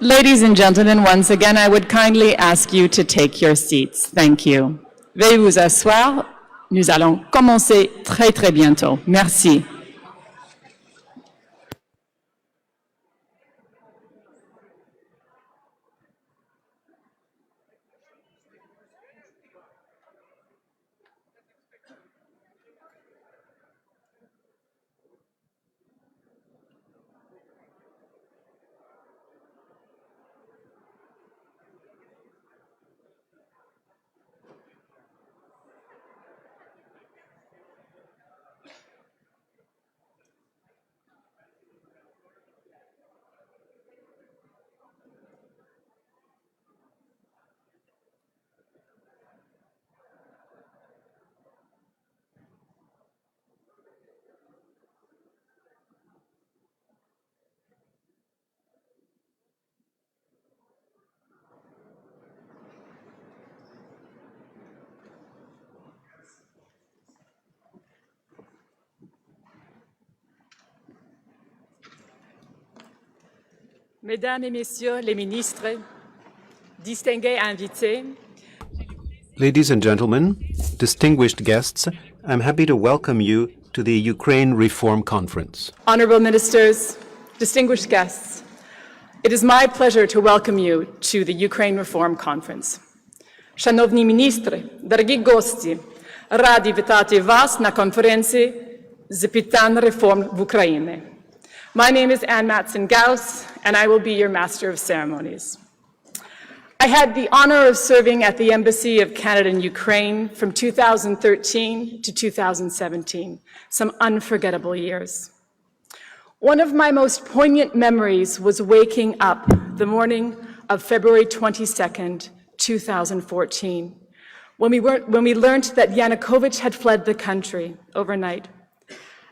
Ladies and gentlemen, once again, I would kindly ask you to take your seats. Thank you. Veuillez vous asseoir. Nous allons commencer très, très bientôt. Merci. Mesdames et Messieurs les ministres, distingués invités. Ladies and gentlemen, distinguished guests, I'm happy to welcome you to the Ukraine Reform Conference. Honorable ministers, distinguished guests, it is my pleasure to welcome you to the Ukraine Reform Conference. Шановні міністри, дорогі гості, раді вітати вас на конференції з питань реформ в Україні. My name is Ann Matson-Gauss, and I will be your Master of Ceremonies. I had the honor of serving at the Embassy of Canada in Ukraine from 2013 to 2017, some unforgettable years. One of my most poignant memories was waking up the morning of February 22nd, 2014, when we learned that Yanukovych had fled the country overnight,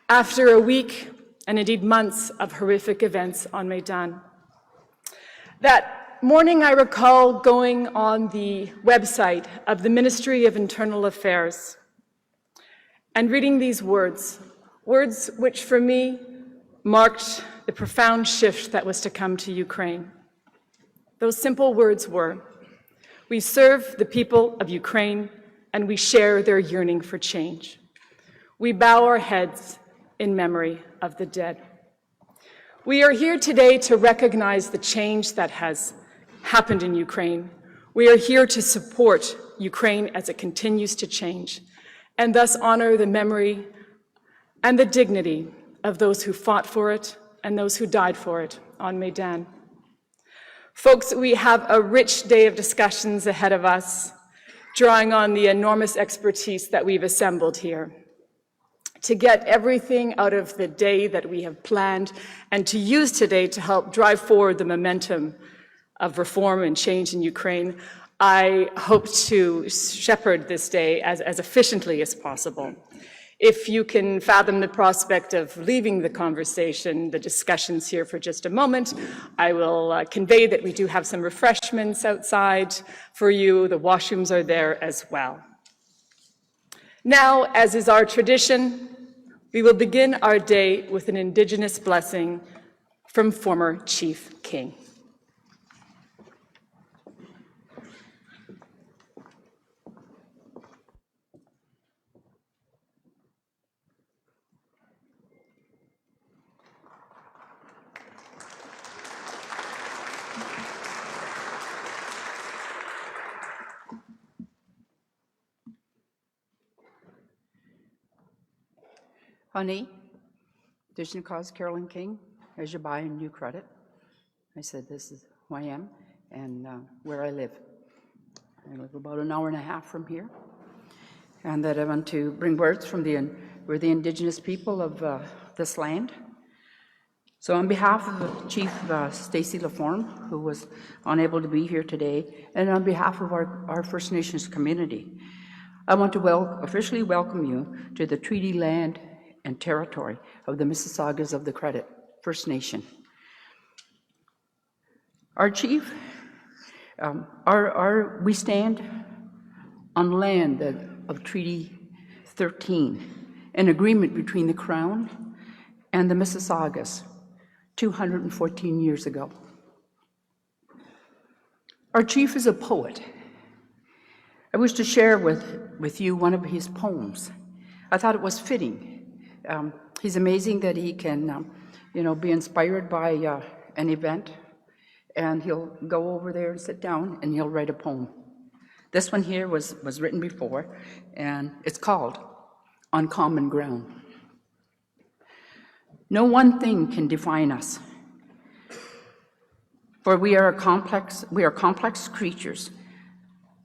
after a week and indeed months of horrific events on Maidan. That morning, I recall going on the website of the Ministry of Internal Affairs and reading these words which for me marked the profound shift that was to come to Ukraine. Those simple words were, "We serve the people of Ukraine and we share their yearning for change. We bow our heads in memory of the dead." We are here today to recognize the change that has happened in Ukraine. We are here to support Ukraine as it continues to change, and thus honor the memory and the dignity of those who fought for it and those who died for it on Maidan. Folks, we have a rich day of discussions ahead of us, drawing on the enormous expertise that we've assembled here, to get everything out of the day that we have planned and to use today to help drive forward the momentum of reform and change in Ukraine. I hope to shepherd this day as efficiently as possible. If you can fathom the prospect of leaving the conversation, the discussions here for just a moment, I will convey that we do have some refreshments outside for you. The washrooms are there as well. Now, as is our tradition, we will begin our day with an Indigenous blessing from former Chief King. Honey, Indigenous Cause Carolyn King, as you buy a new credit. I said, this is who I am and where I live. I live about an hour and a half from here. And that I want to bring words from we're the Indigenous people of this land. So on behalf of Chief Stacey Laforme, who was unable to be here today, and on behalf of our First Nations community, I want to officially welcome you to the treaty land and territory of the Mississaugas of the Credit First Nation. Our chief, we stand on land of Treaty 13, an agreement between the Crown and the Mississaugas 214 years ago. Our chief is a poet. I wish to share with you one of his poems. I thought it was fitting. He's amazing that he can, be inspired by an event, and he'll go over there and sit down, and he'll write a poem. This one here was written before, and it's called On Common Ground. No one thing can define us, for we are complex creatures,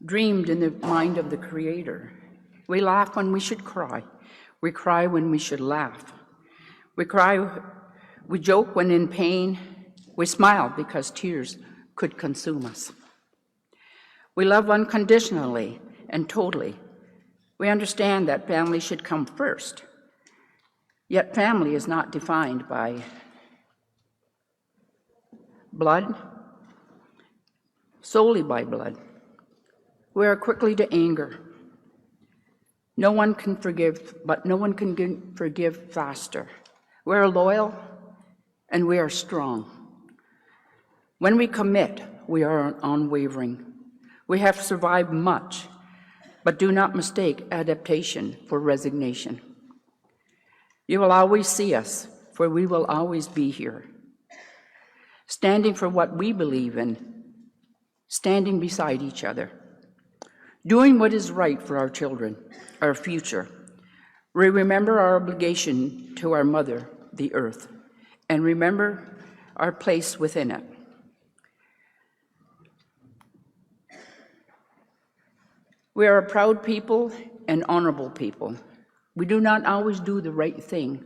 dreamed in the mind of the Creator. We laugh when we should cry. We cry when we should laugh. We joke when in pain. We smile because tears could consume us. We love unconditionally and totally. We understand that family should come first. Yet family is not defined by blood, solely by blood. We are quickly to anger. No one can forgive, but no one can forgive faster. We are loyal and we are strong. When we commit, we are unwavering. We have survived much, but do not mistake adaptation for resignation. You will always see us, for we will always be here, standing for what we believe in, standing beside each other, doing what is right for our children, our future. We remember our obligation to our mother, the earth, and remember our place within it. We are a proud people and honorable people. We do not always do the right thing,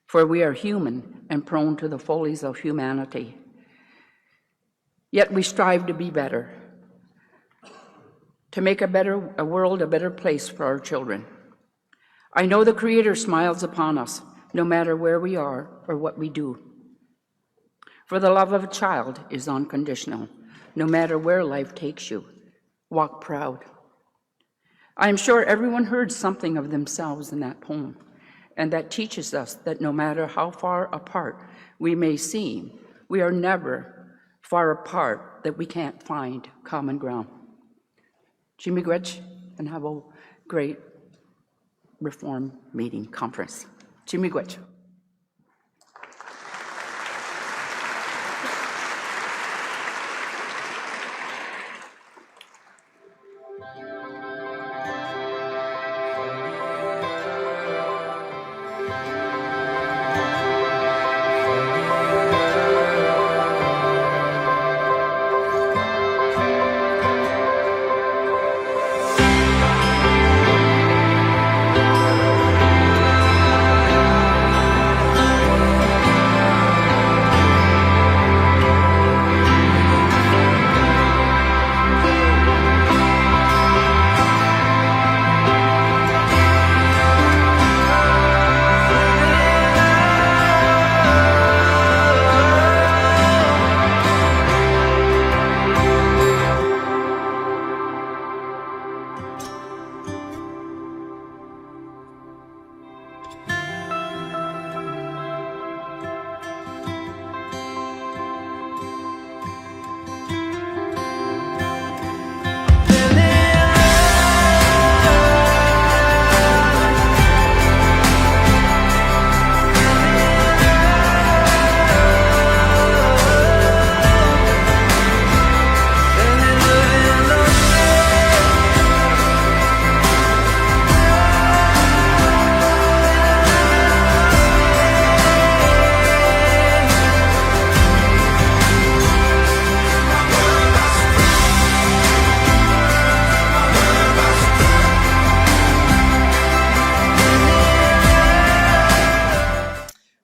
for we are human and prone to the follies of humanity. Yet we strive to be better, to make a world a better place for our children. I know the Creator smiles upon us, no matter where we are or what we do. For the love of a child is unconditional, no matter where life takes you. Walk proud. I am sure everyone heard something of themselves in that poem, and that teaches us that no matter how far apart we may seem, we are never far apart that we can't find common ground. Chimigwech, and have a great Reform meeting conference. Chimigwech.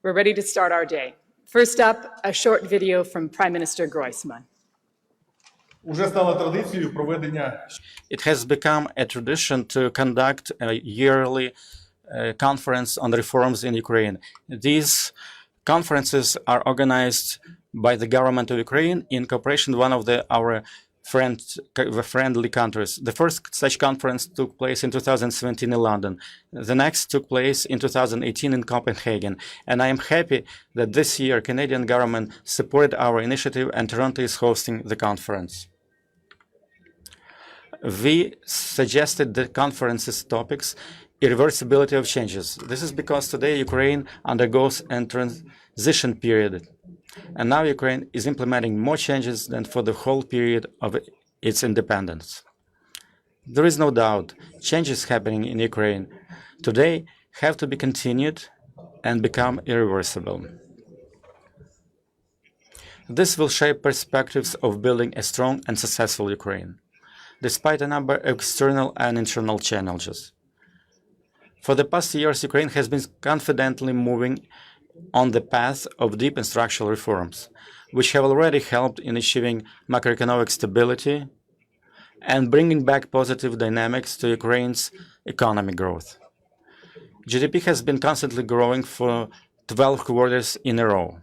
We're ready to start our day. First up, a short video from Prime Minister Groisman. Уже стало традицією проведення. It has become a tradition to conduct a yearly conference on reforms in Ukraine. These conferences are organized by the government of Ukraine in cooperation with one of our friendly countries. The first such conference took place in 2017 in London. The next took place in 2018 in Copenhagen. And I am happy that this year Canadian government supported our initiative and Toronto is hosting the conference. we suggested the conference's topics irreversibility of changes. This is because today Ukraine undergoes a transition period, and now Ukraine is implementing more changes than for the whole period of its independence. There is no doubt changes happening in Ukraine today have to be continued and become irreversible. This will shape perspectives of building a strong and successful Ukraine, despite a number of external and internal challenges. For the past years, Ukraine has been confidently moving on the path of deep and structural reforms, which have already helped in achieving macroeconomic stability and bringing back positive dynamics to Ukraine's economic growth. GDP has been constantly growing for 12 quarters in a row.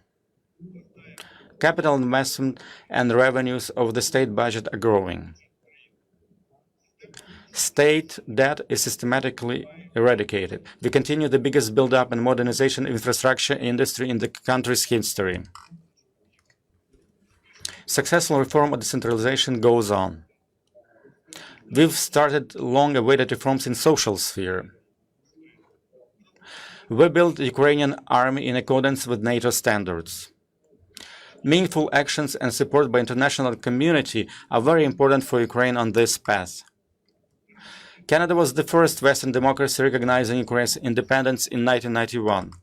Capital investment and revenues of the state budget are growing. State debt is systematically eradicated. We continue the biggest build-up and modernization of infrastructure industry in the country's history. Successful reform of decentralization goes on. We've started long-awaited reforms in social sphere. We built the Ukrainian army in accordance with NATO standards. Meaningful actions and support by international community are very important for Ukraine on this path. Canada was the first Western democracy recognizing Ukraine's independence in 1991.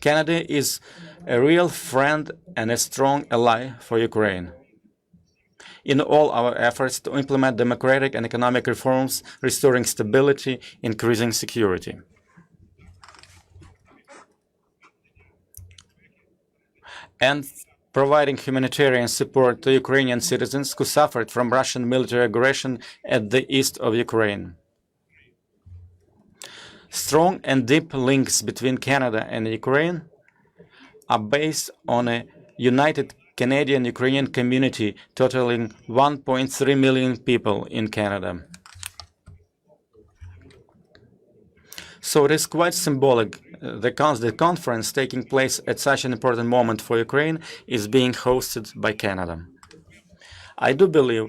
Canada is a real friend and a strong ally for Ukraine in all our efforts to implement democratic and economic reforms, restoring stability, increasing security. And providing humanitarian support to Ukrainian citizens who suffered from Russian military aggression at the east of Ukraine. Strong and deep links between Canada and Ukraine are based on a united Canadian-Ukrainian community totaling 1.3 million people in Canada. So it is quite symbolic. The conference taking place at such an important moment for Ukraine is being hosted by Canada. I do believe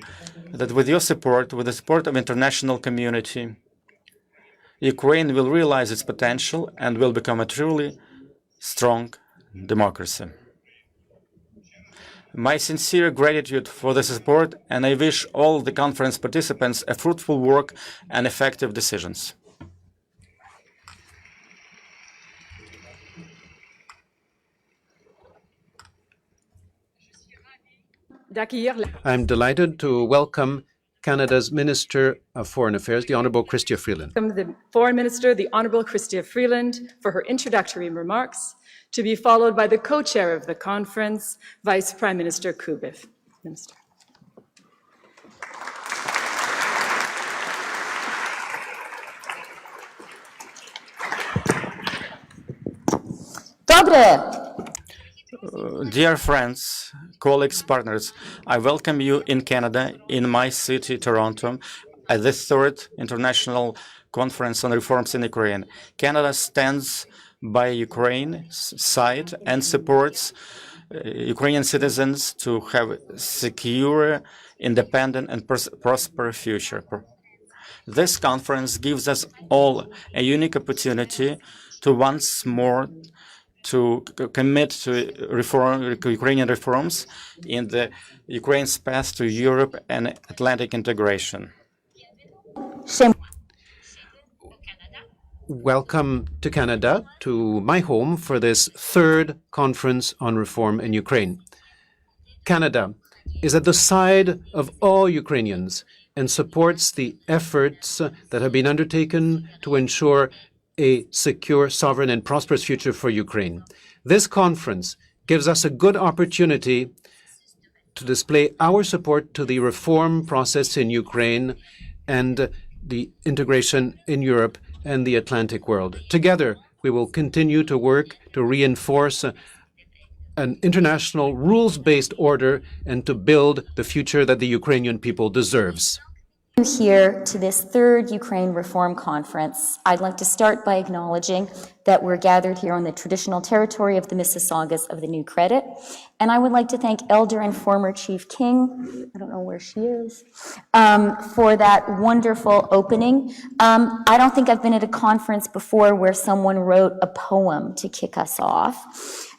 that with your support, with the support of international community, Ukraine will realize its potential and will become a truly strong democracy. My sincere gratitude for the support, and I wish all the conference participants a fruitful work and effective decisions. I'm delighted to welcome Canada's Minister of Foreign Affairs, the Honourable Chrystia Freeland. The Foreign Minister, the Honourable Chrystia Freeland, for her introductory remarks, to be followed by the co-chair of the conference, Vice Prime Minister Kubiv. Minister. Dear friends, colleagues, partners, I welcome you in Canada, in my city, Toronto, at the third International Conference on Reforms in Ukraine. Canada stands by Ukraine's side and supports Ukrainian citizens to have a secure, independent, and prosperous future. This conference gives us all a unique opportunity to once more to commit to Ukrainian reforms in the Ukraine's path to Europe and Atlantic integration. Welcome to Canada, to my home for this third conference on reform in Ukraine. Canada is at the side of all Ukrainians and supports the efforts that have been undertaken to ensure a secure, sovereign, and prosperous future for Ukraine. This conference gives us a good opportunity to display our support to the reform process in Ukraine and the integration in Europe and the Atlantic world. Together, we will continue to work to reinforce an international rules-based order and to build the future that the Ukrainian people deserves. Here to this third Ukraine Reform Conference, I'd like to start by acknowledging that we're gathered here on the traditional territory of the Mississaugas of the New Credit, and I would like to thank Elder and former Chief King, I don't know where she is, for that wonderful opening. I don't think I've been at a conference before where someone wrote a poem to kick us off.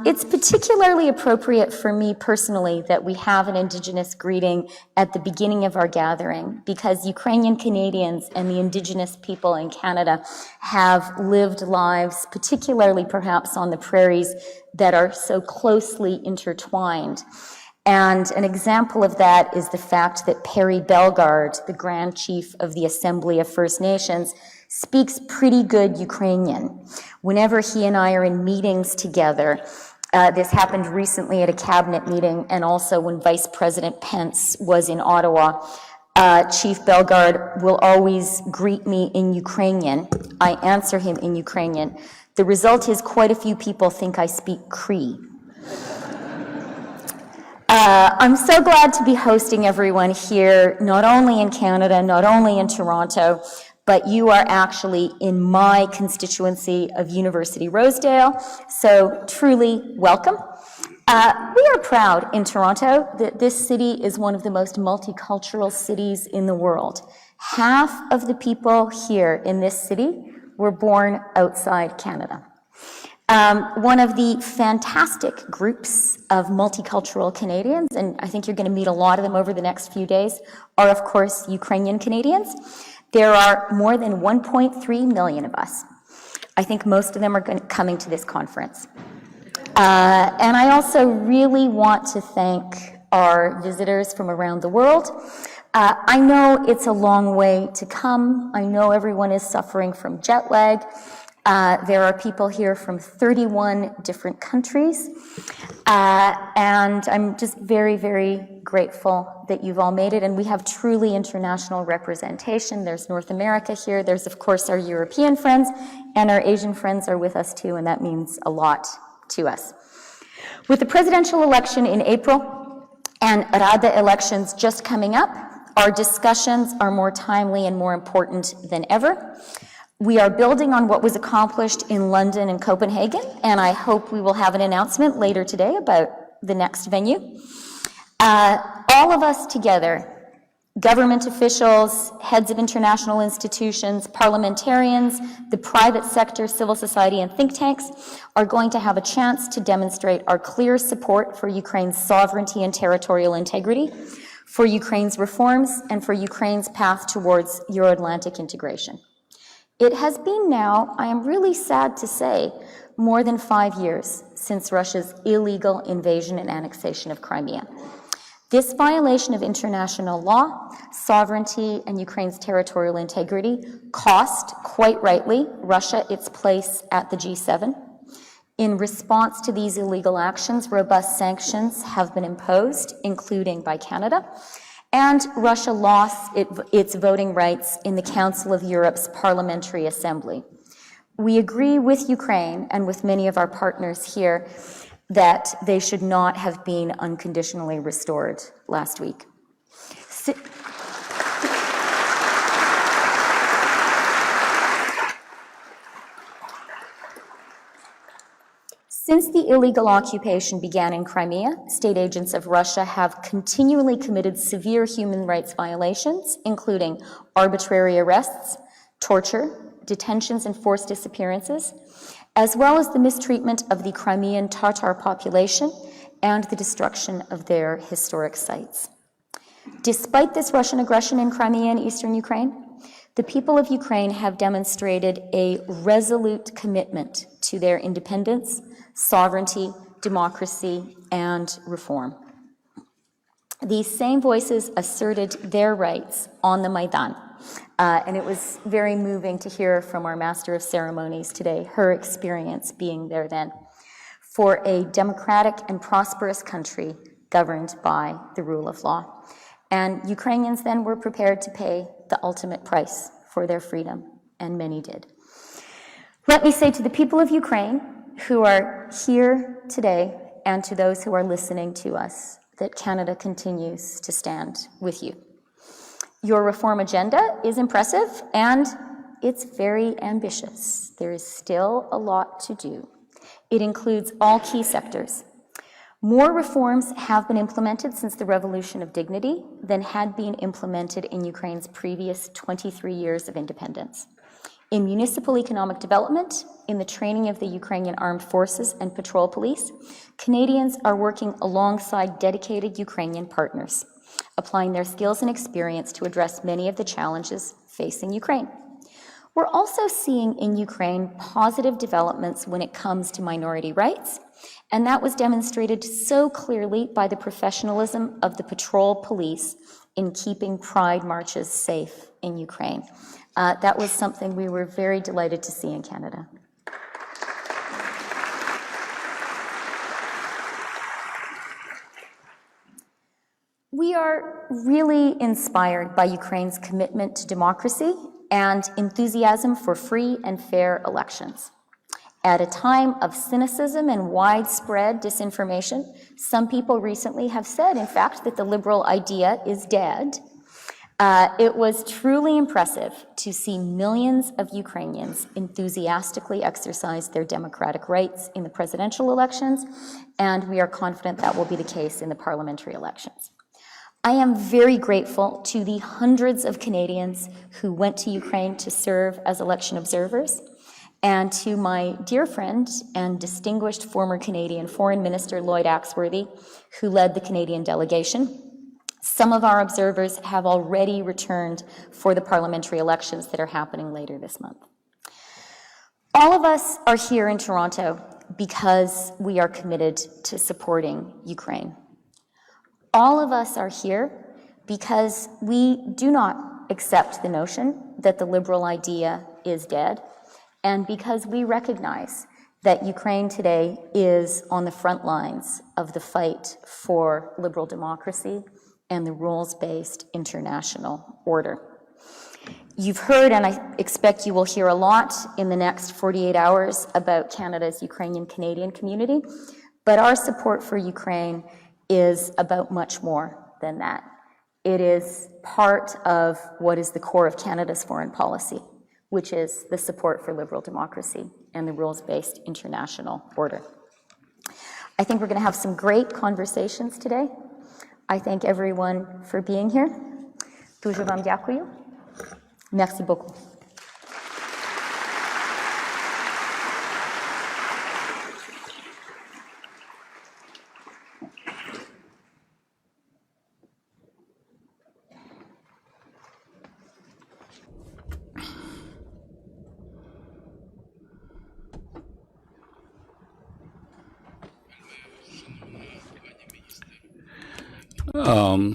It's particularly appropriate for me personally that we have an Indigenous greeting at the beginning of our gathering, because Ukrainian Canadians and the Indigenous people in Canada have lived lives, particularly perhaps on the prairies, that are so closely intertwined. And an example of that is the fact that Perry Bellegarde, the Grand Chief of the Assembly of First Nations, speaks pretty good Ukrainian. Whenever he and I are in meetings together, this happened recently at a cabinet meeting, and also when Vice President Pence was in Ottawa, Chief Bellegarde will always greet me in Ukrainian. I answer him in Ukrainian. The result is quite a few people think I speak Cree. I'm so glad to be hosting everyone here, not only in Canada, not only in Toronto, but you are actually in my constituency of University Rosedale, so truly welcome. We are proud in Toronto that this city is one of the most multicultural cities in the world. Half of the people here in this city were born outside Canada. One of the fantastic groups of multicultural Canadians, and I think you're going to meet a lot of them over the next few days, are of course Ukrainian Canadians. There are more than 1.3 million of us. I think most of them are coming to this conference. And I also really want to thank our visitors from around the world. I know it's a long way to come. I know everyone is suffering from jet lag. There are people here from 31 different countries. And I'm just very, very grateful that you've all made it. And we have truly international representation. There's North America here. There's, of course, our European friends. And our Asian friends are with us, too. And that means a lot to us. With the presidential election in April and Rada elections just coming up, our discussions are more timely and more important than ever. We are building on what was accomplished in London and Copenhagen, and I hope we will have an announcement later today about the next venue. All of us together, government officials, heads of international institutions, parliamentarians, the private sector, civil society, and think tanks are going to have a chance to demonstrate our clear support for Ukraine's sovereignty and territorial integrity, for Ukraine's reforms, and for Ukraine's path towards Euro-Atlantic integration. It has been now, I am really sad to say, more than 5 years since Russia's illegal invasion and annexation of Crimea. This violation of international law, sovereignty, and Ukraine's territorial integrity cost, quite rightly, Russia its place at the G7. In response to these illegal actions, robust sanctions have been imposed, including by Canada, and Russia lost its voting rights in the Council of Europe's Parliamentary Assembly. We agree with Ukraine and with many of our partners here that they should not have been unconditionally restored last week. Since the illegal occupation began in Crimea, state agents of Russia have continually committed severe human rights violations, including arbitrary arrests, torture, detentions and forced disappearances, as well as the mistreatment of the Crimean Tatar population and the destruction of their historic sites. Despite this Russian aggression in Crimea and eastern Ukraine, the people of Ukraine have demonstrated a resolute commitment to their independence, sovereignty, democracy, and reform. These same voices asserted their rights on the Maidan. And it was very moving to hear from our Master of Ceremonies today, her experience being there then, for a democratic and prosperous country governed by the rule of law. And Ukrainians then were prepared to pay the ultimate price for their freedom, and many did. Let me say to the people of Ukraine who are here today and to those who are listening to us that Canada continues to stand with you. Your reform agenda is impressive and it's very ambitious. There is still a lot to do. It includes all key sectors. More reforms have been implemented since the Revolution of Dignity than had been implemented in Ukraine's previous 23 years of independence. In municipal economic development, in the training of the Ukrainian armed forces and patrol police, Canadians are working alongside dedicated Ukrainian partners, applying their skills and experience to address many of the challenges facing Ukraine. We're also seeing in Ukraine positive developments when it comes to minority rights, and that was demonstrated so clearly by the professionalism of the patrol police in keeping pride marches safe in Ukraine. That was something we were very delighted to see in Canada. We are really inspired by Ukraine's commitment to democracy and enthusiasm for free and fair elections. At a time of cynicism and widespread disinformation, some people recently have said, in fact, that the liberal idea is dead. It was truly impressive to see millions of Ukrainians enthusiastically exercise their democratic rights in the presidential elections, and we are confident that will be the case in the parliamentary elections. I am very grateful to the hundreds of Canadians who went to Ukraine to serve as election observers, and to my dear friend and distinguished former Canadian Foreign Minister Lloyd Axworthy, who led the Canadian delegation. Some of our observers have already returned for the parliamentary elections that are happening later this month. All of us are here in Toronto because we are committed to supporting Ukraine. All of us are here because we do not accept the notion that the liberal idea is dead, and because we recognize that Ukraine today is on the front lines of the fight for liberal democracy and the rules-based international order. You've heard, and I expect you will hear a lot in the next 48 hours about Canada's Ukrainian-Canadian community, but our support for Ukraine is about much more than that. It is part of what is the core of Canada's foreign policy, which is the support for liberal democracy and the rules-based international order. I think we're going to have some great conversations today. I thank everyone for being here. Дуже вам дякую. Merci beaucoup.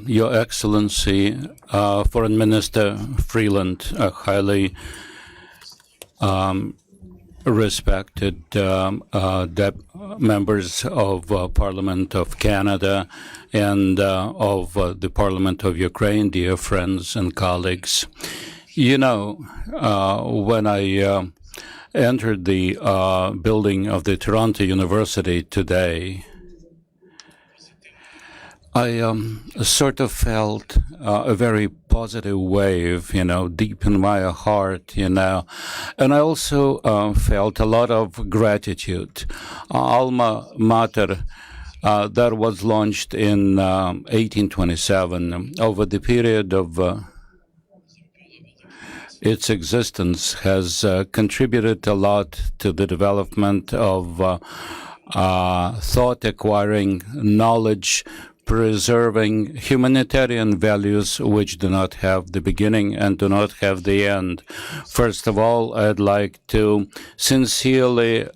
Your Excellency, Foreign Minister Freeland, highly respected members of Parliament of Canada and of the Parliament of Ukraine, dear friends and colleagues. You know, when I entered the building of the Toronto University today, I sort of felt a very positive wave, deep in my heart, and I also felt a lot of gratitude. Alma Mater, that was launched in 1827, over the period of its existence, has contributed a lot to the development of thought, acquiring knowledge, preserving humanitarian values which do not have the beginning and do not have the end. First of all, I'd like to sincerely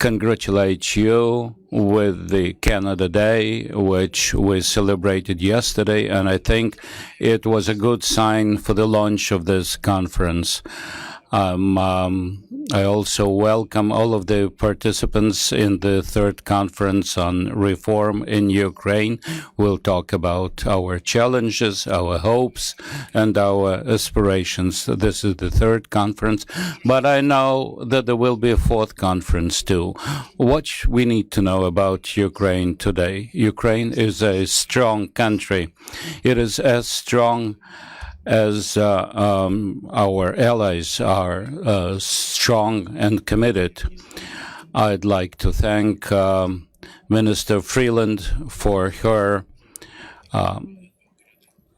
congratulate you with the Canada Day, which we celebrated yesterday, and I think it was a good sign for the launch of this conference. I also welcome all of the participants in the third conference on reform in Ukraine. We'll talk about our challenges, our hopes, and our aspirations. This is the third conference, but I know that there will be a fourth conference too. What we need to know about Ukraine today. Ukraine is a strong country. It is as strong as our allies are strong and committed. I'd like to thank Minister Freeland for her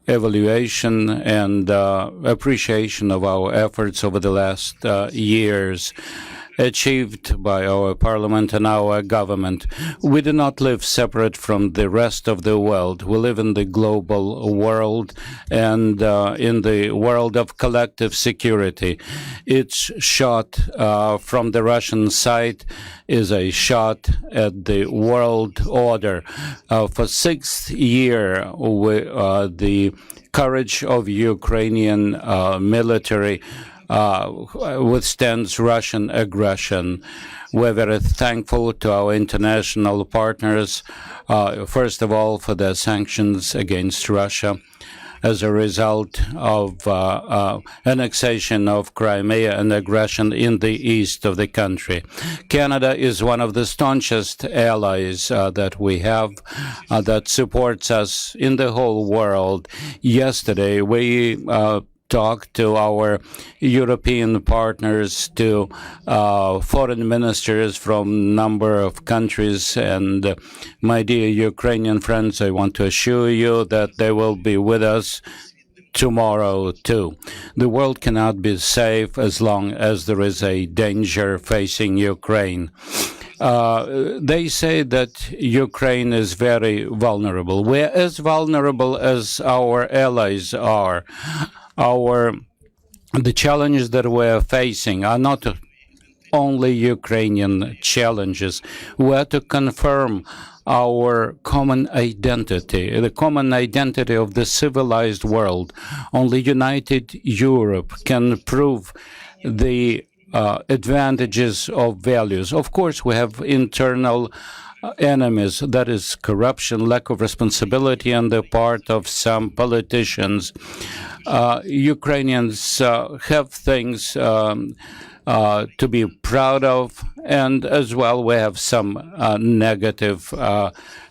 evaluation and appreciation of our efforts over the last years achieved by our parliament and our government. We do not live separate from the rest of the world. We live in the global world and in the world of collective security. Each shot from the Russian side is a shot at the world order. For sixth year, the courage of Ukrainian military withstands Russian aggression. We're very thankful to our international partners, first of all, for their sanctions against Russia as a result of annexation of Crimea and aggression in the east of the country. Canada is one of the staunchest allies that we have that supports us in the whole world. Yesterday, we talk to our European partners, to foreign ministers from a number of countries. And my dear Ukrainian friends, I want to assure you that they will be with us tomorrow too. The world cannot be safe as long as there is a danger facing Ukraine. They say that Ukraine is very vulnerable. We're as vulnerable as our allies are. The challenges that we're facing are not only Ukrainian challenges. We have to confirm our common identity, the common identity of the civilized world. Only united Europe can prove the advantages of values. Of course, we have internal enemies, that is corruption, lack of responsibility on the part of some politicians. Ukrainians have things to be proud of, and as well we have some negative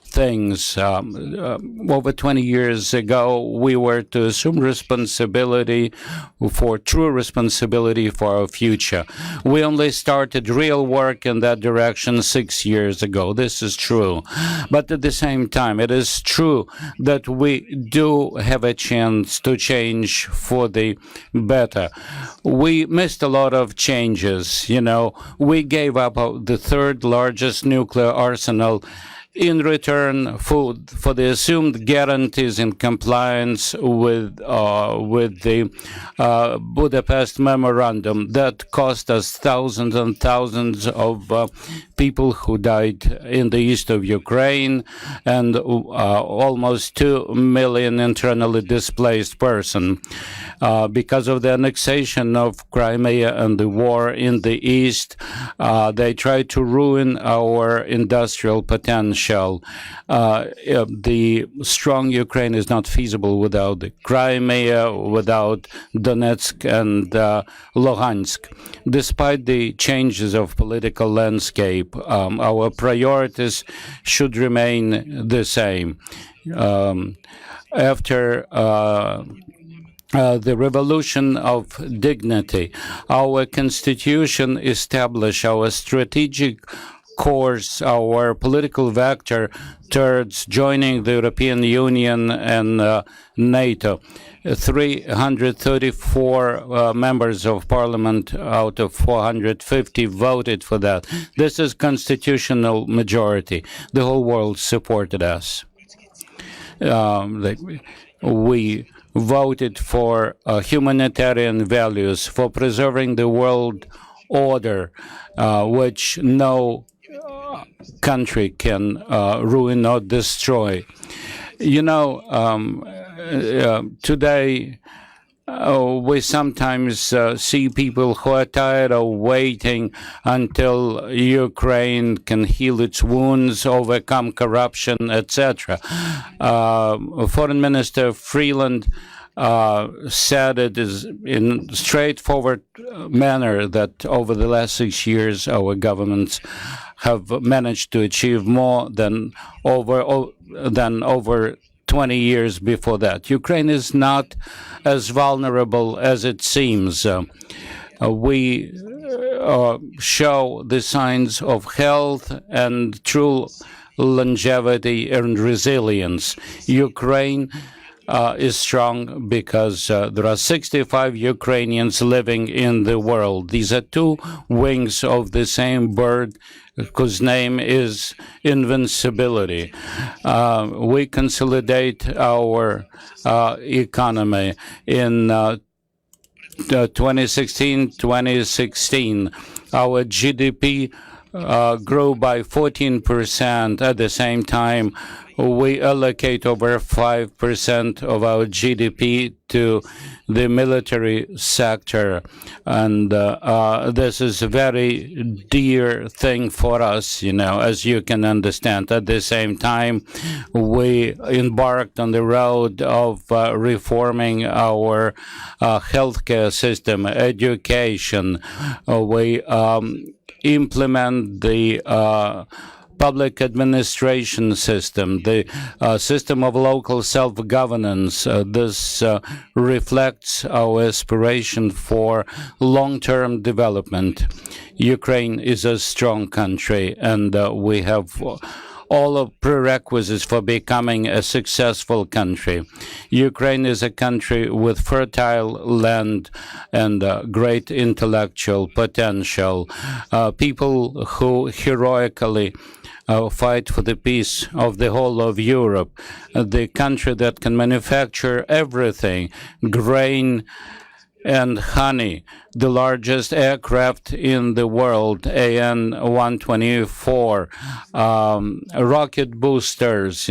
things. Over 20 years ago, we were to assume responsibility true responsibility for our future. We only started real work in that direction 6 years ago. This is true. But at the same time, it is true that we do have a chance to change for the better. We missed a lot of changes. We gave up the third largest nuclear arsenal in return for the assumed guarantees in compliance with the Budapest Memorandum that cost us thousands and thousands of people who died in the east of Ukraine and almost 2 million internally displaced persons. Because of the annexation of Crimea and the war in the east, they tried to ruin our industrial potential. The strong Ukraine is not feasible without the Crimea, without Donetsk and Luhansk. Despite the changes of political landscape, our priorities should remain the same. After the revolution of dignity, our constitution established our strategic course, our political vector towards joining the European Union and NATO. 334 members of parliament out of 450 voted for that. This is constitutional majority. The whole world supported us. We voted for humanitarian values, for preserving the world order, which no country can ruin or destroy. Today we sometimes see people who are tired of waiting until Ukraine can heal its wounds, overcome corruption, etc. Foreign Minister Freeland said it is in straightforward manner that over the last 6 years our governments have managed to achieve more than over 20 years before that. Ukraine is not as vulnerable as it seems. We show the signs of health and true longevity and resilience. Ukraine is strong because there are 65 Ukrainians living in the world. These are two wings of the same bird whose name is invincibility. We consolidate our economy in 2016. Our GDP grew by 14%. At the same time, we allocate over 5% of our GDP to the military sector. And this is a very dear thing for us, as you can understand. At the same time, we embarked on the road of reforming our healthcare system, education. We implement the public administration system, the system of local self-governance. This reflects our aspiration for long-term development. Ukraine is a strong country, and we have all of prerequisites for becoming a successful country. Ukraine is a country with fertile land and great intellectual potential. People who heroically fight for the peace of the whole of Europe. The country that can manufacture everything, grain and honey, the largest aircraft in the world, AN-124, rocket boosters,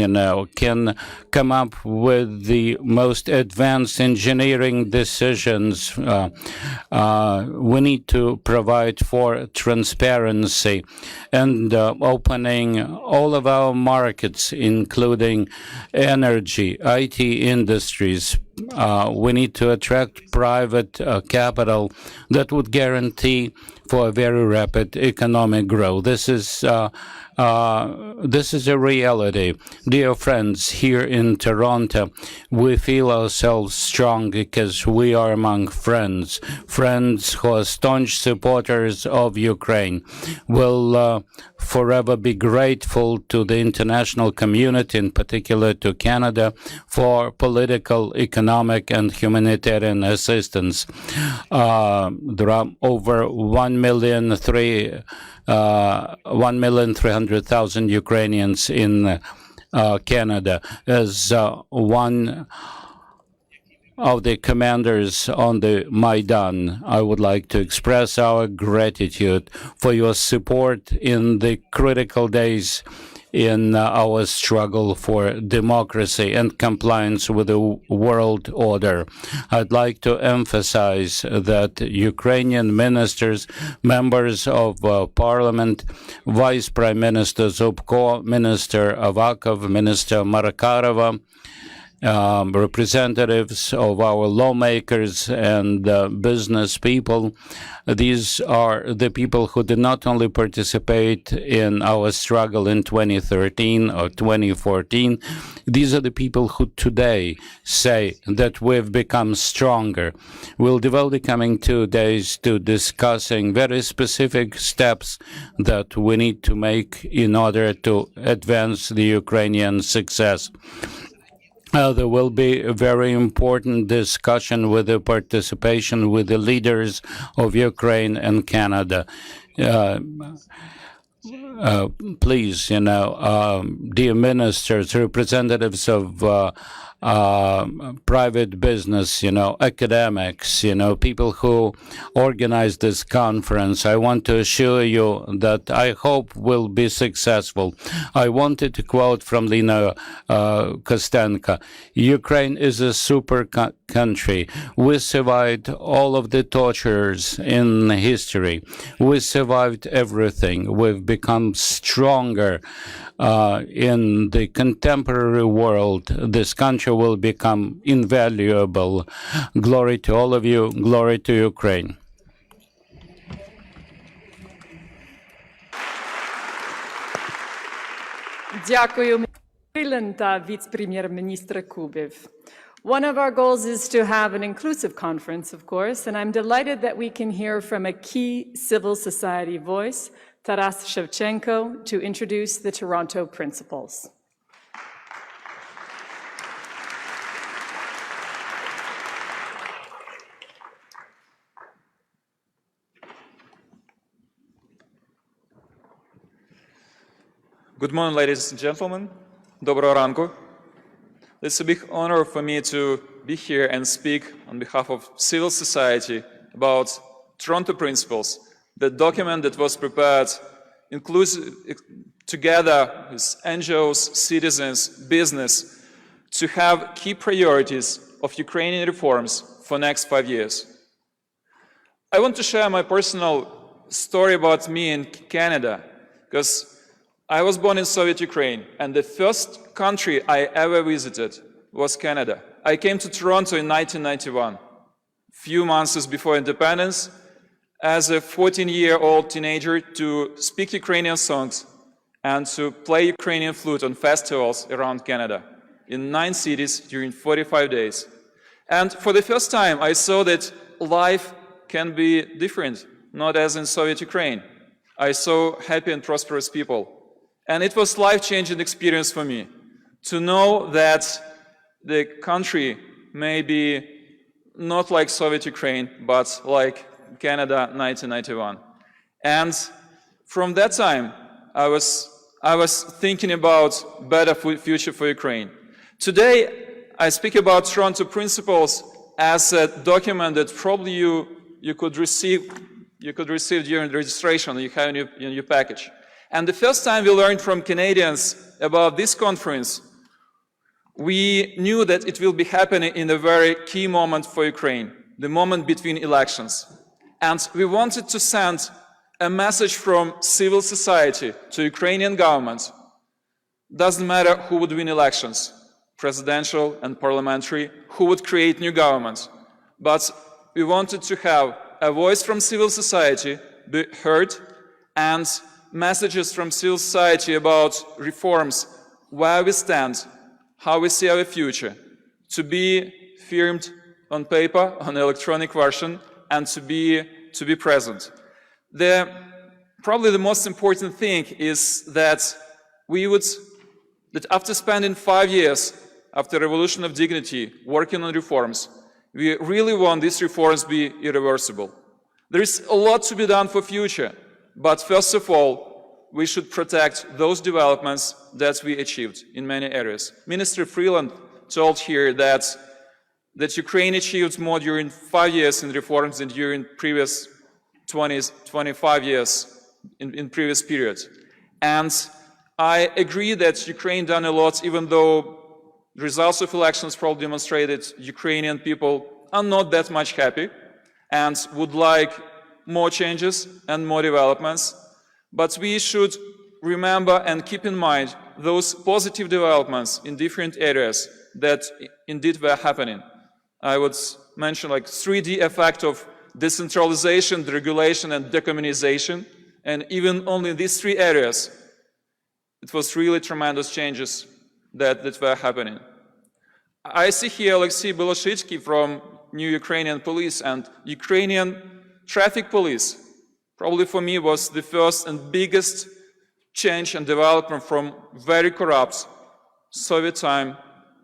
can come up with the most advanced engineering decisions. We need to provide for transparency and opening all of our markets, including energy, IT industries. We need to attract private capital that would guarantee for a very rapid economic growth. This is a reality. Dear friends, here in Toronto, we feel ourselves strong because we are among friends who are staunch supporters of Ukraine. We'll forever be grateful to the international community, in particular to Canada, for political, economic, and humanitarian assistance. There are over 1,300,000 Ukrainians in Canada. As one of the commanders on the Maidan, I would like to express our gratitude for your support in the critical days in our struggle for democracy and compliance with the world order. I'd like to emphasize that Ukrainian ministers, members of parliament, Vice Prime Minister Zubko, Minister Avakov, Minister Markarova, representatives of our lawmakers and business people. These are the people who did not only participate in our struggle in 2013 or 2014, these are the people who today say that we've become stronger. We'll devote the coming 2 days to discussing very specific steps that we need to make in order to advance the Ukrainian success. There will be a very important discussion with the participation with the leaders of Ukraine and Canada. Please, dear ministers, representatives of private business, academics, people who organize this conference. I want to assure you that I hope will be successful. I wanted to quote from Lina Kostenko, Ukraine is a super country. We survived all of the tortures in history. We survived everything. We've become stronger. In the contemporary world, this country will become invaluable. Glory to all of you. Glory to Ukraine. Дякую, та віце-прем'єр-міністра Kubiev. One of our goals is to have an inclusive conference, of course, and I'm delighted that we can hear from a key civil society voice, Taras Shevchenko, to introduce the Toronto Principles. Good morning, ladies and gentlemen. Доброго ранку. It's a big honor for me to be here and speak on behalf of civil society about Toronto Principles, the document that was prepared together with NGOs, citizens, business, to have key priorities of Ukrainian reforms for next 5 years. I want to share my personal story about me in Canada, because I was born in Soviet Ukraine, and the first country I ever visited was Canada. I came to Toronto in 1991, few months before independence, as a 14-year-old teenager to speak Ukrainian songs and to play Ukrainian flute on festivals around Canada in 9 cities during 45 days. And for the first time, I saw that life can be different, not as in Soviet Ukraine. I saw happy and prosperous people. And it was a life-changing experience for me to know that the country may be not like Soviet Ukraine, but like Canada 1991. And from that time, I was thinking about better future for Ukraine. Today, I speak about Toronto Principles as a document that probably you could receive during the registration you have in your package. And the first time we learned from Canadians about this conference, we knew that it will be happening in a very key moment for Ukraine, the moment between elections. And we wanted to send a message from civil society to Ukrainian government. Doesn't matter who would win elections, presidential and parliamentary, who would create new governments. But we wanted to have a voice from civil society be heard, and messages from civil society about reforms, where we stand, how we see our future, to be firmed on paper, on electronic version, and to be present. Probably the most important thing is that that after spending 5 years after Revolution of Dignity working on reforms, we really want these reforms to be irreversible. There is a lot to be done for future. But first of all, we should protect those developments that we achieved in many areas. Minister Freeland told here that Ukraine achieved more during 5 years in reforms than during previous 25 years in previous periods. And I agree that Ukraine done a lot, even though the results of elections probably demonstrated Ukrainian people are not that much happy and would like more changes and more developments. But we should remember and keep in mind those positive developments in different areas that indeed were happening. I would mention like 3D effect of decentralization, deregulation, and decommunization. And even only in these 3 areas, it was really tremendous changes that were happening. I see here Alexei Beloshytsky from New Ukrainian Police, and Ukrainian Traffic Police probably for me was the first and biggest change and development from very corrupt Soviet time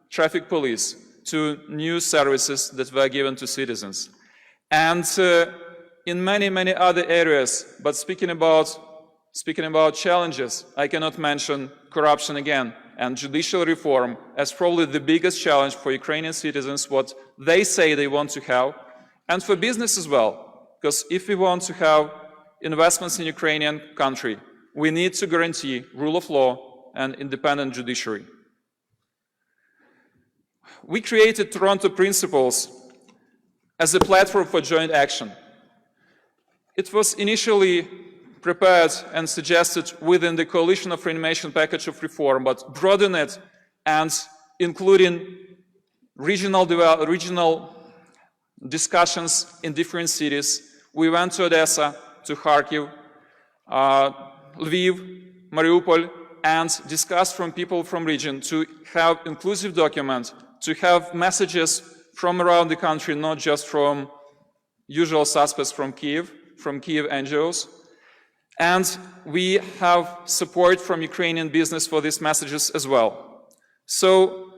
traffic police to new services that were given to citizens. And in many, many other areas, but speaking about challenges, I cannot mention corruption again. and judicial reform as probably the biggest challenge for Ukrainian citizens, what they say they want to have, and for business as well. Because if we want to have investments in Ukrainian country, we need to guarantee rule of law and independent judiciary. We created Toronto Principles as a platform for joint action. It was initially prepared and suggested within the Coalition of Reanimation package of reform, but broaden it and including regional discussions in different cities. We went to Odessa, to Kharkiv, Lviv, Mariupol, and discussed from people from region to have inclusive document, to have messages from around the country, not just from usual suspects from Kiev NGOs. And we have support from Ukrainian business for these messages as well. So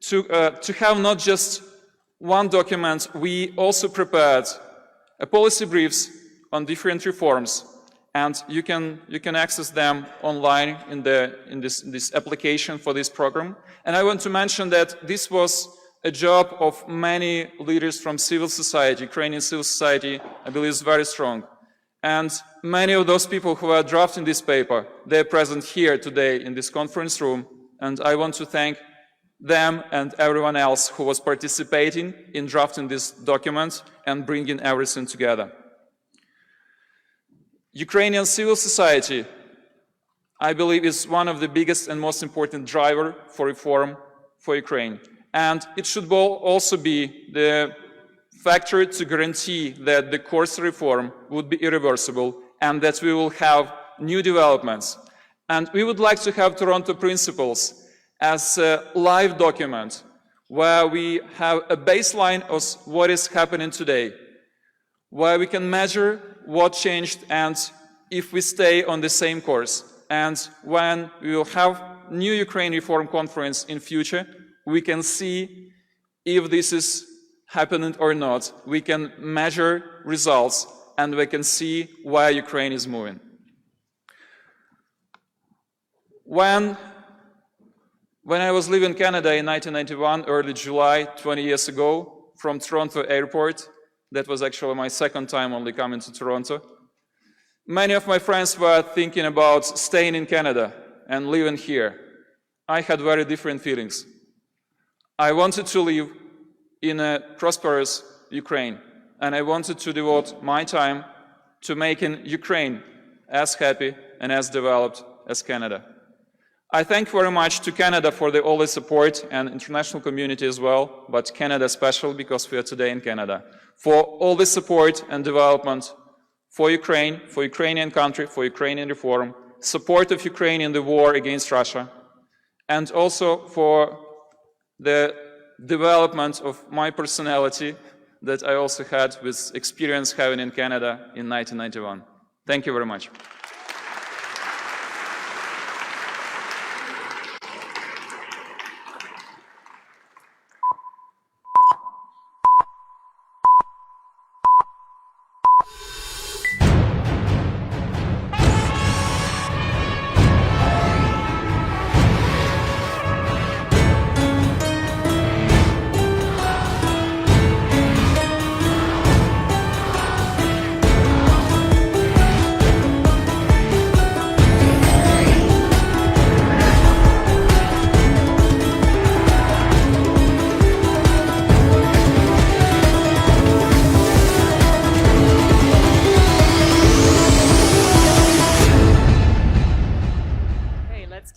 to have not just one document, we also prepared a policy briefs on different reforms, and you can access them online in this application for this program. And I want to mention that this was a job of many leaders from civil society. Ukrainian civil society, I believe, is very strong. And many of those people who are drafting this paper, they're present here today in this conference room. And I want to thank them and everyone else who was participating in drafting this document and bringing everything together. Ukrainian civil society, I believe, is one of the biggest and most important driver for reform for Ukraine. And it should also be the factor to guarantee that the course reform would be irreversible and that we will have new developments. And we would like to have Toronto Principles as a live document where we have a baseline of what is happening today, where we can measure what changed and if we stay on the same course. And when we will have new Ukraine Reform Conference in future, we can see if this is happening or not. We can measure results and we can see where Ukraine is moving. When I was living in Canada in 1991, early July, 20 years ago, from Toronto airport, that was actually my second time only coming to Toronto, many of my friends were thinking about staying in Canada and living here. I had very different feelings. I wanted to live in a prosperous Ukraine, and I wanted to devote my time to making Ukraine as happy and as developed as Canada. I thank very much to Canada for all the support and international community as well, but Canada special because we are today in Canada, for all the support and development for Ukraine, for Ukrainian country, for Ukrainian reform, support of Ukraine in the war against Russia, and also for the development of my personality that I also had with experience having in Canada in 1991. Thank you very much.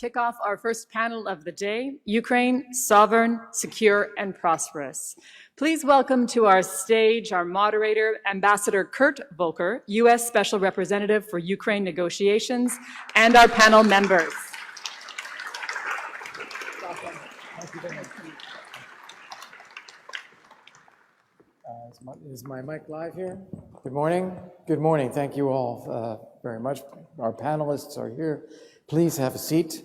Kick off our first panel of the day, Ukraine, Sovereign, Secure, and Prosperous. Please welcome to our stage our moderator, Ambassador Kurt Volker, U.S. Special Representative for Ukraine negotiations, and our panel members. Is my mic live here? Good morning. Good morning. Thank you all very much. Our panelists are here. Please have a seat.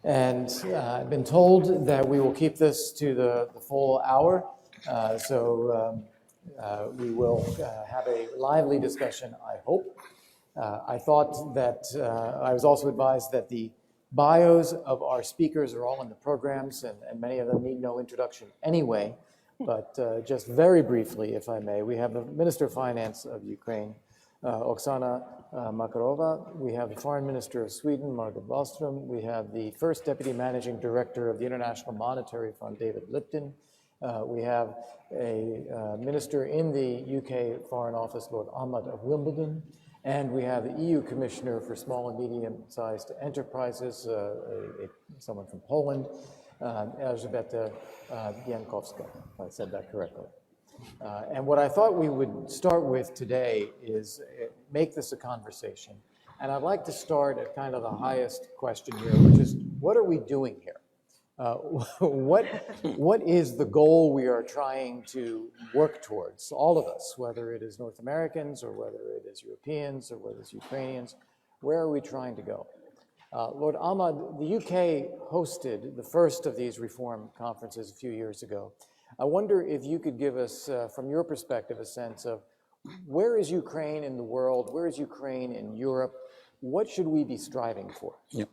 And I've been told that we will keep this to the full hour. So we will have a lively discussion, I hope. I thought that I was also advised that the Bios of our speakers are all in the programs, and many of them need no introduction anyway. But just very briefly, if I may, we have the Minister of Finance of Ukraine, Oksana Makarova. We have the Foreign Minister of Sweden, Margot Wallström. We have the First Deputy Managing Director of the International Monetary Fund, David Lipton. We have a minister in the UK Foreign Office, Lord Ahmad of Wimbledon. And we have the EU Commissioner for Small and Medium-Sized Enterprises, someone from Poland, Elżbieta Bienkowska, if I said that correctly. And what I thought we would start with today is make this a conversation. And I'd like to start at kind of the highest question here, which is, what are we doing here? What is the goal we are trying to work towards, all of us, whether it is North Americans or whether it is Europeans or whether it's Ukrainians? Where are we trying to go? Lord Ahmad, the UK hosted the first of these reform conferences a few years ago. I wonder if you could give us, from your perspective, a sense of where is Ukraine in the world? Where is Ukraine in Europe? What should we be striving for? Yeah.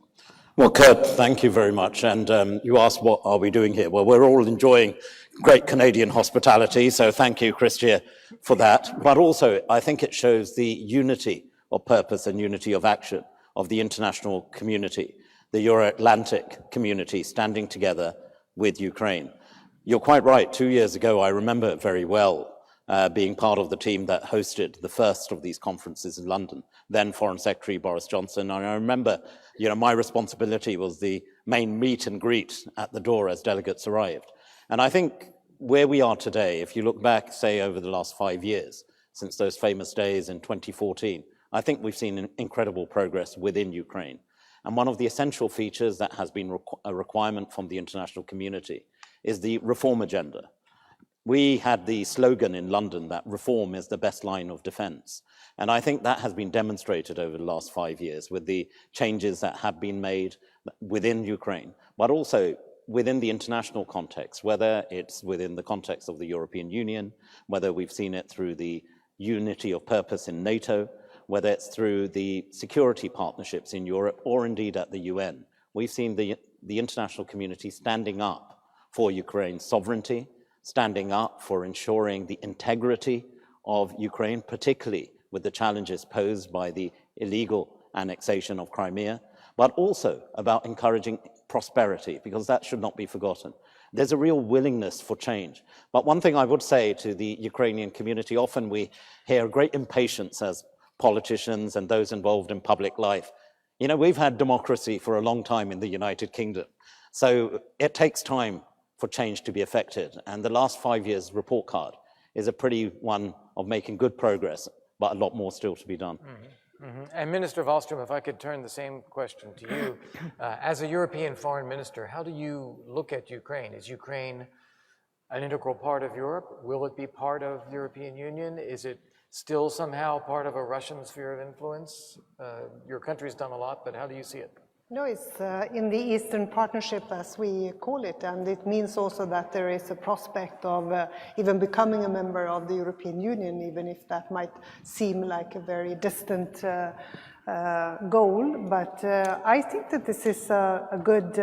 Well, Kurt, thank you very much. And you asked, what are we doing here? Well, we're all enjoying great Canadian hospitality, so thank you, Christia, for that. But also, I think it shows the unity of purpose and unity of action of the international community, the Euro-Atlantic community standing together with Ukraine. You're quite right. 2 years ago, I remember very well being part of the team that hosted the first of these conferences in London, then Foreign Secretary Boris Johnson. And I remember, my responsibility was the main meet and greet at the door as delegates arrived. And I think where we are today, if you look back, say, over the last 5 years, since those famous days in 2014, I think we've seen incredible progress within Ukraine. And one of the essential features that has been a requirement from the international community is the reform agenda. We had the slogan in London that reform is the best line of defense. And I think that has been demonstrated over the last 5 years with the changes that have been made within Ukraine, but also within the international context, whether it's within the context of the European Union, whether we've seen it through the unity of purpose in NATO, whether it's through the security partnerships in Europe, or indeed at the UN. We've seen the international community standing up for Ukraine's sovereignty, standing up for ensuring the integrity of Ukraine, particularly with the challenges posed by the illegal annexation of Crimea, but also about encouraging prosperity, because that should not be forgotten. There's a real willingness for change. But one thing I would say to the Ukrainian community, often we hear great impatience as politicians and those involved in public life. We've had democracy for a long time in the United Kingdom, so it takes time for change to be effected. And the last 5 years report card is a pretty one of making good progress, but a lot more still to be done. And Minister Wallström, if I could turn the same question to you. As a European foreign minister, how do you look at Ukraine? Is Ukraine an integral part of Europe? Will it be part of the European Union? Is it still somehow part of a Russian sphere of influence? Your country's done a lot, but how do you see it? No, it's in the Eastern Partnership, as we call it, and it means also that there is a prospect of even becoming a member of the European Union, even if that might seem like a very distant goal. But I think that this is a good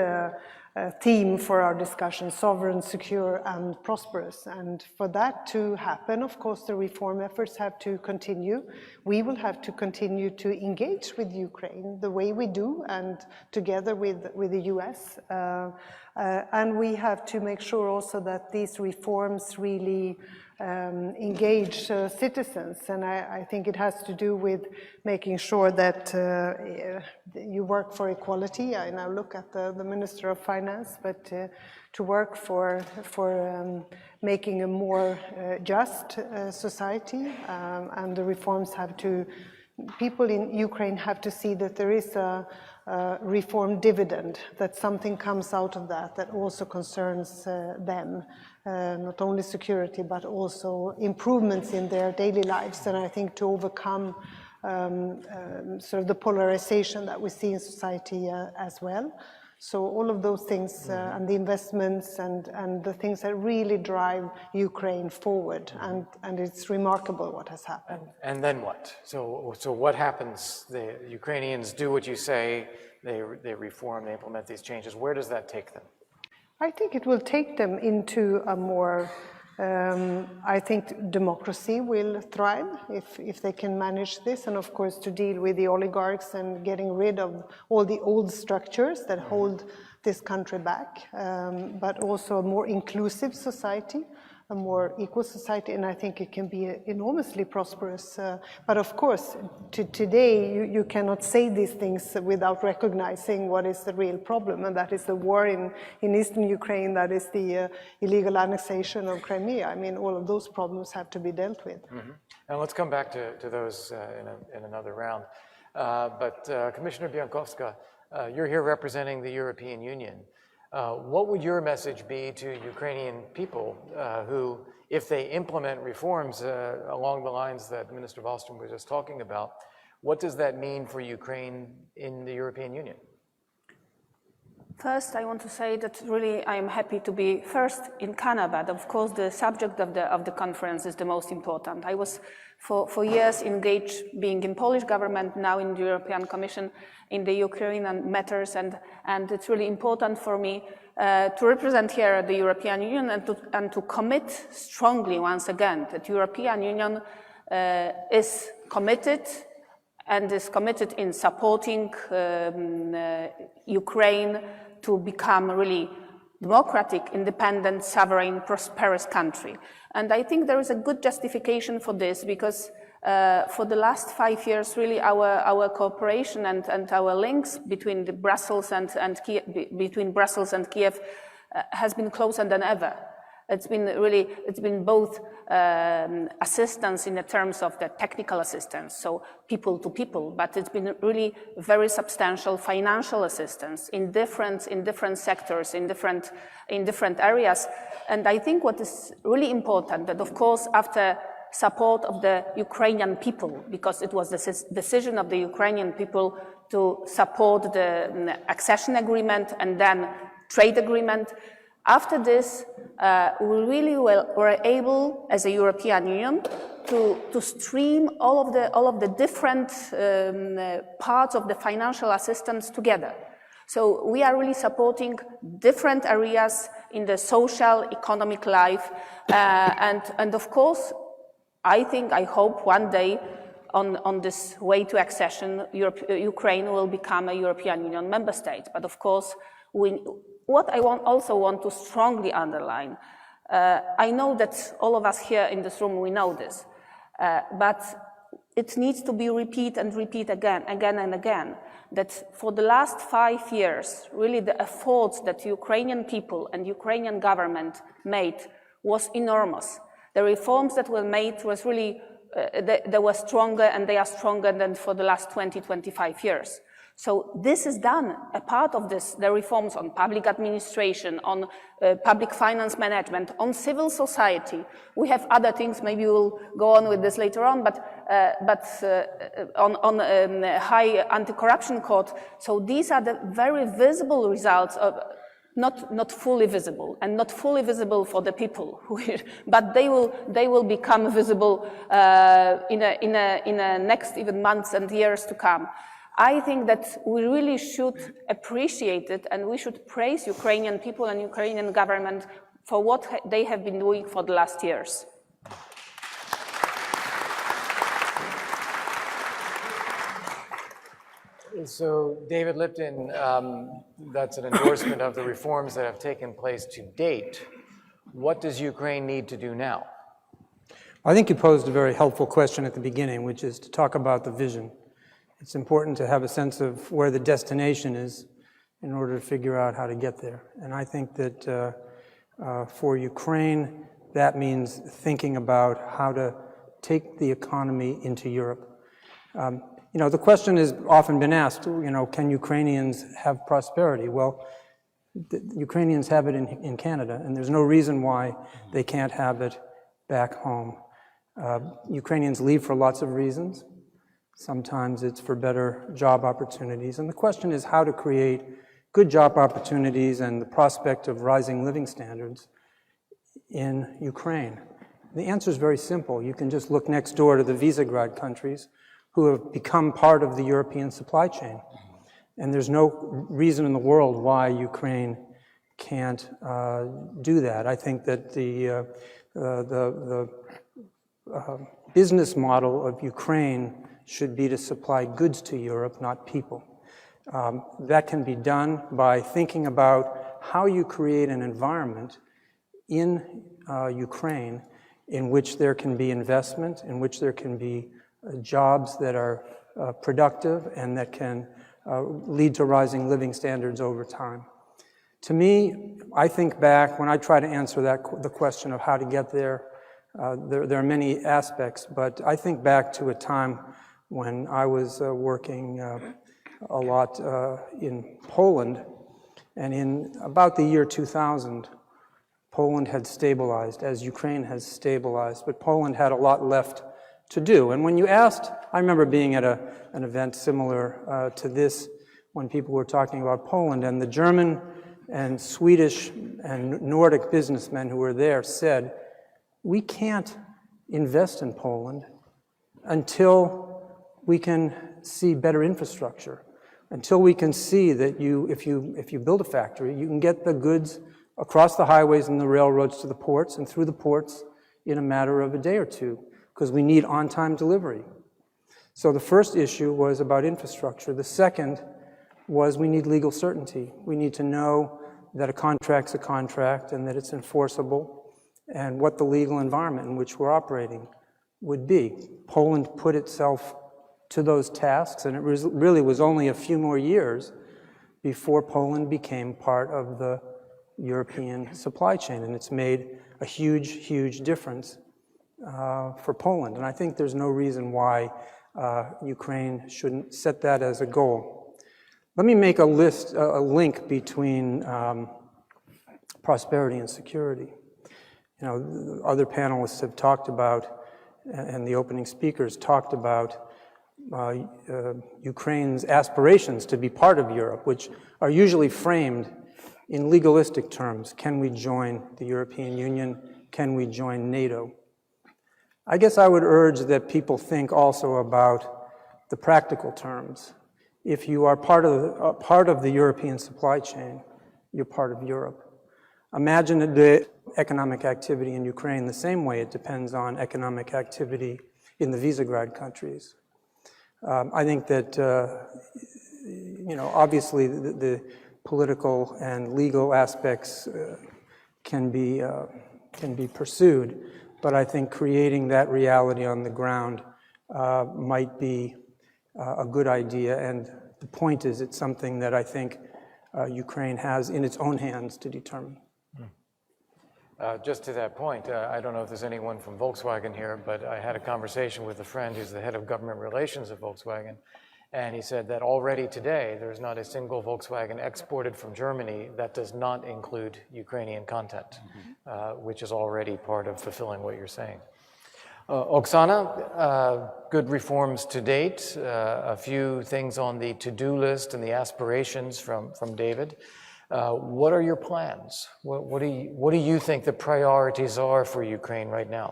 theme for our discussion: sovereign, secure, and prosperous. And for that to happen, of course, the reform efforts have to continue. We will have to continue to engage with Ukraine the way we do, and together with the US. And we have to make sure also that these reforms really engage citizens. And I think it has to do with making sure that you work for equality. I now look at the Minister of Finance, but to work for making a more just society, and the reforms have to, people in Ukraine have to see that there is a reform dividend, that something comes out of that also concerns them. Not only security, but also improvements in their daily lives. And I think to overcome sort of the polarization that we see in society as well. So all of those things and the investments and the things that really drive Ukraine forward, and it's remarkable what has happened. And then what? So what happens? The Ukrainians do what you say, they reform, they implement these changes. Where does that take them? I think it will take them into a more, I think democracy will thrive if they can manage this, and of course to deal with the oligarchs and getting rid of all the old structures that hold this country back, but also a more inclusive society, a more equal society, and I think it can be enormously prosperous. But of course, today you cannot say these things without recognizing what is the real problem, and that is the war in eastern Ukraine, that is the illegal annexation of Crimea. I mean, all of those problems have to be dealt with. Mm-hmm. And let's come back to those in another round. But Commissioner Bieńkowska, you're here representing the European Union. What would your message be to Ukrainian people who, if they implement reforms along the lines that Minister Wallström was just talking about, what does that mean for Ukraine in the European Union? First, I want to say that really I am happy to be first in Canada. Of course, the subject of the conference is the most important. I was for years engaged being in Polish government, now in the European Commission, in the Ukrainian matters, and it's really important for me to represent here the European Union and to commit strongly once again that the European Union is committed and is committed in supporting Ukraine to become really democratic, independent, sovereign, prosperous country. And I think there is a good justification for this because for the last 5 years, really our cooperation and our links between Brussels and Kiev has been closer than ever. It's been both assistance in the terms of the technical assistance, so people to people, but it's been really very substantial financial assistance in different sectors, in different areas. And I think what is really important that, of course, after support of the Ukrainian people, because it was the decision of the Ukrainian people to support the accession agreement and then trade agreement. After this, we really were able, as a European Union, to stream all of the different parts of the financial assistance together. So we are really supporting different areas in the social, economic life, and of course, I hope one day on this way to accession, Ukraine will become a European Union member state. But of course, what I also want to strongly underline, I know that all of us here in this room, we know this, but it needs to be repeated and repeated again and again, that for the last 5 years, really the efforts that Ukrainian people and Ukrainian government made was enormous. The reforms that were made was really, they were stronger and they are stronger than for the last 20, 25 years. So this is done, a part of this, the reforms on public administration, on public finance management, on civil society. We have other things, maybe we'll go on with this later on, but on high anti-corruption court. So these are the very visible results of, not fully visible, and not fully visible for the people, but they will become visible in the next even months and years to come. I think that we really should appreciate it, and we should praise Ukrainian people and Ukrainian government for what they have been doing for the last years. So, David Lipton, that's an endorsement of the reforms that have taken place to date. What does Ukraine need to do now? I think you posed a very helpful question at the beginning, which is to talk about the vision. It's important to have a sense of where the destination is in order to figure out how to get there. And I think that for Ukraine, that means thinking about how to take the economy into Europe. You know, the question has often been asked, you know, can Ukrainians have prosperity? Well, the Ukrainians have it in Canada, and there's no reason why they can't have it back home. Ukrainians leave for lots of reasons. Sometimes it's for better job opportunities. And the question is how to create good job opportunities and the prospect of rising living standards in Ukraine? The answer is very simple. You can just look next door to the Visegrad countries who have become part of the European supply chain. And there's no reason in the world why Ukraine can't do that. I think that the business model of Ukraine should be to supply goods to Europe, not people. That can be done by thinking about how you create an environment in Ukraine in which there can be investment, in which there can be jobs that are productive and that can lead to rising living standards over time. To me, I think back, when I try to answer the question of how to get there, there are many aspects, but I think back to a time when I was working a lot in Poland, and in about the year 2000, Poland had stabilized as Ukraine has stabilized, but Poland had a lot left to do. And when you asked, I remember being at an event similar to this when people were talking about Poland, and the German and Swedish and Nordic businessmen who were there said, we can't invest in Poland until we can see better infrastructure, until we can see that if you build a factory, you can get the goods across the highways and the railroads to the ports and through the ports in a matter of a day or two, because we need on-time delivery. So the first issue was about infrastructure. The second was we need legal certainty. We need to know that a contract's a contract and that it's enforceable and what the legal environment in which we're operating would be. Poland put itself to those tasks, and it really was only a few more years before Poland became part of the European supply chain, and it's made a huge, huge difference for Poland. And I think there's no reason why Ukraine shouldn't set that as a goal. Let me make a link between prosperity and security. You know, other panelists have talked about, and the opening speakers talked about Ukraine's aspirations to be part of Europe, which are usually framed in legalistic terms. Can we join the European Union? Can we join NATO? I guess I would urge that people think also about the practical terms. If you are part of the European supply chain, you're part of Europe. Imagine the economic activity in Ukraine the same way it depends on economic activity in the Visegrad countries. I think that, you know, obviously the political and legal aspects can be pursued, but I think creating that reality on the ground might be a good idea. And the point is, it's something that I think Ukraine has in its own hands to determine. Just to that point, I don't know if there's anyone from Volkswagen here, but I had a conversation with a friend who's the head of government relations at Volkswagen, and he said that already today there's not a single Volkswagen exported from Germany that does not include Ukrainian content, which is already part of fulfilling what you're saying. Oksana, good reforms to date, a few things on the to-do list and the aspirations from David. What are your plans? What do you think the priorities are for Ukraine right now?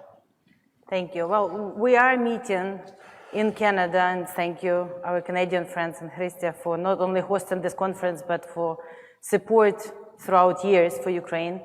Thank you. Well, we are meeting in Canada, and thank you, our Canadian friends and Hristia, for not only hosting this conference, but for support throughout years for Ukraine.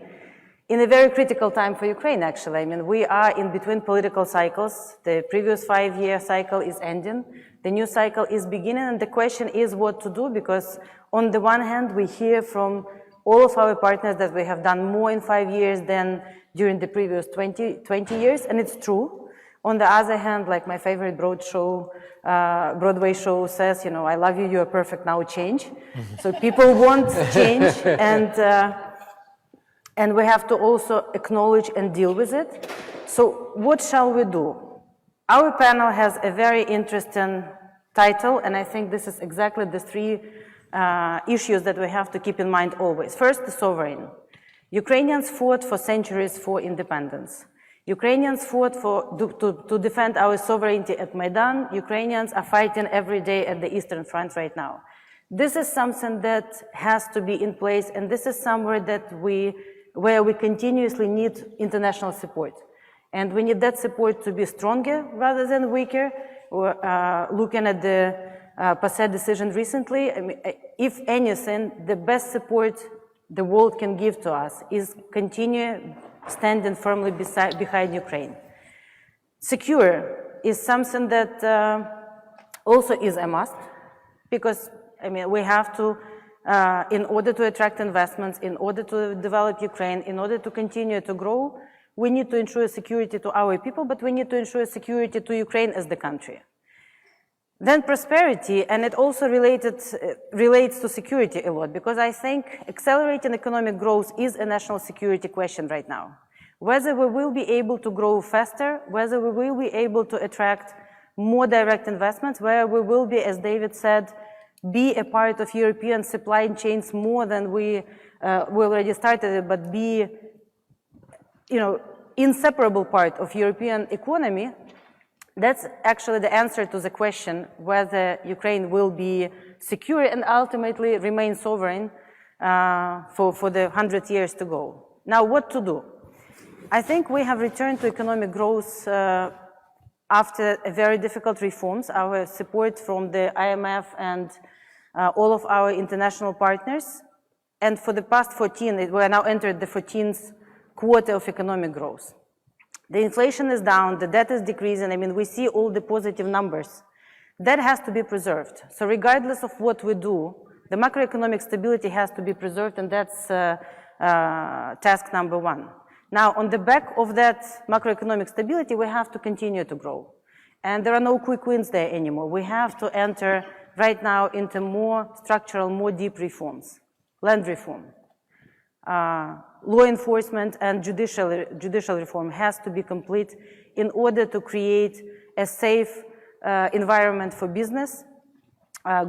In a very critical time for Ukraine, actually. I mean, we are in between political cycles. The previous 5-year cycle is ending. The new cycle is beginning, and the question is what to do, because on the one hand, we hear from all of our partners that we have done more in 5 years than during the previous 20 years, and it's true. On the other hand, like my favorite Broadway show says, you know, I love you, you are perfect, now change. So people want change, and we have to also acknowledge and deal with it. So what shall we do? Our panel has a very interesting title, and I think this is exactly the three issues that we have to keep in mind always. First, the sovereign. Ukrainians fought for centuries for independence. Ukrainians fought to defend our sovereignty at Maidan. Ukrainians are fighting every day at the Eastern Front right now. This is something that has to be in place, and this is somewhere that where we continuously need international support. And we need that support to be stronger rather than weaker. Looking at the PASET decision recently, I mean, if anything, the best support the world can give to us is continue standing firmly behind Ukraine. Secure is something that also is a must, because I mean, we have to, in order to attract investments, in order to develop Ukraine, in order to continue to grow, we need to ensure security to our people, but we need to ensure security to Ukraine as the country. Then prosperity, and it also relates to security a lot, because I think accelerating economic growth is a national security question right now. Whether we will be able to grow faster, whether we will be able to attract more direct investments, where we will be, as David said, be a part of European supply chains more than we already started, but be, inseparable part of European economy. That's actually the answer to the question whether Ukraine will be secure and ultimately remain sovereign for the 100 years to go. Now, what to do? I think we have returned to economic growth after a very difficult reforms. Our support from the IMF and all of our international partners. And for the past 14, we are now entered the 14th quarter of economic growth. The inflation is down, the debt is decreasing. I mean, we see all the positive numbers. That has to be preserved. So regardless of what we do, the macroeconomic stability has to be preserved, and that's task number one. Now, on the back of that macroeconomic stability, we have to continue to grow. And there are no quick wins there anymore. We have to enter right now into more structural, more deep reforms. Land reform, law enforcement and judicial reform has to be complete in order to create a safe environment for business,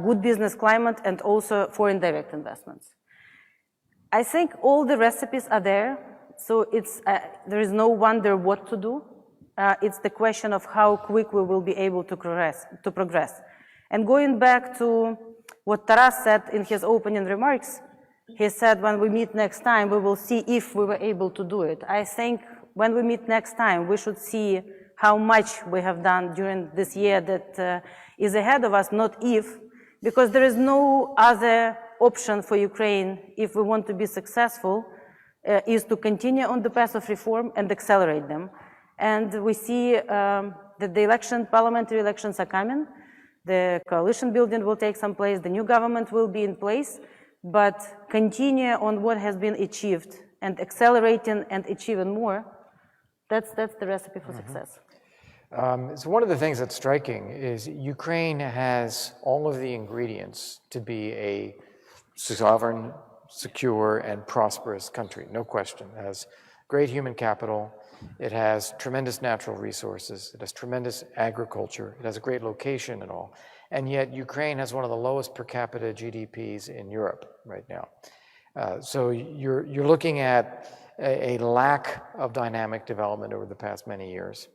good business climate, and also foreign direct investments. I think all the recipes are there, so there is no wonder what to do. It's the question of how quick we will be able to progress. And going back to what Taras said in his opening remarks, he said when we meet next time, we will see if we were able to do it. I think when we meet next time, we should see how much we have done during this year that is ahead of us, not if, because there is no other option for Ukraine if we want to be successful, is to continue on the path of reform and accelerate them. And we see that the parliamentary elections are coming. The coalition building will take some place. The new government will be in place. But continue on what has been achieved and accelerating and achieving more, that's the recipe for success. So one of the things that's striking is Ukraine has all of the ingredients to be a sovereign, secure, and prosperous country, no question. It has great human capital, it has tremendous natural resources, it has tremendous agriculture, it has a great location and all. And yet Ukraine has one of the lowest per capita GDPs in Europe right now. So you're looking at a lack of dynamic development over the past many years.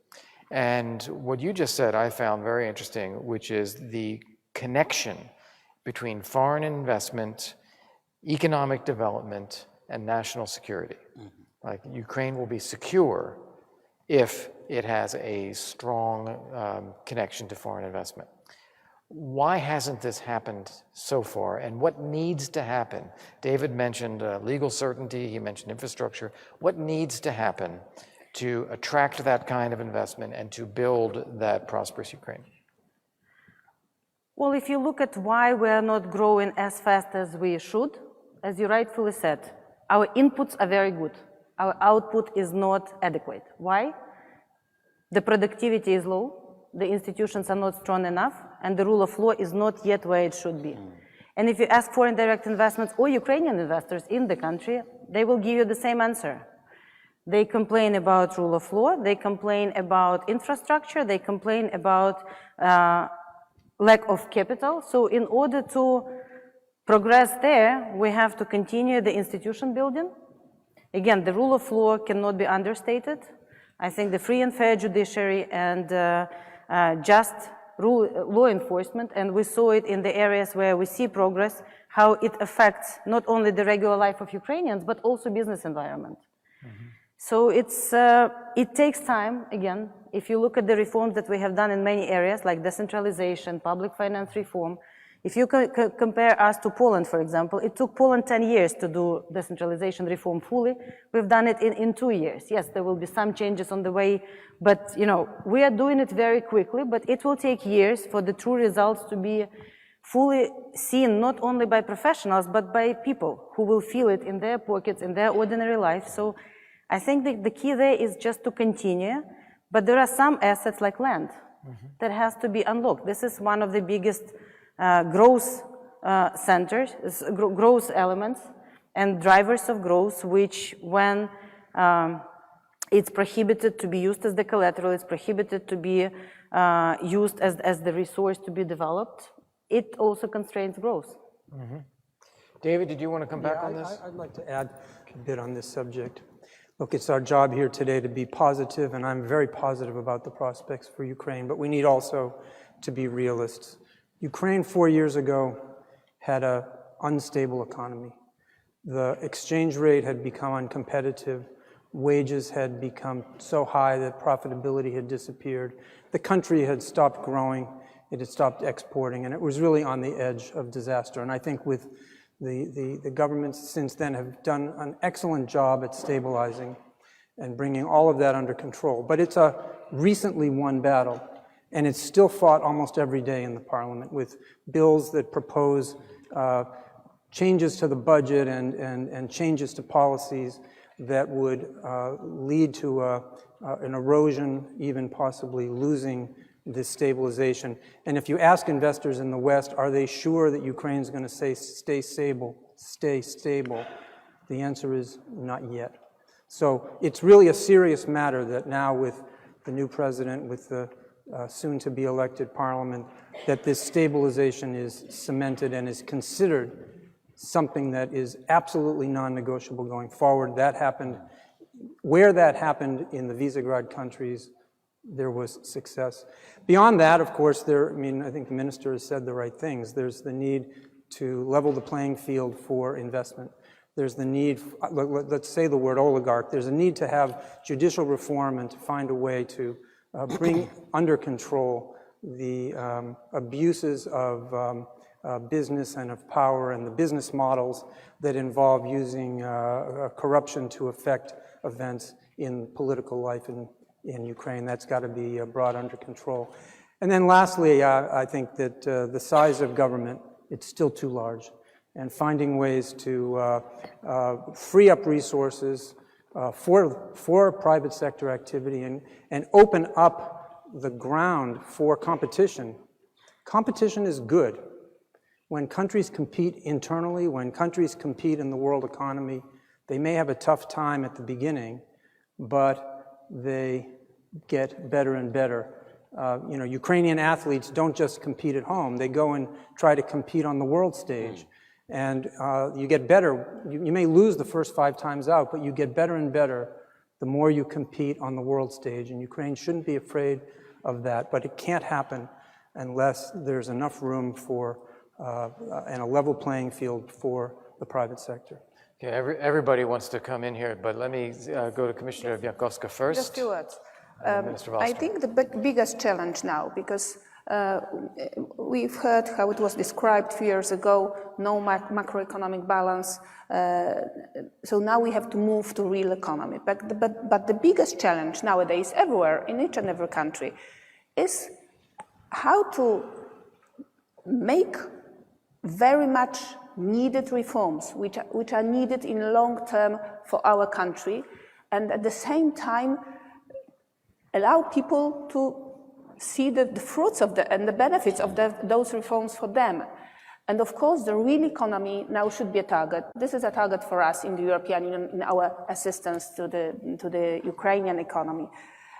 And what you just said I found very interesting, which is the connection between foreign investment, economic development, and national security. Mm-hmm. Like Ukraine will be secure if it has a strong connection to foreign investment. Why hasn't this happened so far, and what needs to happen? David mentioned legal certainty, he mentioned infrastructure. What needs to happen to attract that kind of investment and to build that prosperous Ukraine? Well, if you look at why we are not growing as fast as we should, as you rightfully said, our inputs are very good. Our output is not adequate. Why? The productivity is low. The institutions are not strong enough, and the rule of law is not yet where it should be. And if you ask foreign direct investments or Ukrainian investors in the country, they will give you the same answer. They complain about rule of law, they complain about infrastructure, they complain about lack of capital. So in order to progress there, we have to continue the institution building. Again, the rule of law cannot be understated. I think the free and fair judiciary and just law enforcement, and we saw it in the areas where we see progress, how it affects not only the regular life of Ukrainians, but also business environment. So it takes time, again. If you look at the reforms that we have done in many areas, like decentralization, public finance reform, if you compare us to Poland, for example, it took Poland 10 years to do decentralization reform fully. We've done it in 2 years. Yes, there will be some changes on the way, but we are doing it very quickly, but it will take years for the true results to be fully seen, not only by professionals, but by people who will feel it in their pockets, in their ordinary life. So I think the key there is just to continue, but there are some assets like land that has to be unlocked. This is one of the biggest growth centers, growth elements and drivers of growth, which when it's prohibited to be used as the collateral, it's prohibited to be used as the resource to be developed, it also constrains growth. David, did you want to come back on this? I'd like to add a bit on this subject. Look, it's our job here today to be positive, and I'm very positive about the prospects for Ukraine, but we need also to be realists. Ukraine 4 years ago had an unstable economy. The exchange rate had become uncompetitive. Wages had become so high that profitability had disappeared. The country had stopped growing. It had stopped exporting, and it was really on the edge of disaster. And I think with the governments since then have done an excellent job at stabilizing and bringing all of that under control. But it's a recently won battle, and it's still fought almost every day in the parliament with bills that propose changes to the budget and changes to policies that would lead to an erosion, even possibly losing this stabilization. And if you ask investors in the West, are they sure that Ukraine's going to stay stable? The answer is not yet. So it's really a serious matter that now with the new president, with the soon-to-be elected parliament, that this stabilization is cemented and is considered something that is absolutely non-negotiable going forward. That happened, where that happened in the Visegrad countries, there was success. Beyond that, of course, I think the minister has said the right things. There's the need to level the playing field for investment. There's the need, let's say the word oligarch, there's a need to have judicial reform and to find a way to bring under control the abuses of business and of power and the business models that involve using corruption to affect events in political life in Ukraine. That's got to be brought under control. And then lastly, I think that the size of government, it's still too large. And finding ways to free up resources for private sector activity and open up the ground for competition. Competition is good. When countries compete internally, when countries compete in the world economy, they may have a tough time at the beginning, but they get better and better. Ukrainian athletes don't just compete at home. They go and try to compete on the world stage. And you get better. You may lose the first 5 times out, but you get better and better the more you compete on the world stage. And Ukraine shouldn't be afraid of that, but it can't happen unless there's enough room for and a level playing field for the private sector. Okay, everybody wants to come in here, but let me go to Commissioner Bieńkowska first. Just 2 words. Minister Vostok. I think the biggest challenge now, because we've heard how it was described a few years ago, no macroeconomic balance. So now we have to move to real economy. But the biggest challenge nowadays, everywhere, in each and every country, is how to make very much needed reforms, which are needed in long term for our country, and at the same time allow people to see the fruits of and the benefits of those reforms for them. And of course, the real economy now should be a target. This is a target for us in the European Union in our assistance to the Ukrainian economy.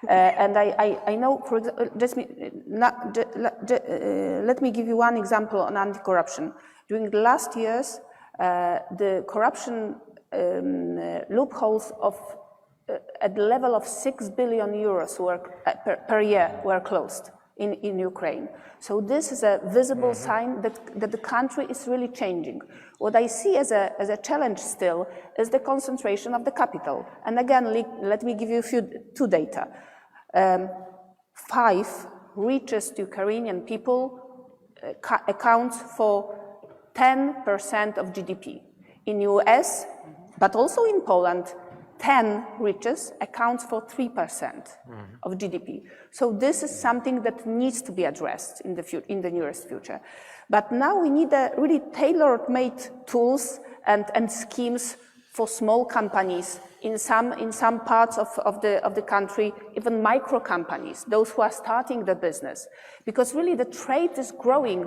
And I know, for example, let me give you one example on anti-corruption. During the last years, the corruption loopholes at the level of 6 billion euros per year were closed. in Ukraine. So this is a visible sign that the country is really changing. What I see as a challenge still is the concentration of the capital. And again, let me give you two data. 5 richest Ukrainian people accounts for 10% of GDP. In US, but also in Poland, 10 richest accounts for 3% of GDP. So this is something that needs to be addressed in the nearest future. But now we need a really tailor-made tools and schemes for small companies in some parts of the country, even micro companies, those who are starting the business. Because really the trade is growing.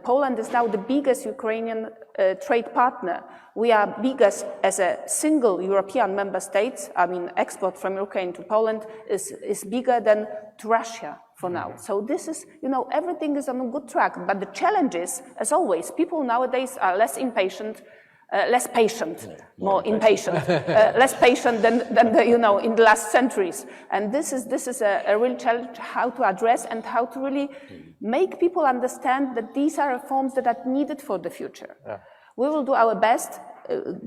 Poland is now the biggest Ukrainian trade partner. We are biggest as a single European member state. I mean, export from Ukraine to Poland is bigger than to Russia for now. So this is, everything is on a good track. But the challenge is, as always, people nowadays are less patient, more impatient, less patient than in the last centuries. And this is a real challenge, how to address and how to really make people understand that these are reforms that are needed for the future. Yeah. We will do our best,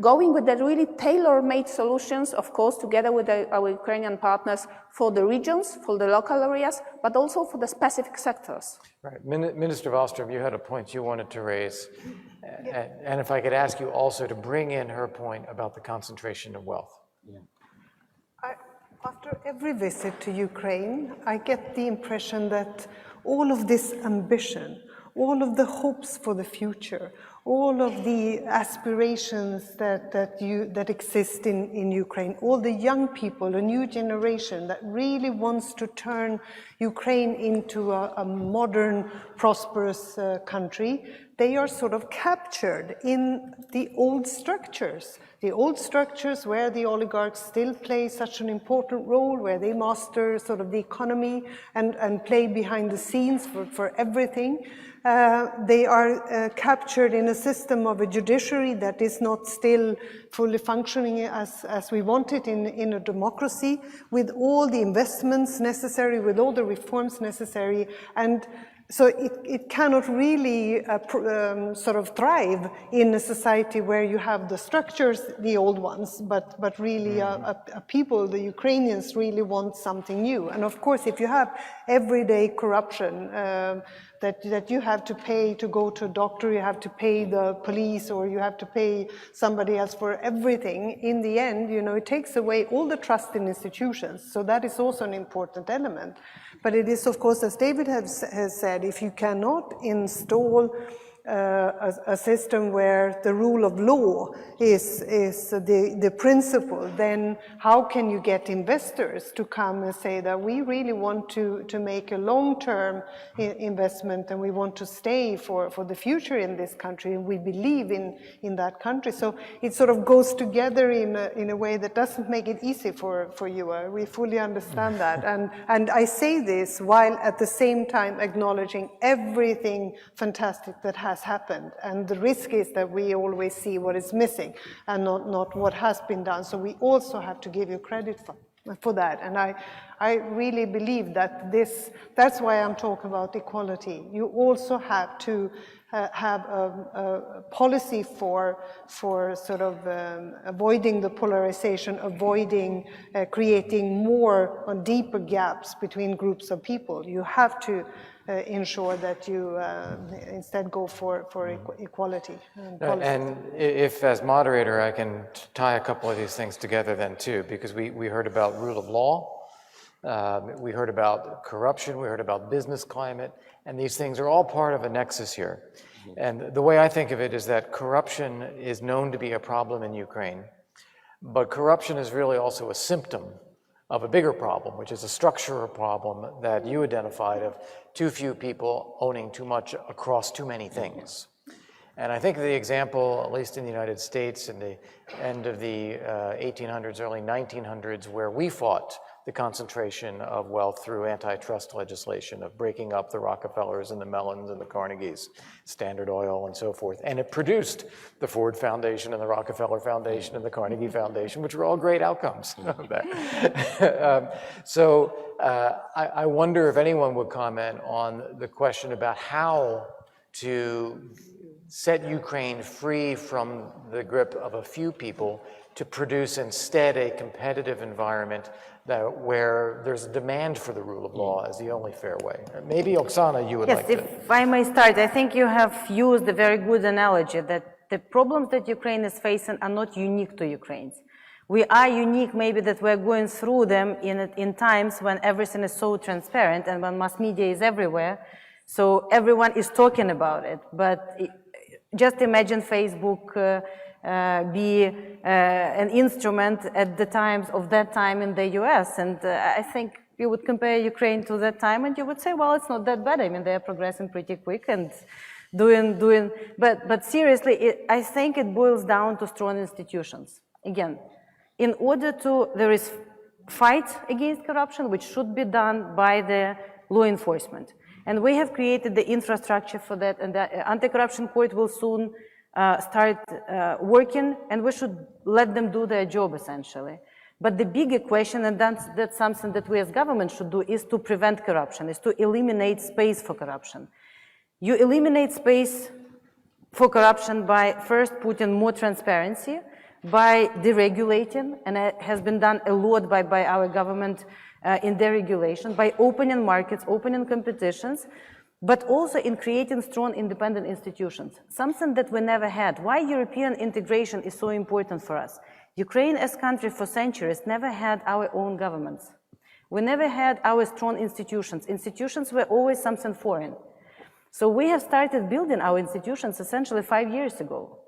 going with the really tailor-made solutions, of course, together with our Ukrainian partners for the regions, for the local areas, but also for the specific sectors. Right. Minister Wallström, you had a point you wanted to raise. And if I could ask you also to bring in her point about the concentration of wealth. Yeah. After every visit to Ukraine, I get the impression that all of this ambition, all of the hopes for the future, all of the aspirations that exist in Ukraine, all the young people, a new generation that really wants to turn Ukraine into a modern, prosperous country, they are sort of captured in the old structures where the oligarchs still play such an important role, where they master sort of the economy and play behind the scenes for everything. They are captured in a system of a judiciary that is not still fully functioning as we want it in a democracy, with all the investments necessary, with all the reforms necessary. And so it cannot really sort of thrive in a society where you have the structures, the old ones, but really a people, the Ukrainians, really want something new. And of course, if you have everyday corruption, that you have to pay to go to a doctor, you have to pay the police, or you have to pay somebody else for everything, in the end, it takes away all the trust in institutions. So that is also an important element. But it is, of course, as David has said, if you cannot install a system where the rule of law is the principle, then how can you get investors to come and say that we really want to make a long-term investment and we want to stay for the future in this country, and we believe in that country. So it sort of goes together in a way that doesn't make it easy for you. We fully understand that. And I say this while at the same time acknowledging everything fantastic that has happened, and the risk is that we always see what is missing and not what has been done. So we also have to give you credit for that. And I really believe that that's why I'm talking about equality. You also have to have a policy for sort of avoiding the polarization, avoiding creating more or deeper gaps between groups of people. You have to ensure that you instead go for equality. And if, as moderator, I can tie a couple of these things together then too, because we heard about rule of law, we heard about corruption, we heard about business climate, and these things are all part of a nexus here. And the way I think of it is that corruption is known to be a problem in Ukraine, but corruption is really also a symptom of a bigger problem, which is a structural problem that you identified of too few people owning too much across too many things. And I think the example, at least in the United States in the end of the 1800s, early 1900s, where we fought the concentration of wealth through antitrust legislation, of breaking up the Rockefellers and the Mellons and the Carnegies, Standard Oil and so forth. And it produced the Ford Foundation and the Rockefeller Foundation and the Carnegie Foundation, which were all great outcomes of that. I wonder if anyone would comment on the question about how to set Ukraine free from the grip of a few people to produce instead a competitive environment where there's a demand for the rule of law as the only fair way. Maybe, Oksana, you would like to... Yes, if I may start, I think you have used a very good analogy that the problems that Ukraine is facing are not unique to Ukraine. We are unique maybe that we're going through them in times when everything is so transparent and when mass media is everywhere, so everyone is talking about it. But just imagine Facebook be an instrument at the times of that time in the US. And I think you would compare Ukraine to that time and you would say, well, it's not that bad. I mean, they're progressing pretty quick and but seriously, I think it boils down to strong institutions. Again, in order to, there is fight against corruption, which should be done by the law enforcement. And we have created the infrastructure for that, and the anti-corruption court will soon start working, and we should let them do their job, essentially. But the bigger question, and that's something that we as government should do, is to prevent corruption, is to eliminate space for corruption. You eliminate space for corruption by first putting more transparency, by deregulating, and it has been done a lot by our government in deregulation, by opening markets, opening competitions, but also in creating strong independent institutions, something that we never had. Why European integration is so important for us? Ukraine as country for centuries never had our own governments. We never had our strong institutions. Institutions were always something foreign. So we have started building our institutions essentially 5 years ago.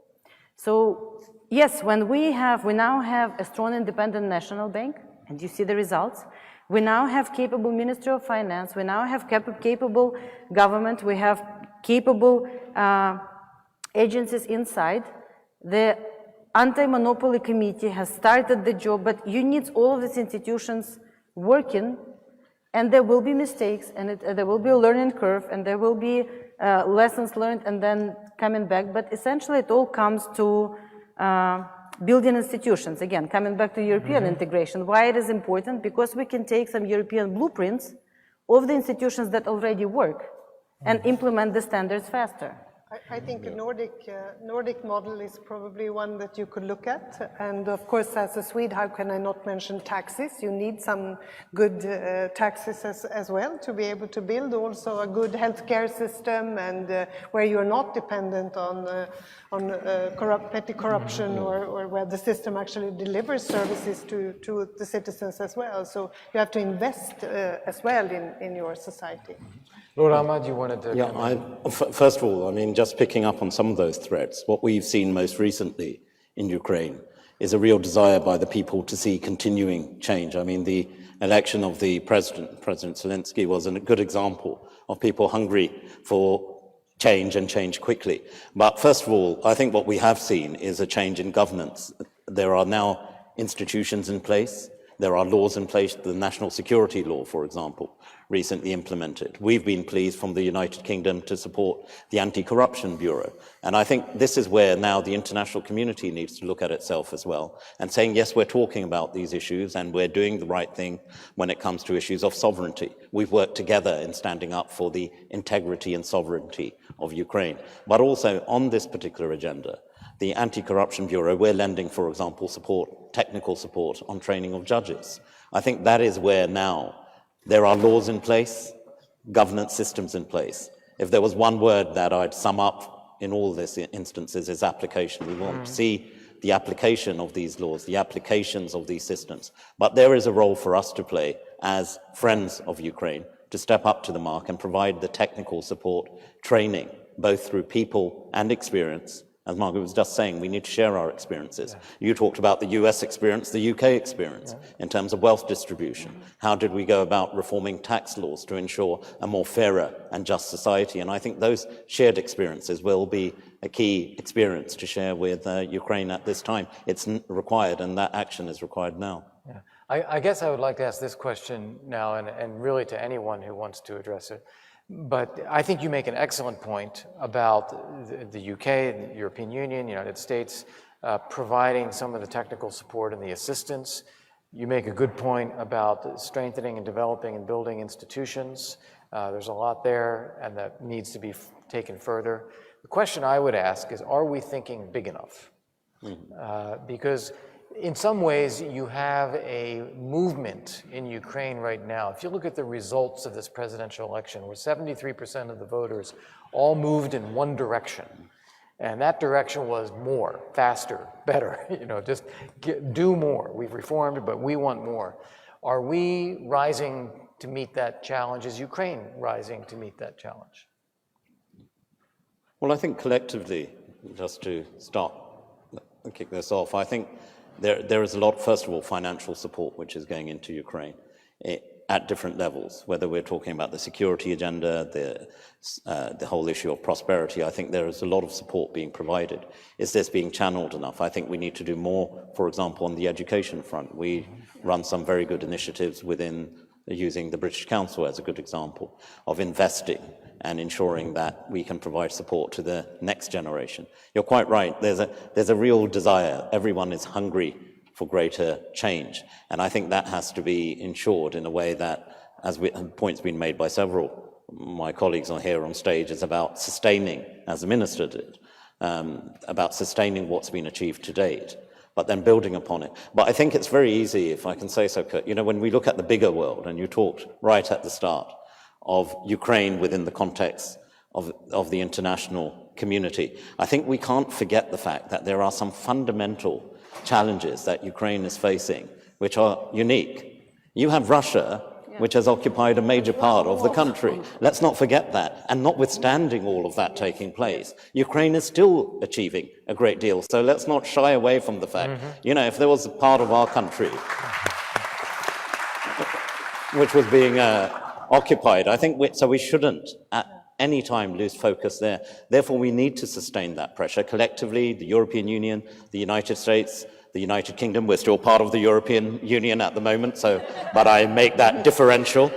So yes, when we now have a strong independent national bank, and you see the results. We now have capable Ministry of Finance. We now have capable government. We have capable agencies inside. The Anti-Monopoly Committee has started the job, but you need all of these institutions working, and there will be mistakes, and there will be a learning curve, and there will be lessons learned, and then coming back. But essentially, it all comes to building institutions. Again, coming back to European integration. Why it is important? Because we can take some European blueprints of the institutions that already work and implement the standards faster. I think a Nordic model is probably one that you could look at. And of course, as a Swede, how can I not mention taxes? You need some good taxes as well to be able to build also a good healthcare system and where you're not dependent on petty corruption or where the system actually delivers services to the citizens as well. So you have to invest as well in your society. Lord Ahmad, you wanted to... Yeah, first of all, I mean, just picking up on some of those threats, what we've seen most recently in Ukraine is a real desire by the people to see continuing change. I mean, the election of the President Zelensky, was a good example of people hungry for change and change quickly. But first of all, I think what we have seen is a change in governance. There are now institutions in place. There are laws in place, the national security law, for example, recently implemented. We've been pleased from the United Kingdom to support the Anti-Corruption Bureau. And I think this is where now the international community needs to look at itself as well and saying, yes, we're talking about these issues and we're doing the right thing when it comes to issues of sovereignty. We've worked together in standing up for the integrity and sovereignty of Ukraine. But also on this particular agenda, the Anti-Corruption Bureau, we're lending, for example, technical support on training of judges. I think that is where now there are laws in place, governance systems in place. If there was one word that I'd sum up in all these instances, is application. We want to see the application of these laws, the applications of these systems. But there is a role for us to play as friends of Ukraine to step up to the mark and provide the technical support, training, both through people and experience. As Margaret was just saying, we need to share our experiences. Yeah. You talked about the US experience, the UK experience, in terms of wealth distribution. How did we go about reforming tax laws to ensure a more fairer and just society? And I think those shared experiences will be a key experience to share with Ukraine at this time. It's required, and that action is required now. Yeah. I guess I would like to ask this question now, and really to anyone who wants to address it. But I think you make an excellent point about the UK, the European Union, United States, providing some of the technical support and the assistance. You make a good point about strengthening and developing and building institutions. There's a lot there, and that needs to be taken further. The question I would ask is, are we thinking big enough? Because in some ways, you have a movement in Ukraine right now. If you look at the results of this presidential election, where 73% of the voters all moved in one direction, and that direction was more, faster, better, just do more. We've reformed, but we want more. Are we rising to meet that challenge? Is Ukraine rising to meet that challenge? Well, I think collectively, just to start and kick this off, I think there is a lot, first of all, financial support which is going into Ukraine at different levels, whether we're talking about the security agenda, the whole issue of prosperity. I think there is a lot of support being provided. Is this being channeled enough? I think we need to do more, for example, on the education front. We run some very good initiatives within using the British Council as a good example of investing and ensuring that we can provide support to the next generation. You're quite right. There's a real desire. Everyone is hungry for greater change. And I think that has to be ensured in a way that, as points been made by several my colleagues on here on stage, is about sustaining, as the Minister did, about sustaining what's been achieved to date, but then building upon it. But I think it's very easy, if I can say so, Kurt, when we look at the bigger world, and you talked right at the start of Ukraine within the context of the international community, I think we can't forget the fact that there are some fundamental challenges that Ukraine is facing, which are unique. You have Russia, which has occupied a major part of the country. Let's not forget that. And notwithstanding all of that taking place, Ukraine is still achieving a great deal. So let's not shy away from the fact, if there was a part of our country which was being occupied, I think we shouldn't at any time lose focus there. Therefore, we need to sustain that pressure collectively, the European Union, the United States, the United Kingdom. We're still part of the European Union at the moment, but I make that differential.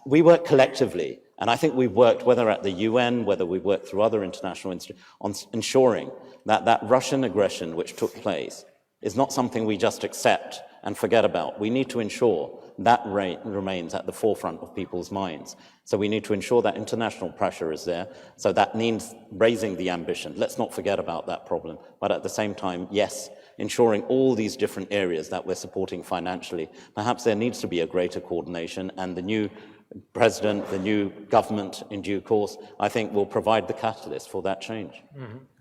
We work collectively, and I think we've worked, whether at the UN, whether we've worked through other international institutions, on ensuring that Russian aggression which took place is not something we just accept and forget about. We need to ensure that remains at the forefront of people's minds. So we need to ensure that international pressure is there. So that means raising the ambition. Let's not forget about that problem. But at the same time, yes, ensuring all these different areas that we're supporting financially. Perhaps there needs to be a greater coordination, and the new president, the new government in due course, I think will provide the catalyst for that change.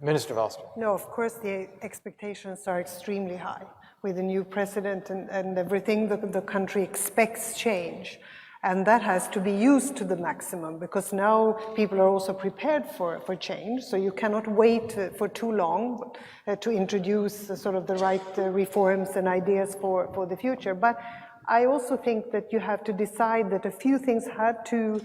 Minister Wallström. No, of course the expectations are extremely high with the new president and everything. The country expects change. And that has to be used to the maximum, because now people are also prepared for change. So you cannot wait for too long to introduce sort of the right reforms and ideas for the future. But I also think that you have to decide that a few things had to,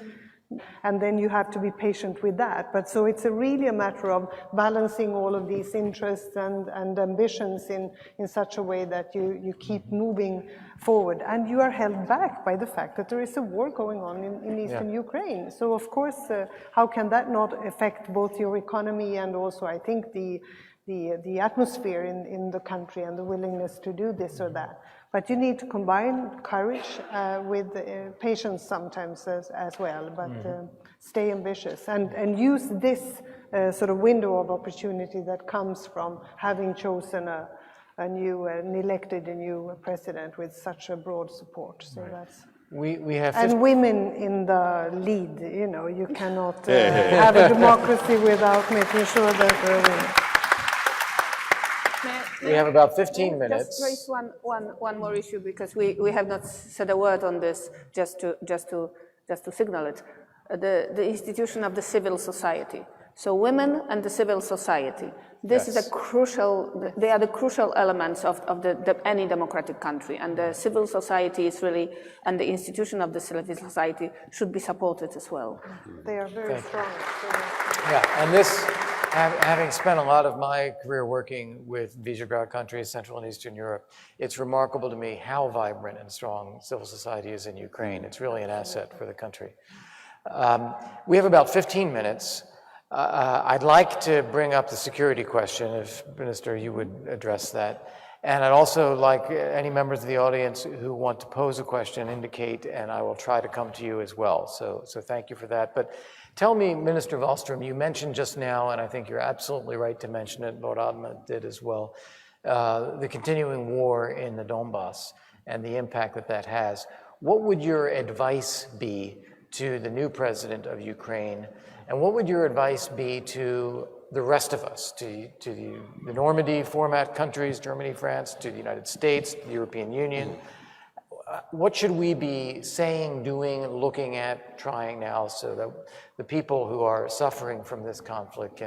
and then you have to be patient with that. But so it's really a matter of balancing all of these interests and ambitions in such a way that you keep moving forward. And you are held back by the fact that there is a war going on in eastern Ukraine. So of course, how can that not affect both your economy and also, I think, the atmosphere in the country and the willingness to do this or that. But you need to combine courage with patience sometimes as well, but stay ambitious and use this sort of window of opportunity that comes from having chosen elected a new president with such a broad support. So that's... We have... And women in the lead, you cannot have a democracy without making sure that there are women. We have about 15 minutes. Just raise one more issue, because we have not said a word on this, just to signal it. The institution of the civil society. So women and the civil society. This is a crucial. They are the crucial elements of any democratic country, and the civil society is really, and the institution of the civil society should be supported as well. They are very strong. Yeah, and Having spent a lot of my career working with Visegrad countries, Central and Eastern Europe, it's remarkable to me how vibrant and strong civil society is in Ukraine. It's really an asset for the country. We have about 15 minutes. I'd like to bring up the security question, if, Minister, you would address that. And I'd also like any members of the audience who want to pose a question indicate, and I will try to come to you as well. So thank you for that. But tell me, Minister Wallström, you mentioned just now, and I think you're absolutely right to mention it, Lord Ahmed did as well, the continuing war in the Donbass and the impact that that has. What would your advice be to the new president of Ukraine? And what would your advice be to the rest of us, to the Normandy format countries, Germany, France, to the United States, the European Union? What should we be saying, doing, looking at, trying now so that the people who are suffering from this conflict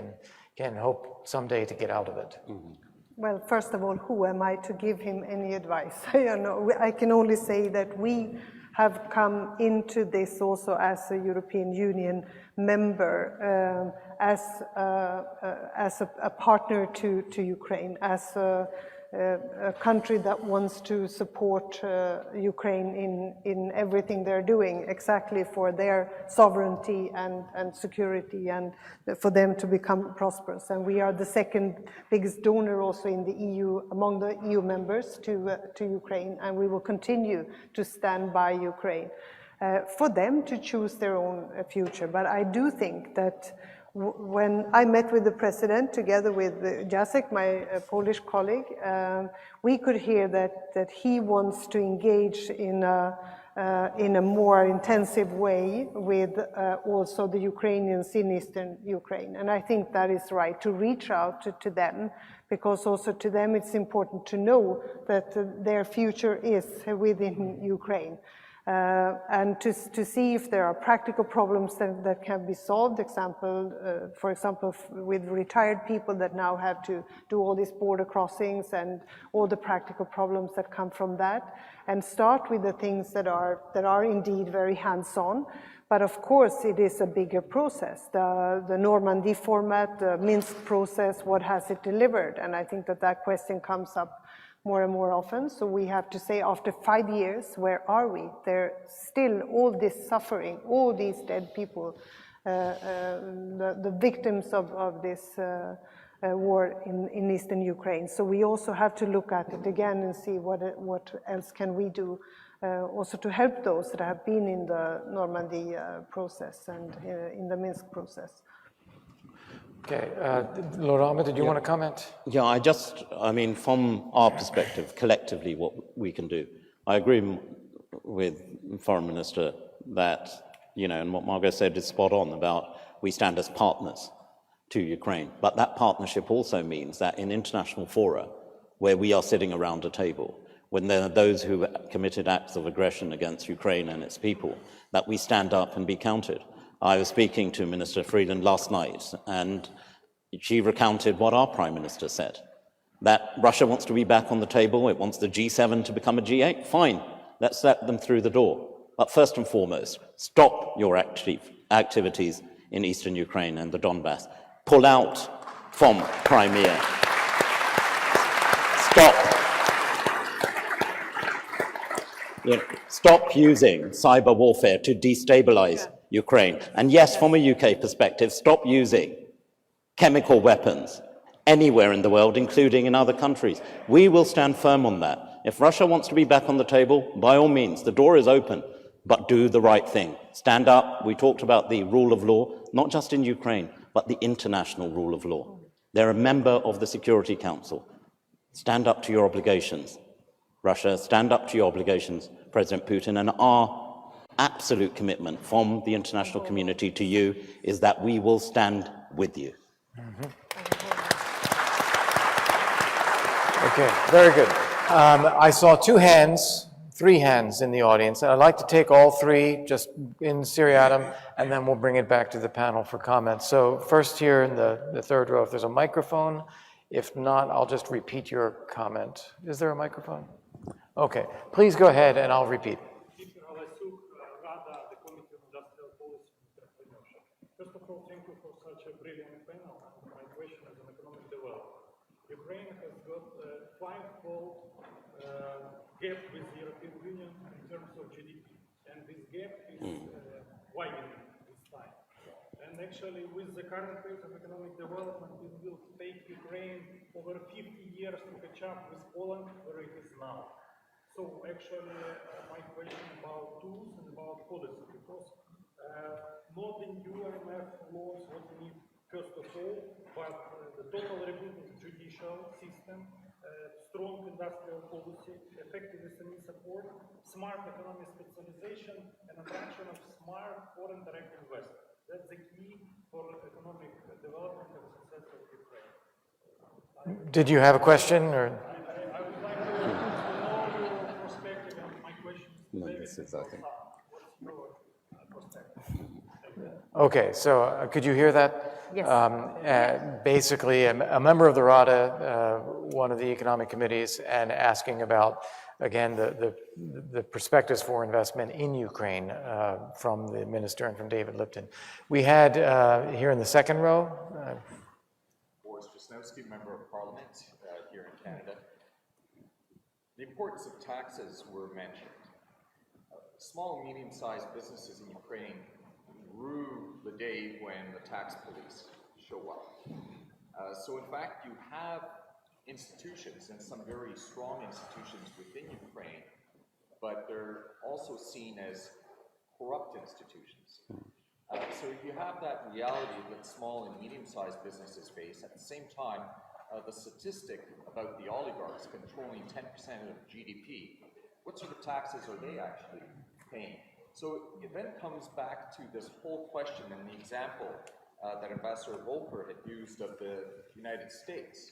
can hope someday to get out of it? Well, first of all, who am I to give him any advice? I can only say that we have come into this also as a European Union member, as a partner to Ukraine, as a country that wants to support Ukraine in everything they're doing, exactly for their sovereignty and security, and for them to become prosperous. And we are the second biggest donor also in the EU, among the EU members to Ukraine, and we will continue to stand by Ukraine for them to choose their own future. But I do think that when I met with the president, together with Jacek, my Polish colleague, we could hear that he wants to engage in a more intensive way with also the Ukrainians in Eastern Ukraine. And I think that is right, to reach out to them, because also to them it's important to know that their future is within Ukraine. And to see if there are practical problems that can be solved. For example, with retired people that now have to do all these border crossings and all the practical problems that come from that, and start with the things that are indeed very hands-on. But of course, it is a bigger process. The Normandy format, the Minsk process, what has it delivered? And I think that question comes up more and more often. So we have to say, after 5 years, where are we? There's still all this suffering, all these dead people, the victims of this war in Eastern Ukraine. So we also have to look at it again and see what else can we do also to help those that have been in the Normandy process and in the Minsk process. Okay, Lord Ahmed, did you want to comment? Yeah, I mean, from our perspective, collectively, what we can do. I agree with Foreign Minister that, and what Margot said is spot on about we stand as partners to Ukraine. But that partnership also means that in international fora, where we are sitting around a table, when there are those who committed acts of aggression against Ukraine and its people, that we stand up and be counted. I was speaking to Minister Freeland last night, and she recounted what our Prime Minister said, that Russia wants to be back on the table, it wants the G7 to become a G8, fine, let's let them through the door. But first and foremost, stop your activities in eastern Ukraine and the Donbass. Pull out from Crimea. Stop using cyber warfare to destabilize Ukraine. And yes, from a UK perspective, stop using chemical weapons anywhere in the world, including in other countries. We will stand firm on that. If Russia wants to be back on the table, by all means, the door is open, but do the right thing. Stand up. We talked about the rule of law, not just in Ukraine, but the international rule of law. They're a member of the Security Council. Stand up to your obligations. Russia, stand up to your obligations, President Putin, and our absolute commitment from the international community to you is that we will stand with you. Okay, very good. I saw three hands in the audience, and I'd like to take all three just in seriatim, and then we'll bring it back to the panel for comments. So first here in the third row, if there's a microphone. If not, I'll just repeat your comment. Is there a microphone? Okay, please go ahead and I'll repeat. First of all, thank you for such a brilliant panel. My Ukraine has got a five-fold gap with the European Union in terms of GDP. And this gap is widening this time. And actually, with the current pace of economic development, it will take Ukraine over 50 years to catch up with Poland where it is now. So actually, my question about tools and about policy, because not the new IMF laws what we need first of all, but the total reboot of the judicial system, strong industrial policy, effective SME support, smart economic specialization, and attraction of smart foreign direct investment. That's the key for economic development and success of Ukraine. Did you have a question, or? I would like to know your perspective, and my question is what's your perspective? Okay, so could you hear that? Yes. Basically, a member of the Rada, one of the economic committees, and asking about, again, the perspectives for investment in Ukraine from the minister and from David Lipton. We had here in the second row. Boris Jasnowski, Member of Parliament here in Canada. The importance of taxes were mentioned. Small and medium-sized businesses in Ukraine rue the day when the tax police show up. So in fact, you have institutions, and some very strong institutions within Ukraine, but they're also seen as corrupt institutions. So you have that reality that small and medium-sized businesses face. At the same time, the statistic about the oligarchs controlling 10% of GDP, what sort of taxes are they actually paying? So it then comes back to this whole question and the example that Ambassador Volker had used of the United States.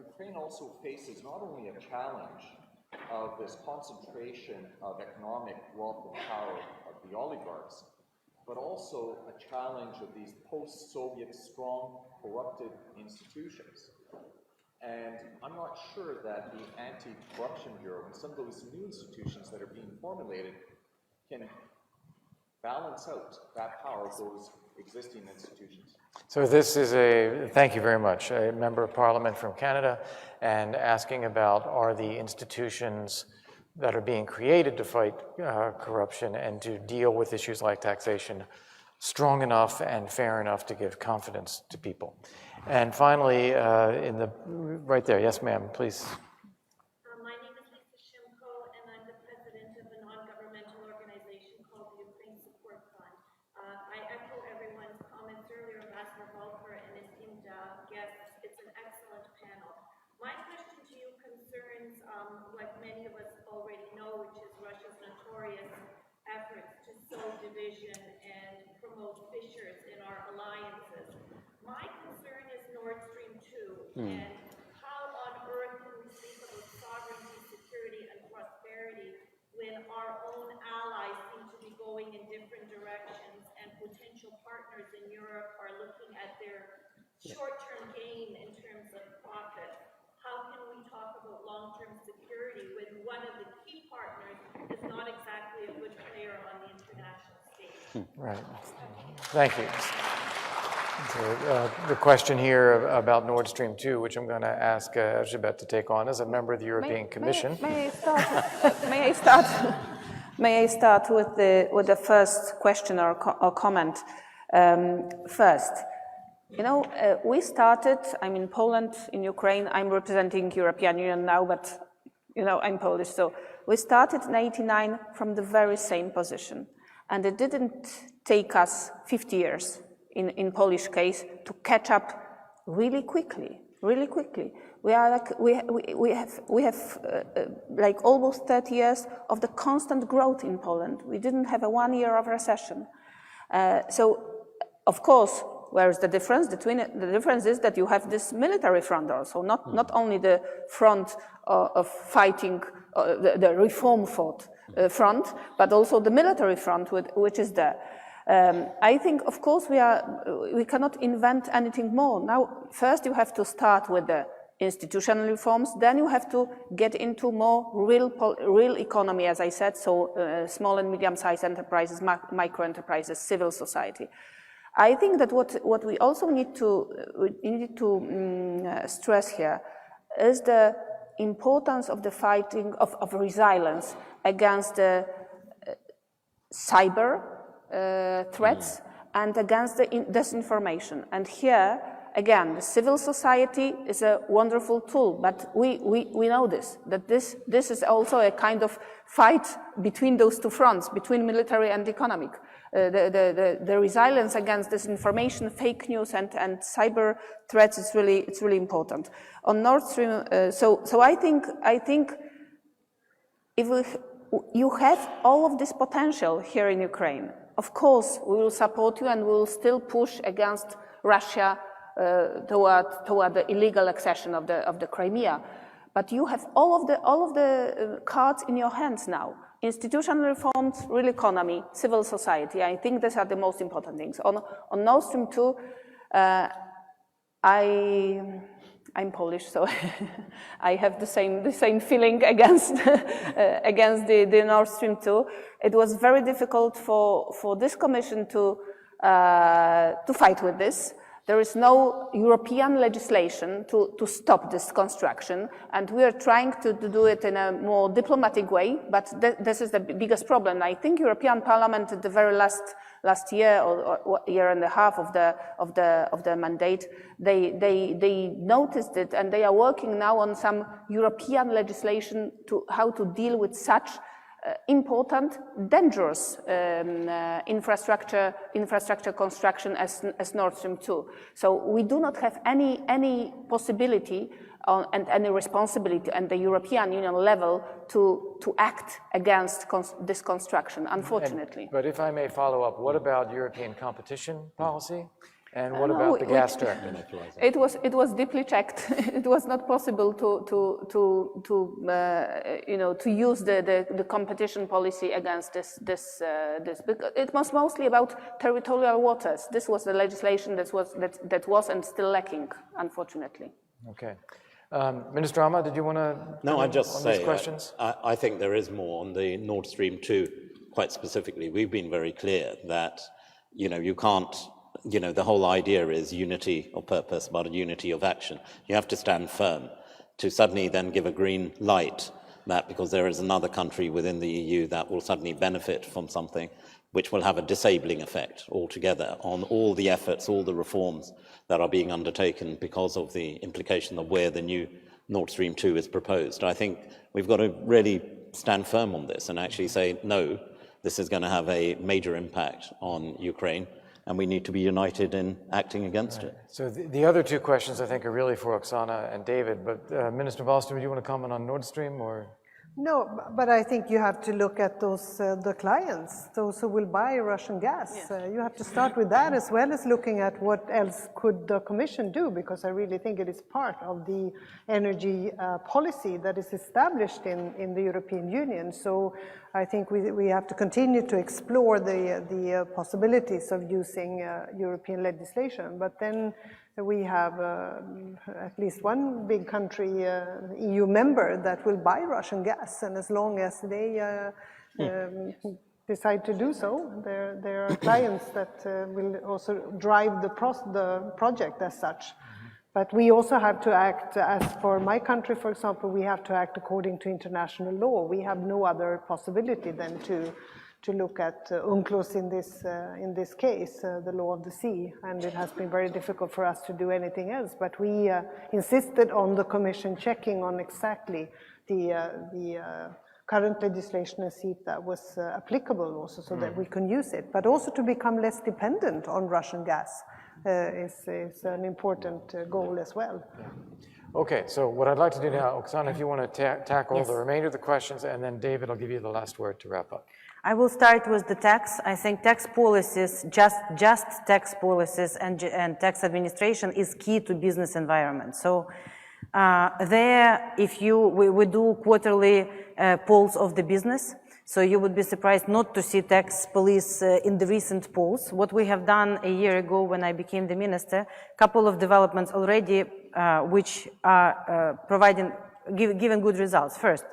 Ukraine also faces not only a challenge of this concentration of economic wealth and power of the oligarchs, but also a challenge of these post-Soviet strong corrupted institutions. And I'm not sure that the Anti-Corruption Bureau and some of those new institutions that are being formulated can balance out that power of those existing institutions. So this is thank you very much, a member of Parliament from Canada, and asking about, are the institutions that are being created to fight corruption and to deal with issues like taxation strong enough and fair enough to give confidence to people? And finally, right there, yes ma'am, please. what many of us already know, which is Russia's notorious efforts to sow division and promote fissures in our alliances. My concern is Nord Stream 2 and how on earth can we speak about sovereignty, security, and prosperity when our own allies seem to be going in different directions and potential partners in Europe are looking at their short-term gain in terms of profit. How can we talk about long-term security when one of the key partners is not exactly a good player on the international stage? Right. Thank you. So, the question here about Nord Stream 2, which I'm going to ask Elizabeth to take on as a member of the European Commission. May I start with the first question or comment first? You know, we started, I'm in Poland, in Ukraine, I'm representing European Union now, but, you know, I'm Polish, so we started in '89 from the very same position. And it didn't take us 50 years, in Polish case, to catch up really quickly, really quickly. We are like, we have like almost 30 years of the constant growth in Poland. We didn't have a 1 year of recession. So, of course, where is the difference? The difference is that you have this military front also, not only the front of fighting, the reform front, but also the military front, which is there. I think, of course, we cannot invent anything more. Now, first you have to start with the institutional reforms, then you have to get into more real economy, as I said, so small and medium-sized enterprises, micro-enterprises, civil society. I think that what we also need to stress here is the importance of the fighting of resilience against the cyber threats and against the disinformation. And here, again, the civil society is a wonderful tool, but we know that this is also a kind of fight between those two fronts, between military and economic. The resilience against disinformation, fake news, and cyber threats is really important. On Nord Stream, so I think if you have all of this potential here in Ukraine, of course we will support you and we will still push against Russia toward the illegal accession of the Crimea. But you have all of the cards in your hands now. Institutional reforms, real economy, civil society. I think these are the most important things. On Nord Stream 2, I'm Polish, so I have the same feeling against the Nord Stream 2. It was very difficult for this Commission to fight with this. There is no European legislation to stop this construction, and we are trying to do it in a more diplomatic way, but this is the biggest problem. I think European Parliament at the very last year or year and a half of the mandate, they noticed it, and they are working now on some European legislation to how to deal with such important, dangerous infrastructure construction as Nord Stream 2. So we do not have any possibility and any responsibility at the European Union level to act against this construction, unfortunately. But if I may follow up, what about European competition policy? And what about the gas directive? It was deeply checked. It was not possible to use the competition policy against this. Because it was mostly about territorial waters. This was the legislation that was and still lacking, unfortunately. Okay. Minister Rama, did you want to? No, I just say these questions? I think there is more on the Nord Stream 2. Quite specifically, we've been very clear that you can't. The whole idea is unity of purpose, but a unity of action. You have to stand firm. To suddenly then give a green light that because there is another country within the EU that will suddenly benefit from something which will have a disabling effect altogether on all the efforts, all the reforms that are being undertaken because of the implication of where the new Nord Stream 2 is proposed. I think we've got to really stand firm on this and actually say, no, this is going to have a major impact on Ukraine, and we need to be united in acting against it. So the other two questions, I think, are really for Oksana and David, but Minister Wallström, do you want to comment on Nord Stream, or? No, but I think you have to look at those the clients, those who will buy Russian gas. Yes. You have to start with that as well as looking at what else could the Commission do, because I really think it is part of the energy policy that is established in the European Union. So I think we have to continue to explore the possibilities of using European legislation, but then we have at least one big country, EU member, that will buy Russian gas, and as long as they decide to do so, there are clients that will also drive the project as such. But we also have to act, as for my country, for example, we have to act according to international law. We have no other possibility than to look at UNCLOS in this case, the law of the sea, and it has been very difficult for us to do anything else. But we insisted on the Commission checking on exactly the current legislation and see if that was applicable also, so that we can use it. But also to become less dependent on Russian gas is an important goal as well. Yeah. Okay, so what I'd like to do now, Oksana, if you want to tackle the remainder of the questions, and then David, I'll give you the last word to wrap up. I will start with the tax. I think tax policies, just tax policies and tax administration is key to business environment. So there, if we do quarterly polls of the business, so you would be surprised not to see tax police in the recent polls. What we have done a year ago when I became the minister, a couple of developments already which are giving good results. First,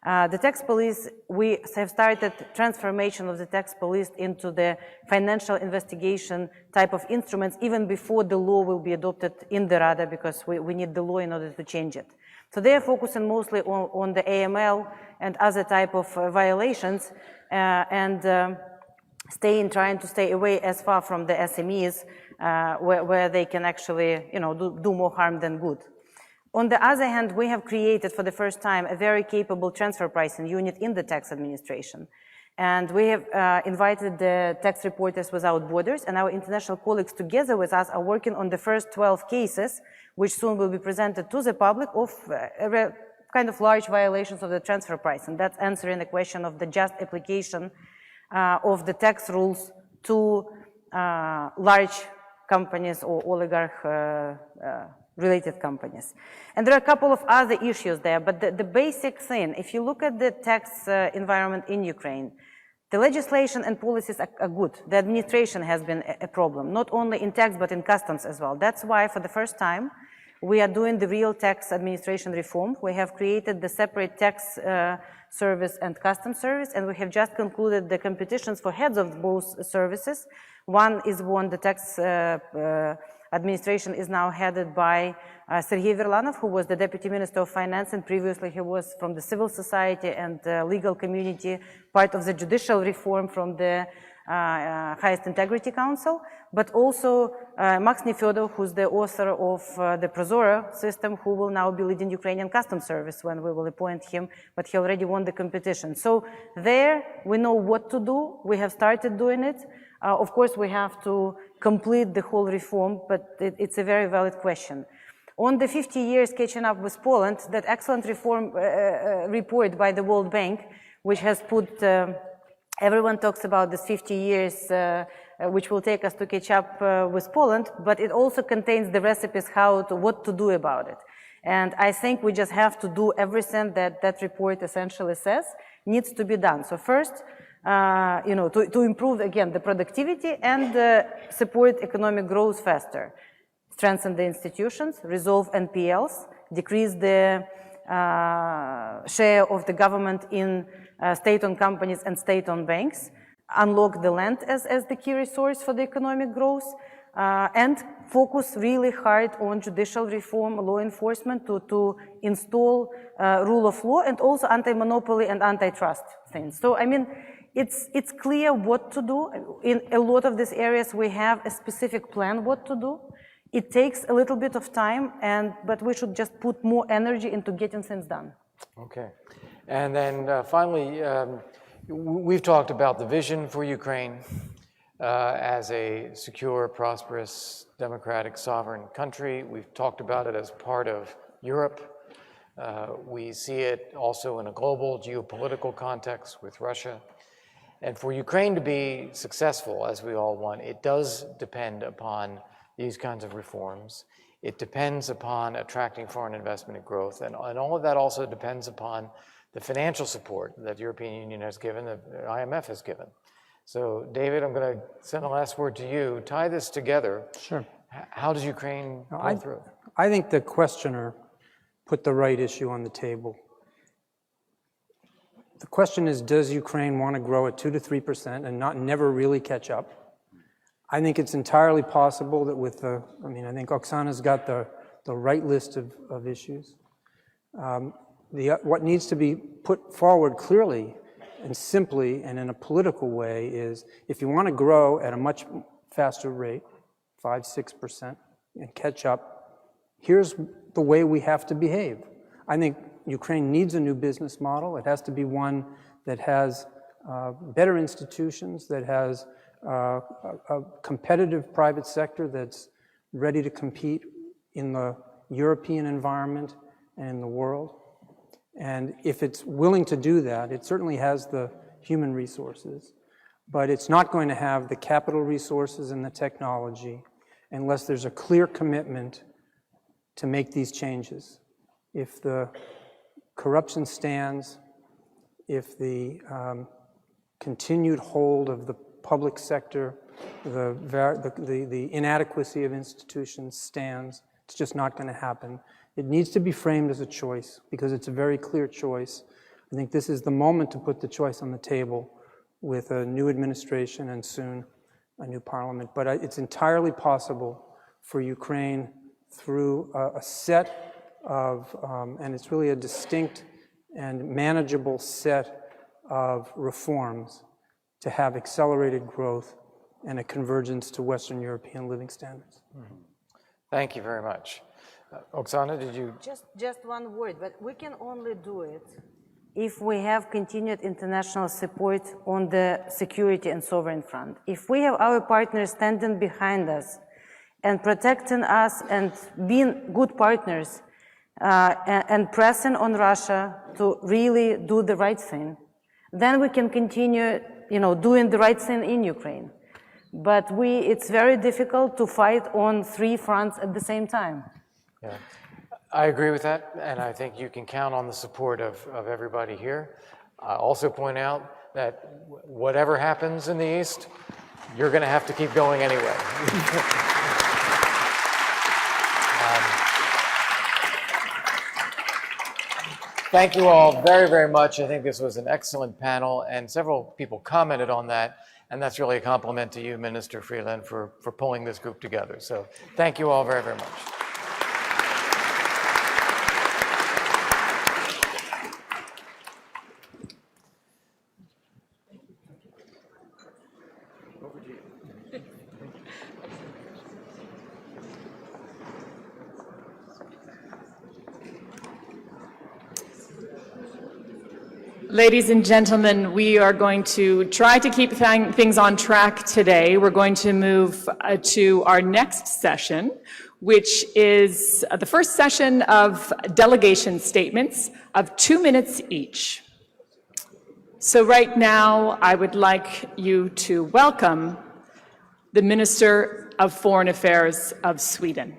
The tax police, we have started transformation of the tax police into the financial investigation type of instruments even before the law will be adopted in the Rada, because we need the law in order to change it. So they are focusing mostly on the AML and other type of violations trying to stay away as far from the SMEs where they can actually, do more harm than good. On the other hand, we have created for the first time a very capable transfer pricing unit in the tax administration. And we have invited the Tax Reporters Without Borders, and our international colleagues together with us are working on the first 12 cases, which soon will be presented to the public of kind of large violations of the transfer pricing. That's answering the question of the just application of the tax rules to large companies or oligarch related companies. And there are a couple of other issues there, but the basic thing, if you look at the tax environment in Ukraine, the legislation and policies are good. The administration has been a problem, not only in tax, but in customs as well. That's why for the first time, we are doing the real tax administration reform. We have created the separate tax service and customs service, and we have just concluded the competitions for heads of both services. One is the tax administration is now headed by Sergei Verlanov, who was the Deputy Minister of Finance, and previously he was from the civil society and legal community, part of the judicial reform from the Highest Integrity Council, but also Max Nefedov, who's the author of the Prozora system, who will now be leading Ukrainian Customs Service when we will appoint him, but he already won the competition. So there we know what to do. We have started doing it. Of course, we have to complete the whole reform, but it's a very valid question. On the 50 years catching up with Poland, that excellent reform report by the World Bank, which has put, everyone talks about this 50 years, which will take us to catch up with Poland, but it also contains the recipes what to do about it. And I think we just have to do everything that report essentially says needs to be done. So first, to improve, again, the productivity and support economic growth faster. Strengthen the institutions, resolve NPLs, decrease the share of the government in state-owned companies and state-owned banks, unlock the land as the key resource for the economic growth, and focus really hard on judicial reform, law enforcement to install rule of law, and also anti-monopoly and antitrust things. So, I mean, it's clear what to do. In a lot of these areas, we have a specific plan what to do. It takes a little bit of time, but we should just put more energy into getting things done. Okay. And then finally, we've talked about the vision for Ukraine as a secure, prosperous, democratic, sovereign country. We've talked about it as part of Europe. We see it also in a global geopolitical context with Russia. And for Ukraine to be successful, as we all want, it does depend upon these kinds of reforms. It depends upon attracting foreign investment and growth. And all of that also depends upon the financial support that the European Union has given, the IMF has given. So, David, I'm going to send the last word to you. Tie this together. Sure. How does Ukraine go through? I think the questioner put the right issue on the table. The question is, does Ukraine want to grow at 2 to 3% and never really catch up? I think it's entirely possible that I think Oksana's got the right list of issues. What needs to be put forward clearly and simply and in a political way is, if you want to grow at a much faster rate, 5, 6%, and catch up, here's the way we have to behave. I think Ukraine needs a new business model. It has to be one that has better institutions, that has a competitive private sector that's ready to compete in the European environment and in the world. And if it's willing to do that, it certainly has the human resources, but it's not going to have the capital resources and the technology unless there's a clear commitment to make these changes. If the corruption stands, if the continued hold of the public sector, the inadequacy of institutions stands, it's just not going to happen. It needs to be framed as a choice, because it's a very clear choice I think this is the moment to put the choice on the table with a new administration and soon a new parliament. But it's entirely possible for Ukraine through a set of, and it's really a distinct and manageable set of reforms to have accelerated growth and a convergence to Western European living standards. Thank you very much. Oksana, did you? Just one word, but we can only do it if we have continued international support on the security and sovereign front. If we have our partners standing behind us and protecting us and being good partners and pressing on Russia to really do the right thing, then we can continue, doing the right thing in Ukraine. But it's very difficult to fight on 3 fronts at the same time. Yeah, I agree with that, and I think you can count on the support of everybody here. I also point out that whatever happens in the East, you're going to have to keep going anyway. Thank you all very, very much. I think this was an excellent panel, and several people commented on that, and that's really a compliment to you, Minister Freeland, for pulling this group together. So thank you all very, very much. Ladies and gentlemen, we are going to try to keep things on track today. We're going to move to our next session, which is the first session of delegation statements of 2 minutes each. So right now, I would like you to welcome the Minister of Foreign Affairs of Sweden.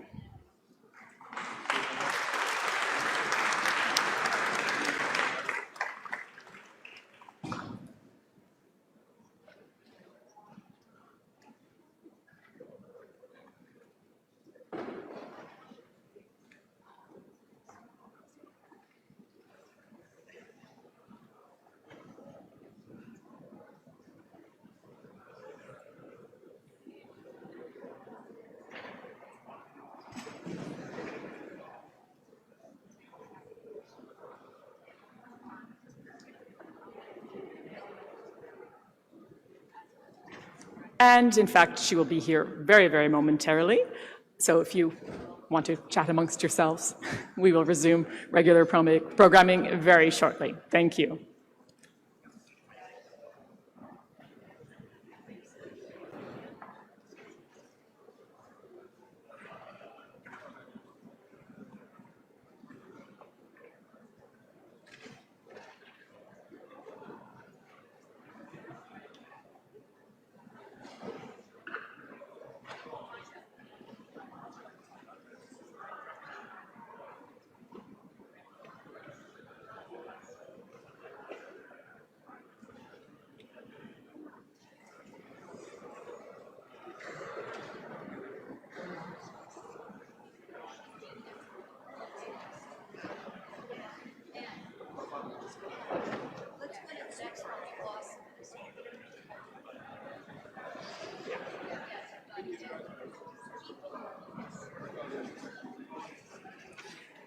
And in fact, she will be here very, very momentarily. So if you want to chat amongst yourselves, we will resume regular programming very shortly. Thank you.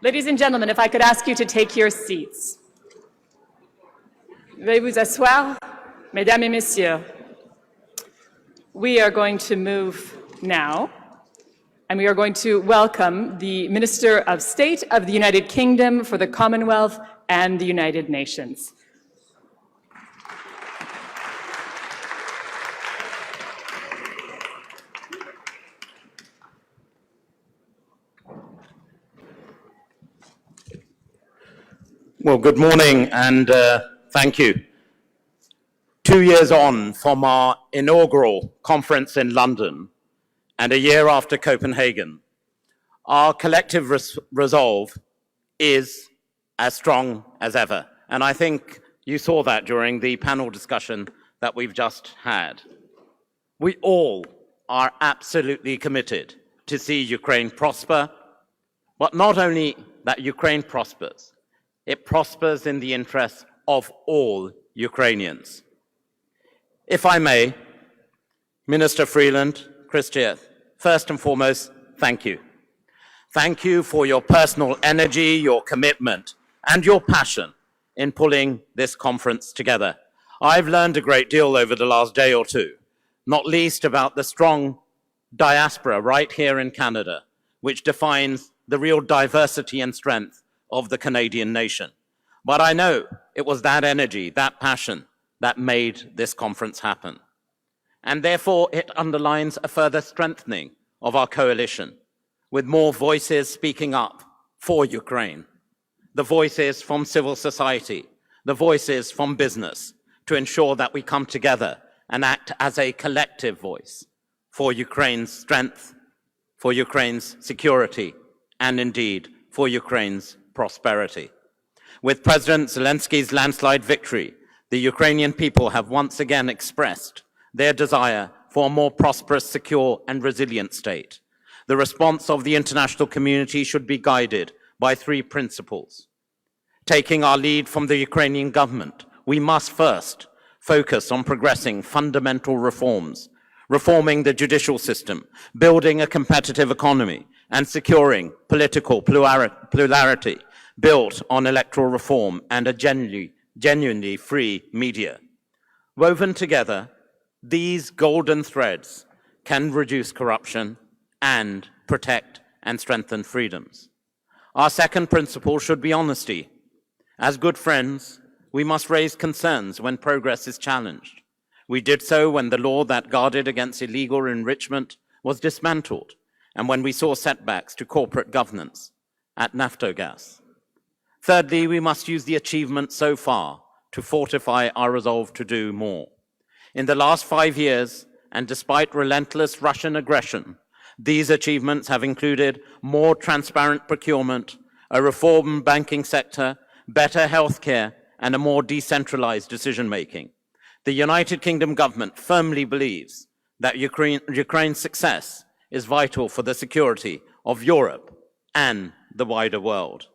Ladies and gentlemen, if I could ask you to take your seats. Veuillez vous asseoir, mesdames et messieurs. We are going to move now, and we are going to welcome the Minister of State of the United Kingdom for the Commonwealth and the United Nations. Well, good morning and thank you. 2 years on from our inaugural conference in London and a year after Copenhagen, our collective resolve is as strong as ever. And I think you saw that during the panel discussion that we've just had. We all are absolutely committed to see Ukraine prosper, but not only that Ukraine prospers, it prospers in the interests of all Ukrainians. If I may, Minister Freeland, Chrystia, first and foremost, thank you. Thank you for your personal energy, your commitment, and your passion in pulling this conference together. I've learned a great deal over the last day or two, not least about the strong diaspora right here in Canada, which defines the real diversity and strength of the Canadian nation. But I know it was that energy, that passion, that made this conference happen. And therefore, it underlines a further strengthening of our coalition, with more voices speaking up for Ukraine. The voices from civil society, the voices from business, to ensure that we come together and act as a collective voice for Ukraine's strength, for Ukraine's security, and indeed for Ukraine's prosperity. With President Zelensky's landslide victory, the Ukrainian people have once again expressed their desire for a more prosperous, secure, and resilient state. The response of the international community should be guided by three principles. Taking our lead from the Ukrainian government, we must first focus on progressing fundamental reforms, reforming the judicial system, building a competitive economy, and securing political plurality built on electoral reform and a genuinely free media. Woven together, these golden threads can reduce corruption and protect and strengthen freedoms. Our second principle should be honesty. As good friends, we must raise concerns when progress is challenged. We did so when the law that guarded against illegal enrichment was dismantled, and when we saw setbacks to corporate governance at Naftogaz. Thirdly, we must use the achievements so far to fortify our resolve to do more. In the last 5 years, and despite relentless Russian aggression, these achievements have included more transparent procurement, a reformed banking sector, better healthcare, and a more decentralized decision-making. The United Kingdom government firmly believes that Ukraine's success is vital for the security of Europe and the wider world.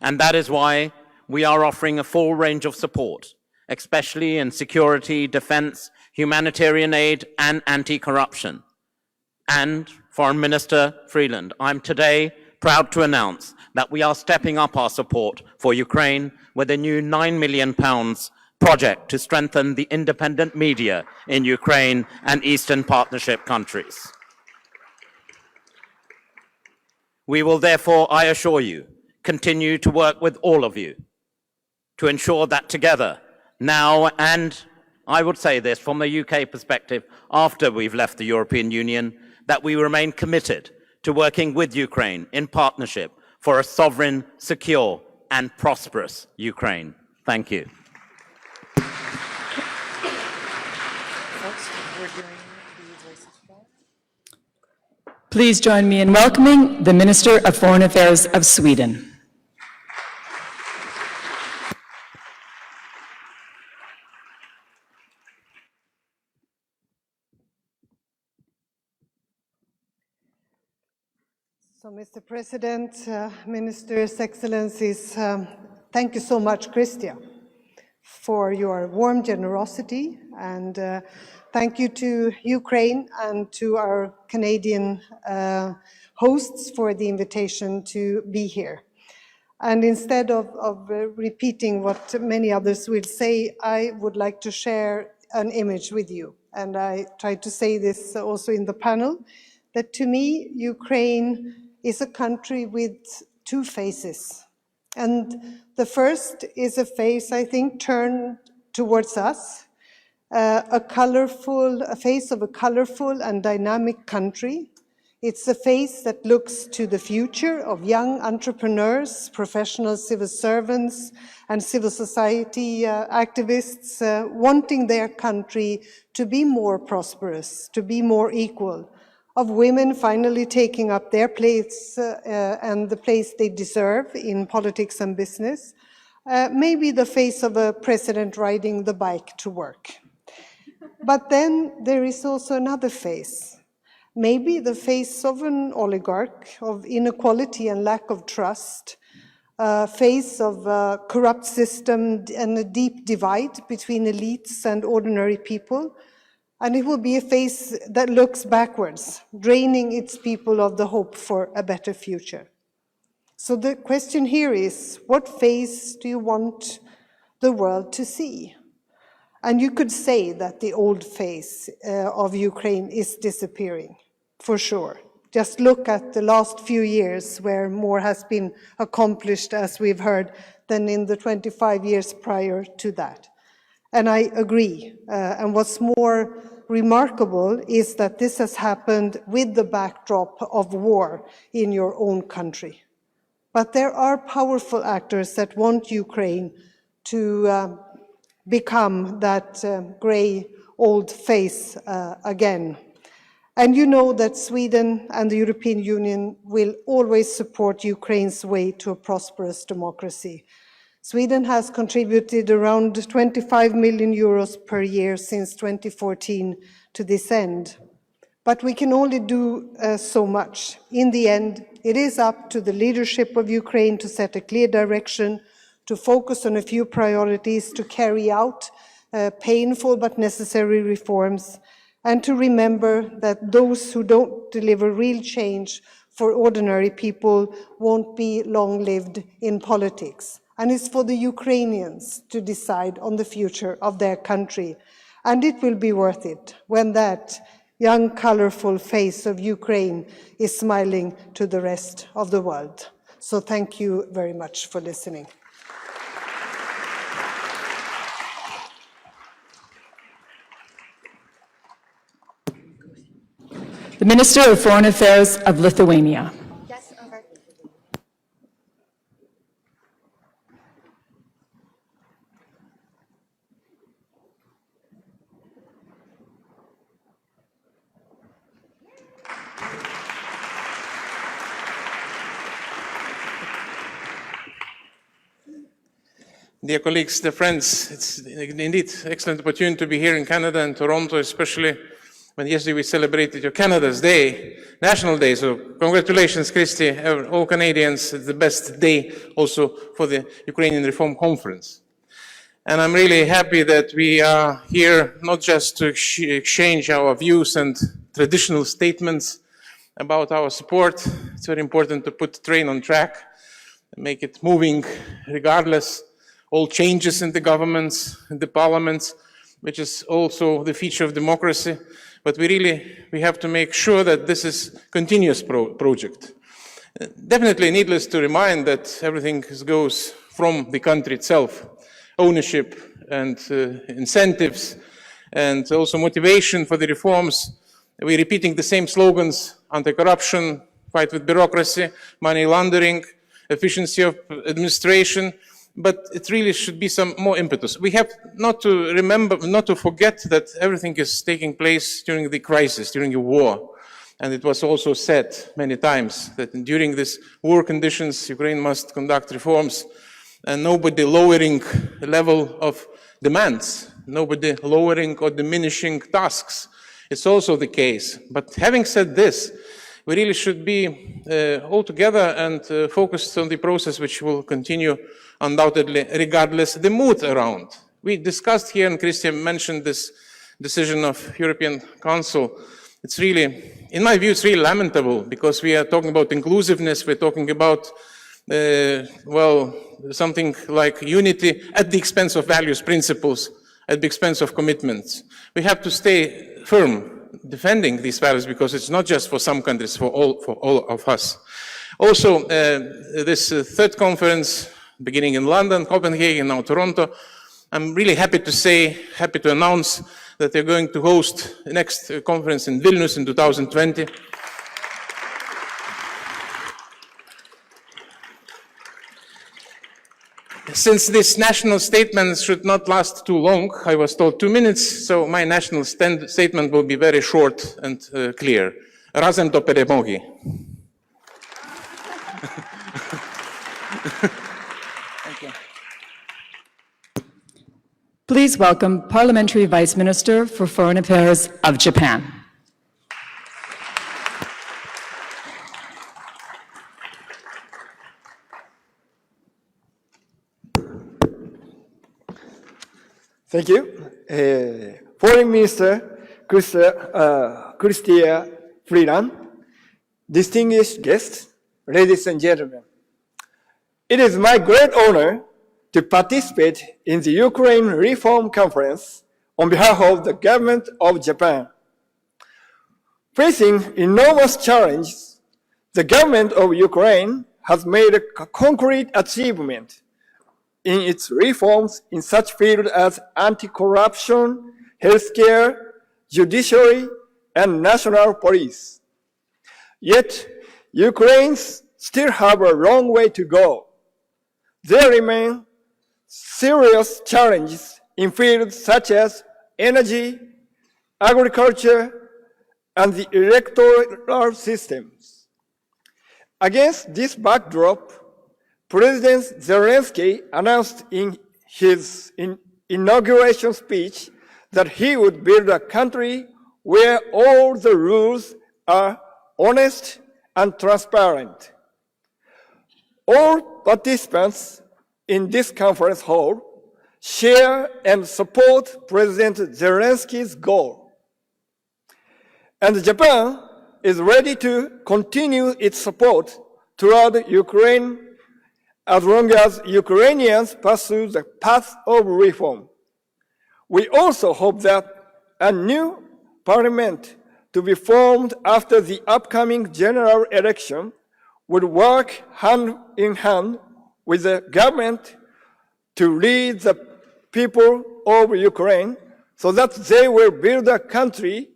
And that is why we are offering a full range of support, especially in security, defense, humanitarian aid, and anti-corruption. And, Foreign Minister Freeland, I'm today proud to announce that we are stepping up our support for Ukraine with a new £9 million project to strengthen the independent media in Ukraine and Eastern Partnership countries. We will therefore, I assure you, continue to work with all of you to ensure that together, now and I would say this from a UK perspective, after we've left the European Union, that we remain committed to working with Ukraine in partnership for a sovereign, secure, and prosperous Ukraine. Thank you. Please join me in welcoming the Minister of Foreign Affairs of Sweden. So, Mr. President, Ministers, Excellencies, thank you so much, Chrystia, for your warm generosity, and thank you to Ukraine and to our Canadian hosts for the invitation to be here. And instead of repeating what many others will say, I would like to share an image with you. And I tried to say this also in the panel, that to me, Ukraine is a country with two faces. And the first is a face, I think, turned towards us, a face of a colorful and dynamic country. It's a face that looks to the future of young entrepreneurs, professional civil servants, and civil society activists wanting their country to be more prosperous, to be more equal, of women finally taking up their place and the place they deserve in politics and business, maybe the face of a president riding the bike to work. But then there is also another face, maybe the face of an oligarch, of inequality and lack of trust, a phase of a corrupt system and a deep divide between elites and ordinary people. And it will be a phase that looks backwards, draining its people of the hope for a better future. So the question here is, what phase do you want the world to see? And you could say that the old phase of Ukraine is disappearing, for sure. Just look at the last few years where more has been accomplished, as we've heard, than in the 25 years prior to that. And I agree. And what's more remarkable is that this has happened with the backdrop of war in your own country. But there are powerful actors that want Ukraine to become that gray old face again. And you know that Sweden and the European Union will always support Ukraine's way to a prosperous democracy. Sweden has contributed around 25 million euros per year since 2014 to this end. But we can only do so much. In the end, it is up to the leadership of Ukraine to set a clear direction, to focus on a few priorities, to carry out painful but necessary reforms, and to remember that those who don't deliver real change for ordinary people won't be long-lived in politics. And it's for the Ukrainians to decide on the future of their country. And it will be worth it when that young, colorful face of Ukraine is smiling to the rest of the world. So thank you very much for listening. The Minister of Foreign Affairs of Lithuania. Yes, over. Dear colleagues, dear friends, it's indeed an excellent opportunity to be here in Canada and Toronto, especially when yesterday we celebrated your Canada's Day, National Day. So congratulations, Christy, all Canadians. It's the best day also for the Ukrainian Reform Conference. And I'm really happy that we are here not just to exchange our views and traditional statements about our support. It's very important to put the train on track and make it moving regardless all changes in the governments, in the parliaments, which is also the feature of democracy. But we have to make sure that this is a continuous project. Definitely needless to remind that everything goes from the country itself. Ownership and incentives and also motivation for the reforms. We're repeating the same slogans: anti-corruption, fight with bureaucracy, money laundering, efficiency of administration. But it really should be some more impetus. We have not to forget that everything is taking place during the crisis, during a war. And it was also said many times that during these war conditions, Ukraine must conduct reforms and nobody lowering the level of demands, nobody lowering or diminishing tasks. It's also the case. But having said this, we really should be all together and focused on the process which will continue undoubtedly regardless the mood around. We discussed here, and Christian mentioned this decision of European Council. It's really, in my view, it's really lamentable because we are talking about inclusiveness, we're talking about, something like unity at the expense of values, principles, at the expense of commitments. We have to stay firm defending these values because it's not just for some countries, for all of us. Also, this third conference, beginning in London, Copenhagen, now Toronto, I'm really happy to announce that they're going to host the next conference in Vilnius in 2020. Since this national statement should not last too long, I was told 2 minutes, so my national statement will be very short and clear. Razem do peremogi. Thank you. Please welcome Parliamentary Vice Minister for Foreign Affairs of Japan. Thank you. Foreign Minister Chrystia Freeland, distinguished guests, ladies and gentlemen. It is my great honor to participate in the Ukraine Reform Conference on behalf of the government of Japan. Facing enormous challenges, the government of Ukraine has made a concrete achievement in its reforms in such fields as anti-corruption, healthcare, judiciary, and national police. Yet, Ukrainians still have a long way to go. There remain serious challenges in fields such as energy, agriculture, and the electoral systems. Against this backdrop, President Zelensky announced in his inauguration speech that he would build a country where all the rules are honest and transparent. All participants in this conference hall share and support President Zelensky's goal. And Japan is ready to continue its support throughout Ukraine as long as Ukrainians pursue the path of reform. We also hope that a new parliament to be formed after the upcoming general election would work hand in hand with the government to lead the people of Ukraine so that they will build a country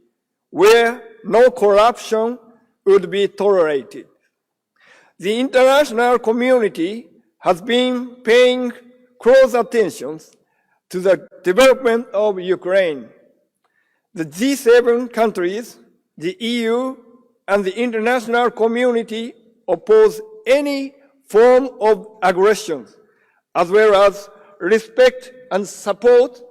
where no corruption would be tolerated. The international community has been paying close attention to the development of Ukraine. The G7 countries, the EU, and the international community oppose any form of aggression, as well as respect and support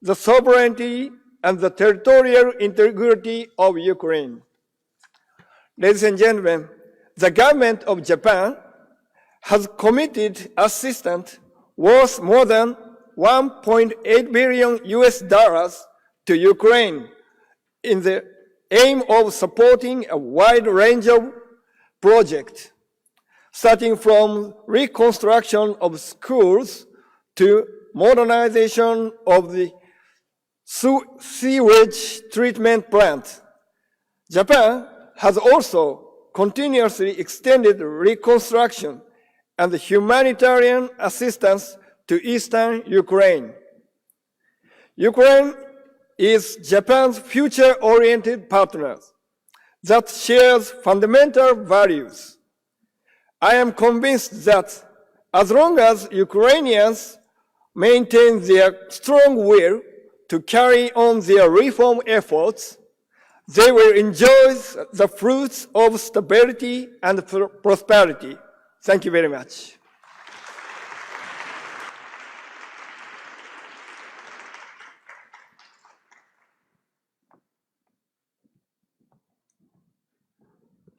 the sovereignty and the territorial integrity of Ukraine. Ladies and gentlemen, the government of Japan has committed assistance worth more than $1.8 billion to Ukraine in the aim of supporting a wide range of projects, starting from reconstruction of schools to modernization of the sewage treatment plant. Japan has also continuously extended reconstruction and humanitarian assistance to eastern Ukraine. Ukraine is Japan's future-oriented partner that shares fundamental values. I am convinced that as long as Ukrainians maintain their strong will to carry on their reform efforts, they will enjoy the fruits of stability and prosperity. Thank you very much.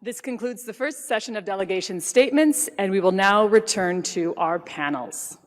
This concludes the first session of delegation statements, and we will now return to our panels.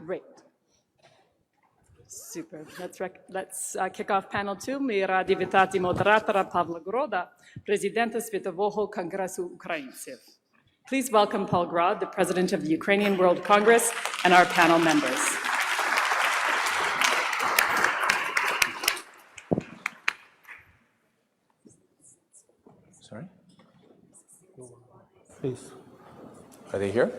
Great. Super. Let's kick off panel 2. Ми раді вітати модератора Павла Грода, президента Світового конгресу українців. Please welcome Paul Grod, the president of the Ukrainian World Congress, and our panel members. Sorry? Please. Are they here?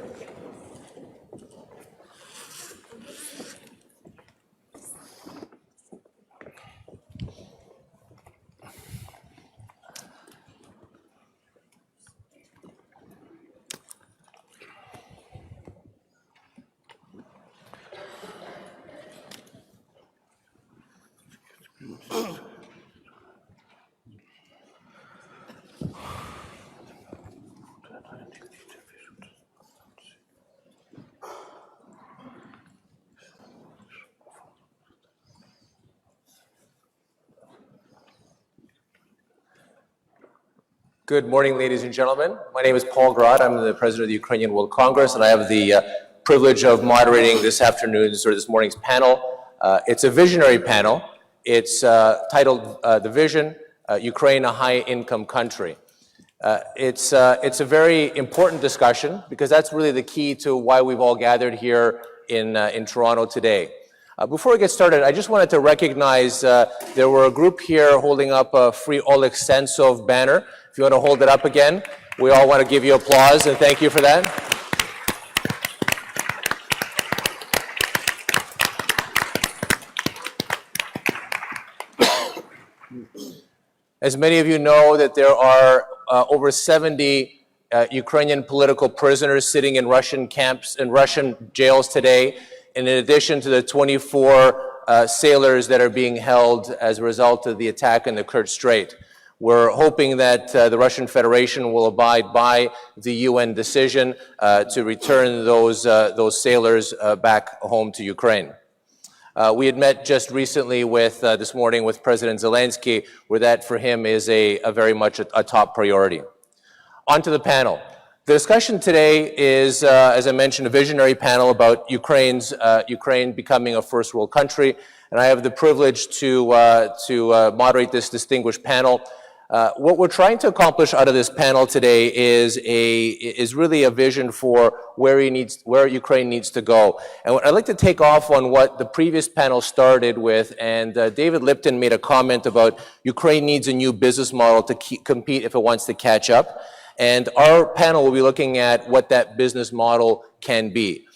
Good morning, ladies and gentlemen. My name is Paul Grod. I'm the president of the Ukrainian World Congress, and I have the privilege of moderating this afternoon's or this morning's panel. It's a visionary panel. It's titled The Vision, Ukraine, a High-Income Country. It's a very important discussion because that's really the key to why we've all gathered here in Toronto today. Before we get started, I just wanted to recognize there were a group here holding up a Free Oleg Sentsov banner. If you want to hold it up again, we all want to give you applause and thank you for that. As many of you know, that there are over 70 Ukrainian political prisoners sitting in Russian camps and Russian jails today, in addition to the 24 sailors that are being held as a result of the attack in the Kerch Strait. We're hoping that the Russian Federation will abide by the UN decision to return those sailors back home to Ukraine. We had met just recently with, this morning with President Zelensky, where that for him is a very much a top priority. On to the panel. The discussion today is, as I mentioned, a visionary panel about Ukraine becoming a first world country, and I have the privilege to moderate this distinguished panel. What we're trying to accomplish out of this panel today is really a vision for where Ukraine needs to go. And I'd like to take off on what the previous panel started with, and David Lipton made a comment about Ukraine needs a new business model to compete if it wants to catch up. And our panel will be looking at what that business model can be.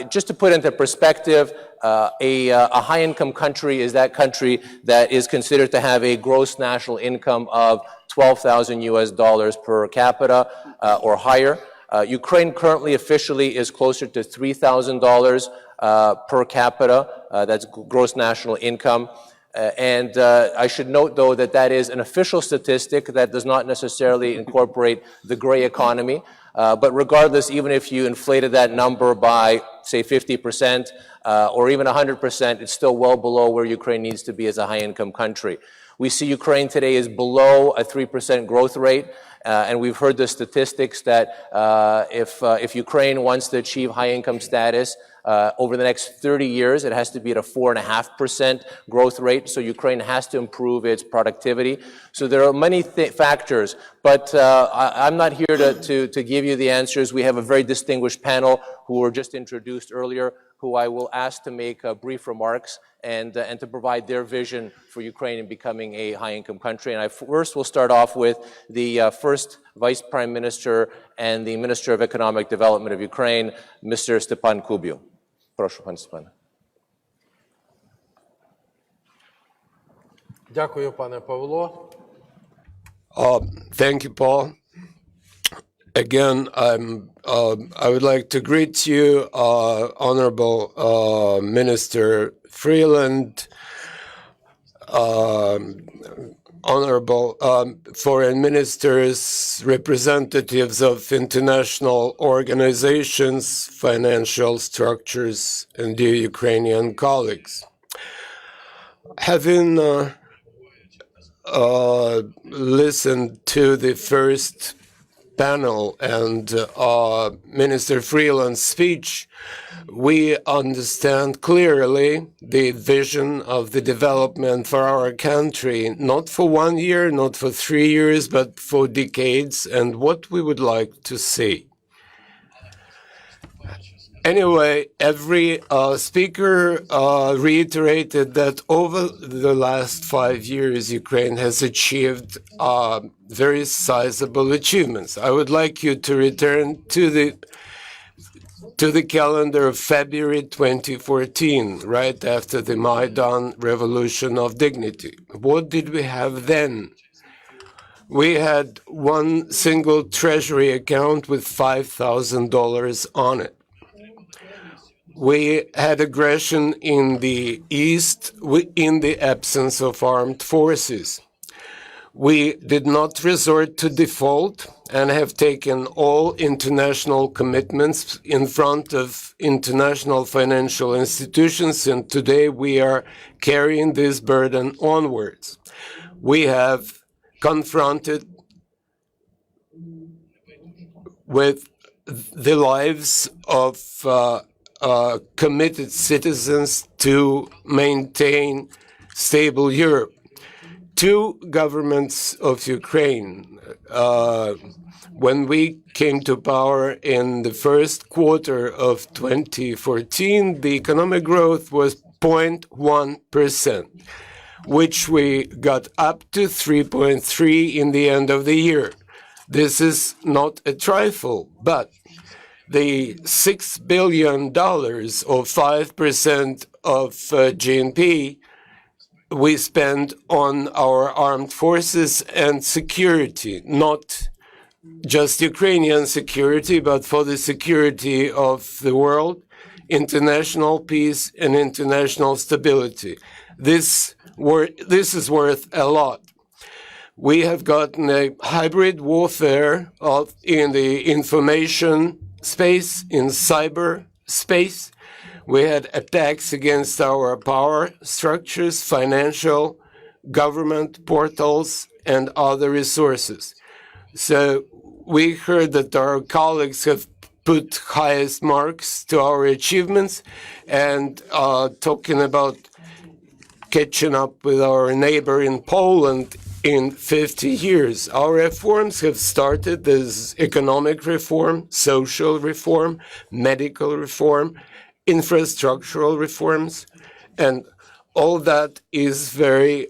Just to put into perspective, a high-income country is that country that is considered to have a gross national income of $12,000 per capita or higher. Ukraine currently officially is closer to $3,000 per capita. That's gross national income. And I should note, though, that that is an official statistic that does not necessarily incorporate the gray economy. But regardless, even if you inflated that number by, say, 50% or even 100%, it's still well below where Ukraine needs to be as a high-income country. We see Ukraine today is below a 3% growth rate. And we've heard the statistics that if Ukraine wants to achieve high-income status, over the next 30 years, it has to be at a 4.5% growth rate. So Ukraine has to improve its productivity. So there are many factors, but I'm not here to give you the answers. We have a very distinguished panel who were just introduced earlier, who I will ask to make brief remarks and to provide their vision for Ukraine in becoming a high-income country. And I first will start off with the first Vice Prime Minister and the Minister of Economic Development of Ukraine, Mr. Stepan Kubiu. Прошу, пан Степан. Дякую, пане Павло. Thank you, Paul. Again, I would like to greet you, Honorable Minister Freeland, Honorable Foreign Ministers, representatives of international organizations, financial structures, and dear Ukrainian colleagues. Having listened to the first panel and Minister Freeland's speech, we understand clearly the vision of the development for our country, not for 1 year, not for 3 years, but for decades, and what we would like to see. Anyway, every speaker reiterated that over the last 5 years, Ukraine has achieved very sizable achievements. I would like you to return to the calendar of February 2014, right after the Maidan Revolution of Dignity. What did we have then? We had one single treasury account with $5,000 on it. We had aggression in the East in the absence of armed forces. We did not resort to default and have taken all international commitments in front of international financial institutions, and today we are carrying this burden onwards. We have confronted with the lives of committed citizens to maintain stable Europe. Two governments of Ukraine, when we came to power in the first quarter of 2014, the economic growth was 0.1%, which we got up to 3.3 in the end of the year. This is not a trifle, but the $6 billion or 5% of GNP we spend on our armed forces and security, not just Ukrainian security, but for the security of the world, international peace and international stability. This is worth a lot. We have gotten a hybrid warfare in the information space, in cyber space. We had attacks against our power structures, financial, government portals, and other resources. So we heard that our colleagues have put highest marks to our achievements, and talking about catching up with our neighbor in Poland in 50 years. Our reforms have started as economic reform, social reform, medical reform, infrastructural reforms, and all that is very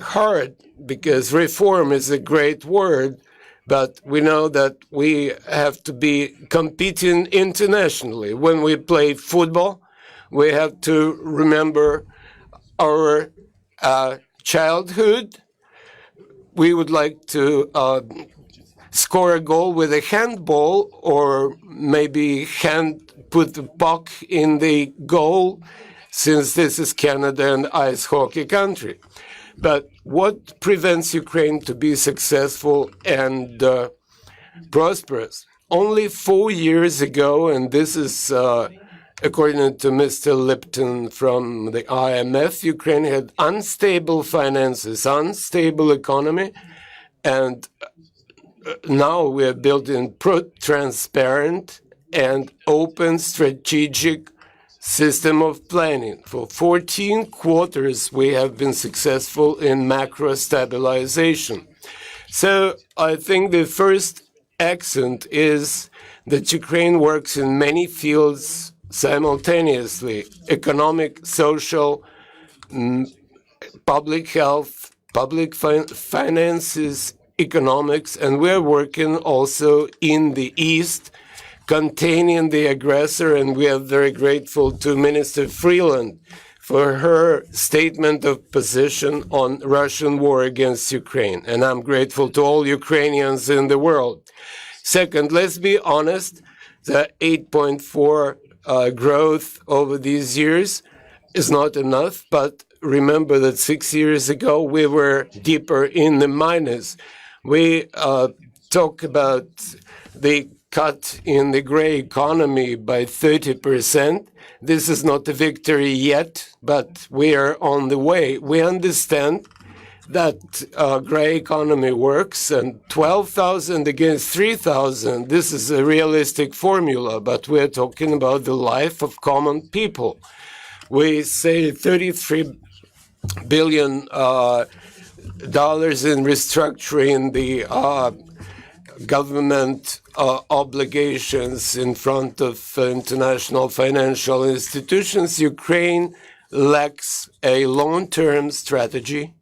hard because reform is a great word, but we know that we have to be competing internationally. When we play football, we have to remember our childhood. We would like to score a goal with a handball, or maybe put the puck in the goal, since this is Canada and ice hockey country. But what prevents Ukraine to be successful and prosperous? Only 4 years ago, and this is according to Mr. Lipton from the IMF, Ukraine had unstable finances, unstable economy, and now we are building transparent and open strategic system of planning. For 14 quarters, we have been successful in macro stabilization. So I think the first accent is that Ukraine works in many fields simultaneously: economic, social, public health, public finances, economics, and we're working also in the East, containing the aggressor, and we are very grateful to Minister Freeland for her statement of position on Russian war against Ukraine, and I'm grateful to all Ukrainians in the world. Second, let's be honest, the 8.4 growth over these years is not enough, but remember that 6 years ago we were deeper in the minus. We talk about the cut in the gray economy by 30%. This is not a victory yet, but we are on the way. We understand that gray economy works, and 12,000 against 3,000, this is a realistic formula, but we're talking about the life of common people. We say $33 billion in restructuring the government obligations in front of international financial institutions. Ukraine lacks a long-term strategy.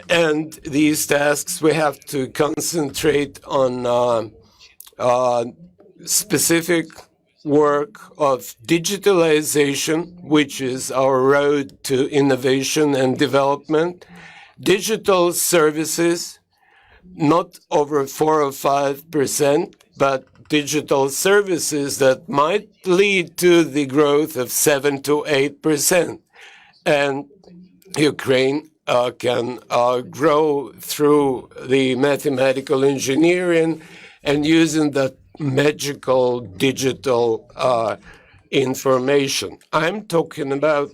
And these tasks, we have to concentrate on specific work of digitalization, which is our road to innovation and development, digital services, not over 4 or 5%, but digital services that might lead to the growth of 7 to 8%. And Ukraine can grow through the mathematical engineering and using that magical digital information. I'm talking about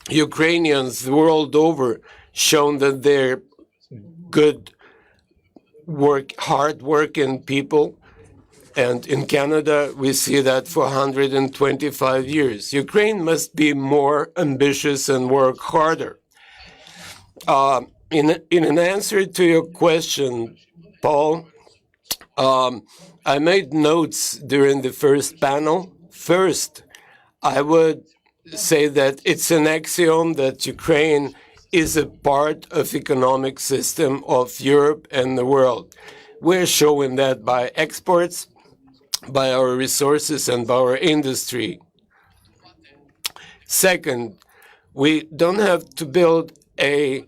Ukrainians the world over shown that they're good hard-working people. And in Canada, we see that for 125 years. Ukraine must be more ambitious and work harder. In an answer to your question, Paul, I made notes during the first panel. First, I would say that it's an axiom that Ukraine is a part of economic system of Europe and the world. We're showing that by exports, by our resources, and by our industry. Second, we don't have to build a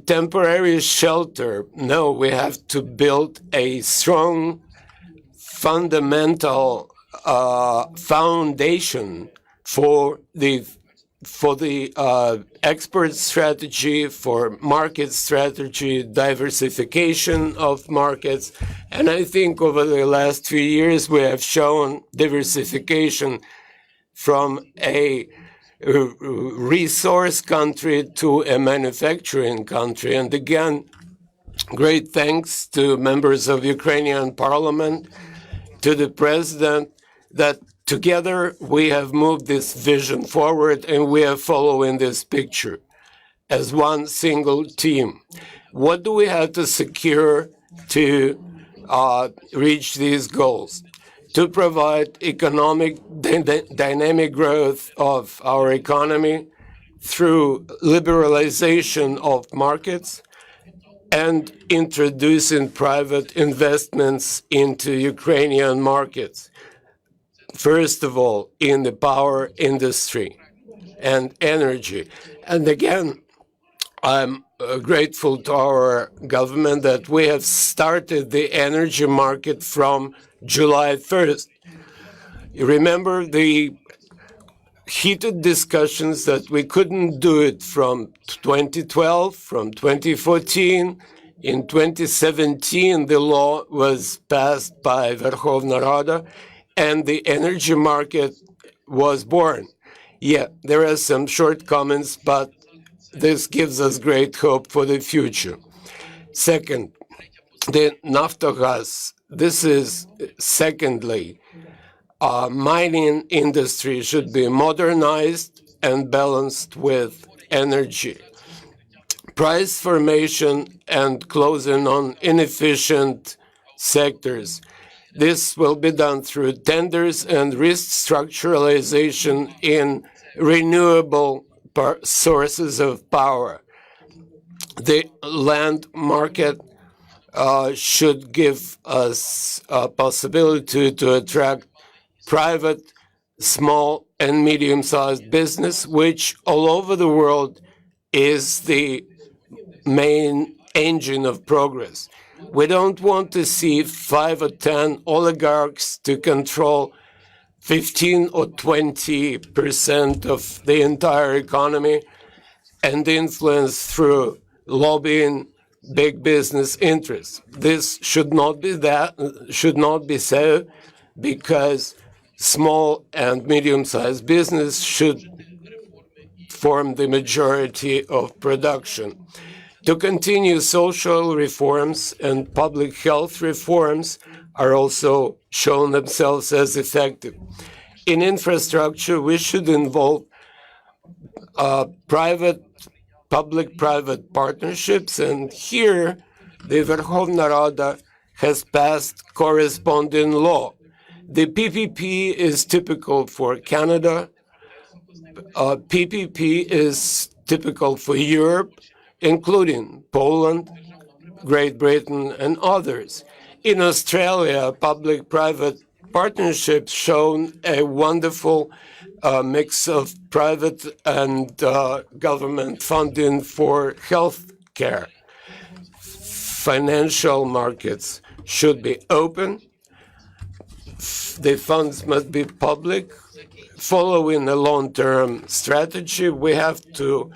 temporary shelter. No, we have to build a strong, fundamental foundation for the export strategy, for market strategy, diversification of markets. And I think over the last few years, we have shown diversification from a resource country to a manufacturing country. And again, great thanks to members of Ukrainian parliament, to the president, that together we have moved this vision forward and we are following this picture as one single team. What do we have to secure to reach these goals? To provide economic dynamic growth of our economy through liberalization of markets and introducing private investments into Ukrainian markets. First of all, in the power industry and energy. And again, I'm grateful to our government that we have started the energy market from July 1st. You remember the heated discussions that we couldn't do it from 2012, from 2014. In 2017, the law was passed by Verkhovna Rada, and the energy market was born. Yeah, there are some shortcomings, but this gives us great hope for the future. Second, the Naftogaz. This is secondly, mining industry should be modernized and balanced with energy. Price formation and closing on inefficient sectors. This will be done through tenders and restructuralization in renewable sources of power. The land market should give us a possibility to attract private, small, and medium-sized business, which all over the world is the main engine of progress. We don't want to see 5 or 10 oligarchs to control 15 or 20% of the entire economy and influence through lobbying big business interests. This should not be so, because small and medium-sized business should form the majority of production. To continue, social reforms and public health reforms are also shown themselves as effective. In infrastructure, we should involve public-private partnerships, and here the Verkhovna Rada has passed corresponding law. The PPP is typical for Canada. PPP is typical for Europe, including Poland, Great Britain, and others. In Australia, public-private partnerships shown a wonderful mix of private and government funding for health care. Financial markets should be open. The funds must be public. Following a long-term strategy, we have to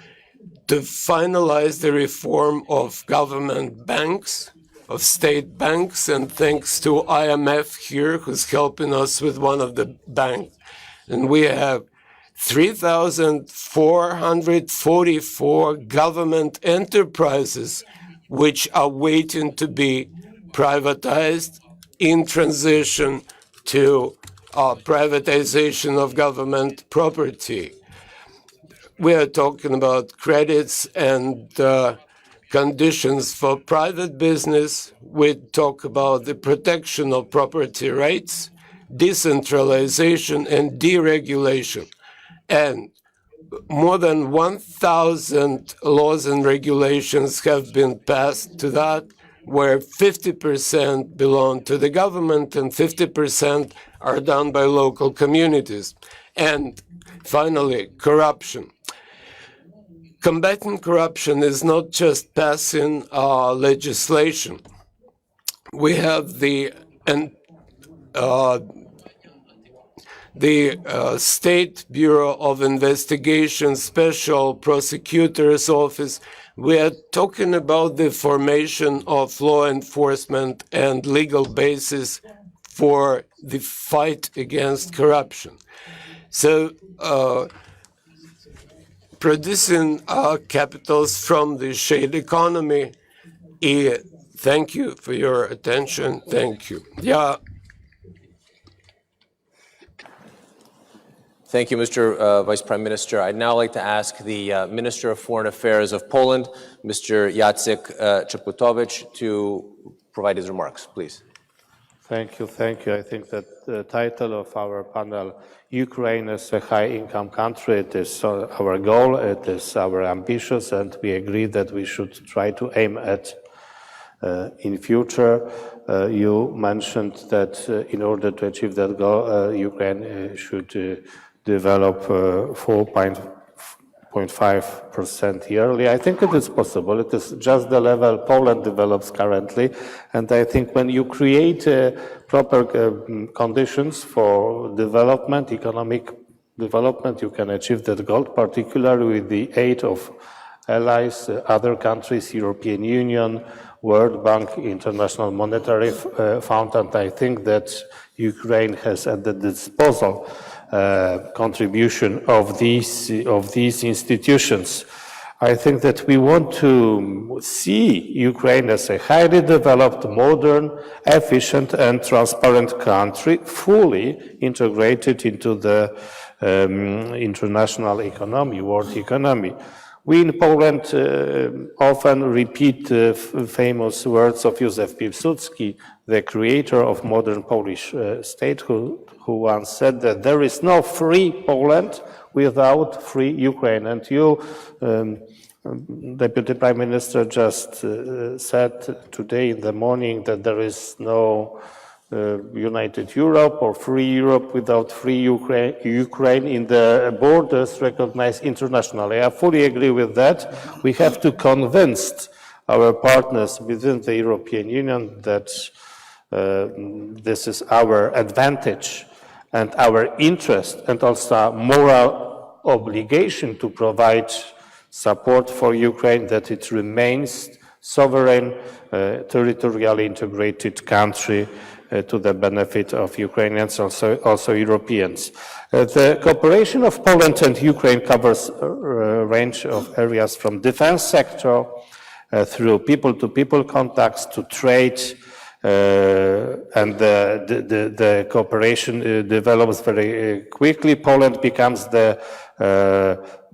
finalize the reform of government banks, of state banks, and thanks to IMF here, who's helping us with one of the banks. And we have 3,444 government enterprises which are waiting to be privatized in transition to privatization of government property. We are talking about credits and conditions for private business. We talk about the protection of property rights, decentralization, and deregulation. And more than 1,000 laws and regulations have been passed to that, where 50% belong to the government and 50% are done by local communities. And finally, corruption. Combating corruption is not just passing legislation. We have the State Bureau of Investigation Special Prosecutor's Office. We are talking about the formation of law enforcement and legal basis for the fight against corruption. So, producing capitals from the shade economy. Thank you for your attention. Thank you. Yeah. Thank you, Mr. Vice Prime Minister. I'd now like to ask the Minister of Foreign Affairs of Poland, Mr. Jacek Czaputowicz, to provide his remarks, please. Thank you. Thank you. I think that the title of our panel, Ukraine as a high-income country, it is our goal, it is our ambitions, and we agree that we should try to aim at in future. You mentioned that in order to achieve that goal, Ukraine should develop 4.5% yearly. I think it is possible. It is just the level Poland develops currently. And I think when you create proper conditions for development, economic development, you can achieve that goal, particularly with the aid of allies, other countries, European Union, World Bank, International Monetary Fund. And I think that Ukraine has at the disposal contribution of these institutions. I think that we want to see Ukraine as a highly developed, modern, efficient, and transparent country, fully integrated into the international economy, world economy. We in Poland often repeat famous words of Józef Piłsudski, the creator of modern Polish state, who once said that there is no free Poland without free Ukraine. And you, Deputy Prime Minister, just said today in the morning that there is no united Europe or free Europe without free Ukraine in the borders recognized internationally. I fully agree with that. We have to convince our partners within the European Union that this is our advantage and our interest, and also moral obligation to provide support for Ukraine, that it remains sovereign, territorially integrated country to the benefit of Ukrainians, also Europeans. The cooperation of Poland and Ukraine covers a range of areas from defense sector through people-to-people contacts to trade, and the cooperation develops very quickly. Poland becomes the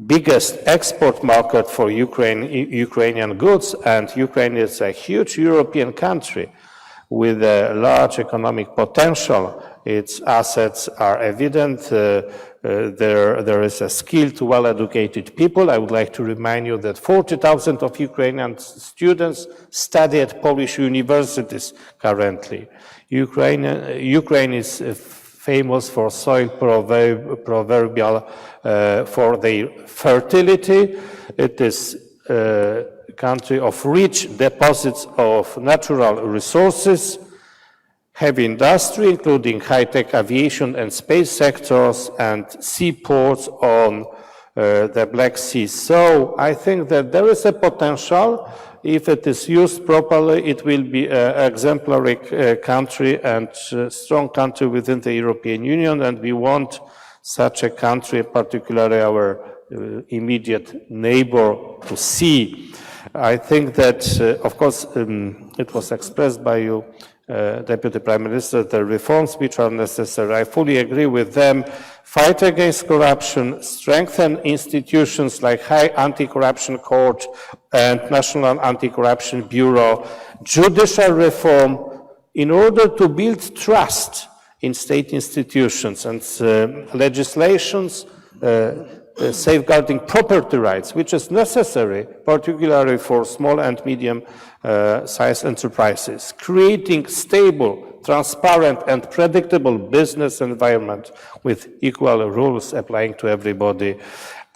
biggest export market for Ukrainian goods, and Ukraine is a huge European country. with a large economic potential. Its assets are evident. There is a skilled, well-educated people. I would like to remind you that 40,000 of Ukrainian students study at Polish universities currently. Ukraine is famous for soil proverbial for their fertility. It is a country of rich deposits of natural resources, heavy industry, including high-tech aviation and space sectors, and seaports on the Black Sea. So I think that there is a potential. If it is used properly, it will be an exemplary country and strong country within the European Union, and we want such a country, particularly our immediate neighbor, to see. I think that, of course, it was expressed by you, Deputy Prime Minister, the reforms which are necessary. I fully agree with them. Fight against corruption, strengthen institutions like High Anti-Corruption Court and National Anti-Corruption Bureau, judicial reform, in order to build trust in state institutions and legislations safeguarding property rights, which is necessary, particularly for small and medium-sized enterprises, creating stable, transparent and predictable business environment with equal rules applying to everybody.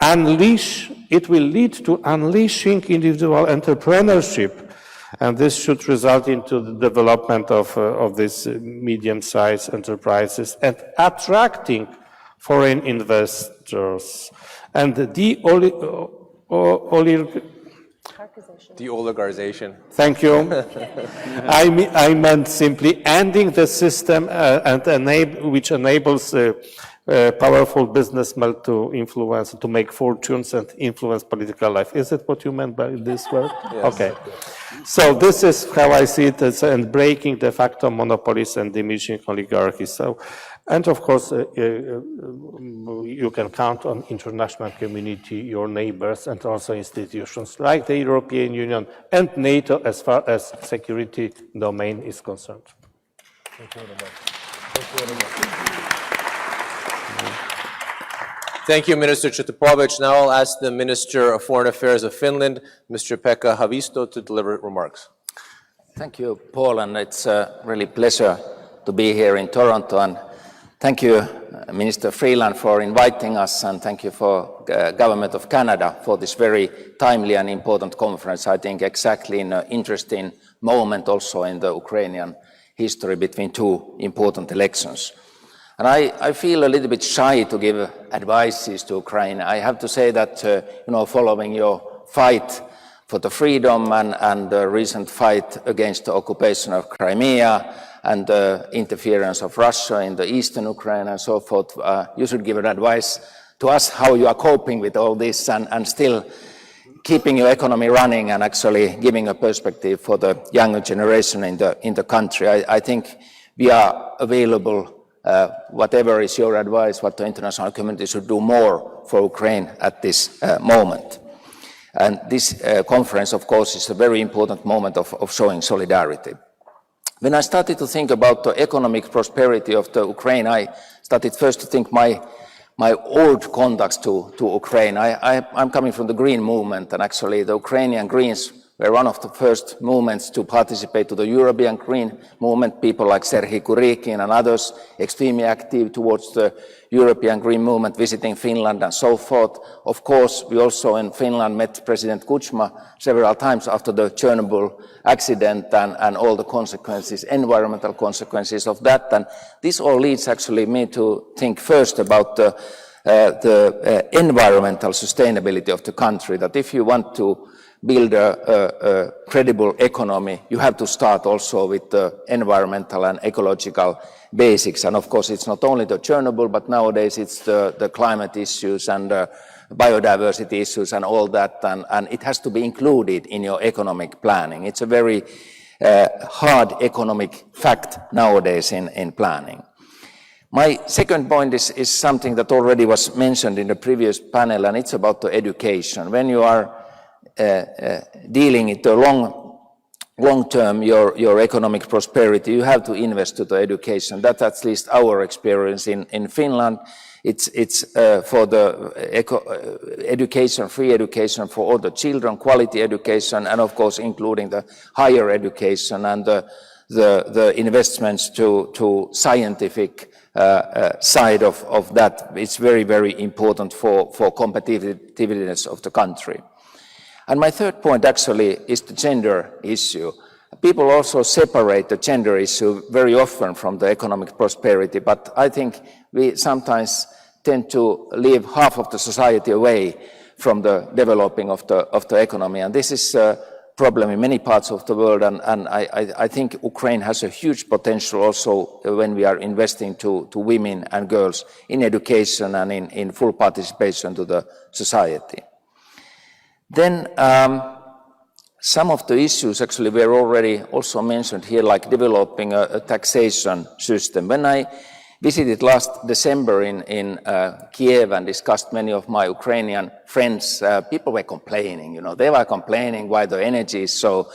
It will lead to unleashing individual entrepreneurship, and this should result into the development of these medium-sized enterprises and attracting foreign investors. And the De-oligarchization. Thank you. I meant simply ending the system which enables powerful businessmen to influence, to make fortunes and influence political life. Is it what you meant by this word? Yes. Okay. So this is how I see it, and breaking de facto monopolies and diminishing oligarchies. So, and of course, you can count on international community, your neighbors, and also institutions like the European Union and NATO as far as security domain is concerned. Thank you very much. Thank you very much. Thank you, Minister Chattapovich. Now I'll ask the Minister of Foreign Affairs of Finland, Mr. Pekka Haavisto, to deliver remarks. Thank you, Paul, and it's a really pleasure to be here in Toronto. And thank you, Minister Freeland, for inviting us, and thank you for Government of Canada for this very timely and important conference. I think exactly in an interesting moment also in the Ukrainian history between two important elections. And I feel a little bit shy to give advices to Ukraine. I have to say that, following your fight for the freedom and the recent fight against the occupation of Crimea and the interference of Russia in the eastern Ukraine and so forth, you should give an advice to us how you are coping with all this and still keeping your economy running and actually giving a perspective for the younger generation in the country. I think we are available. Whatever is your advice, what the international community should do more for Ukraine at this moment. And this conference, of course, is a very important moment of showing solidarity. When I started to think about the economic prosperity of the Ukraine, I started first to think my old contacts to Ukraine. I'm coming from the Green movement, and actually the Ukrainian Greens were one of the first movements to participate to the European Green movement. People like Serhii Kurikin and others, extremely active towards the European Green movement, visiting Finland and so forth. Of course, we also in Finland met President Kuchma several times after the Chernobyl accident and all the consequences, environmental consequences of that. And this all leads actually me to think first about the environmental sustainability of the country, that if you want to build a credible economy, you have to start also with the environmental and ecological basics. And of course, it's not only the Chernobyl, but nowadays it's the climate issues and biodiversity issues and all that. And it has to be included in your economic planning. It's a very hard economic fact nowadays in planning. My second point is something that already was mentioned in the previous panel, and it's about the education. When you are dealing with the long long-term your economic prosperity, you have to invest to the education. That's at least our experience in Finland. It's for the education, free education for all the children, quality education, and of course including the higher education and the investments to scientific side of that. It's very, very important for competitiveness of the country. And my third point actually is the gender issue. People also separate the gender issue very often from the economic prosperity, but I think we sometimes tend to leave half of the society away from the developing of the economy. And this is a problem in many parts of the world, and I think Ukraine has a huge potential also when we are investing to women and girls in education and in full participation to the society. Then some of the issues actually were already also mentioned here, like developing a taxation system. When I visited last December in Kiev and discussed many of my Ukrainian friends, people were complaining, they were complaining why the energy is so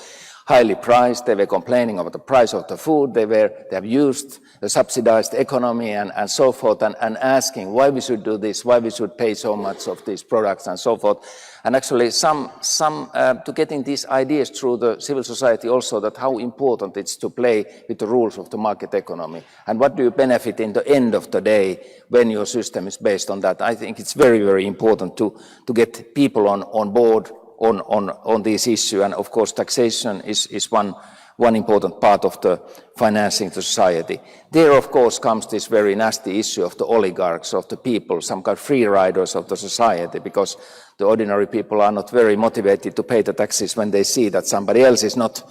highly priced. They were complaining about the price of the food. They have used the subsidized economy and so forth, and asking why we should do this, why we should pay so much of these products and so forth. And actually some to getting these ideas through the civil society also, that how important it's to play with the rules of the market economy. And what do you benefit in the end of the day when your system is based on that? I think it's very, very important to get people on board on this issue. And of course, taxation is one important part of the financing the society. There, of course, comes this very nasty issue of the oligarchs, of the people, some kind of free riders of the society, because the ordinary people are not very motivated to pay the taxes when they see that somebody else is not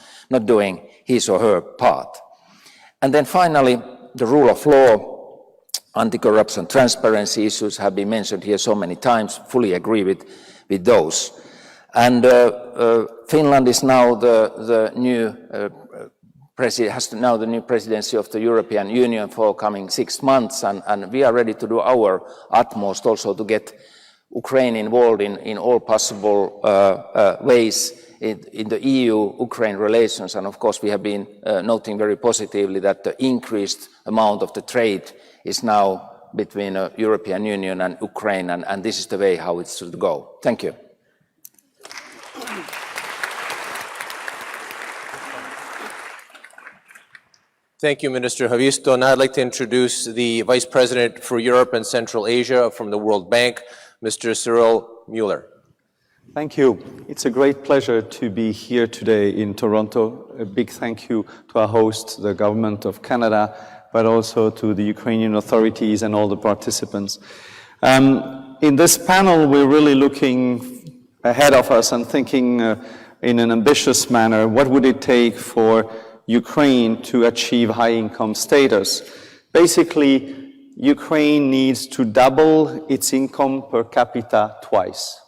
doing his or her part. And then finally, the rule of law, anti-corruption, transparency issues have been mentioned here so many times, fully agree with those. And Finland is now the new has now the new presidency of the European Union for coming 6 months, and we are ready to do our utmost also to get Ukraine involved in all possible ways in the EU-Ukraine relations. And of course, we have been noting very positively that the increased amount of the trade is now between the European Union and Ukraine, and this is the way how it should go. Thank you. Thank you, Minister Haavisto. Now I'd like to introduce the Vice President for Europe and Central Asia from the World Bank, Mr. Cyril Mueller. Thank you. It's a great pleasure to be here today in Toronto. A big thank you to our host, the Government of Canada, but also to the Ukrainian authorities and all the participants. In this panel, we're really looking ahead of us and thinking in an ambitious manner, what would it take for Ukraine to achieve high-income status? Basically, Ukraine needs to double its income per capita twice.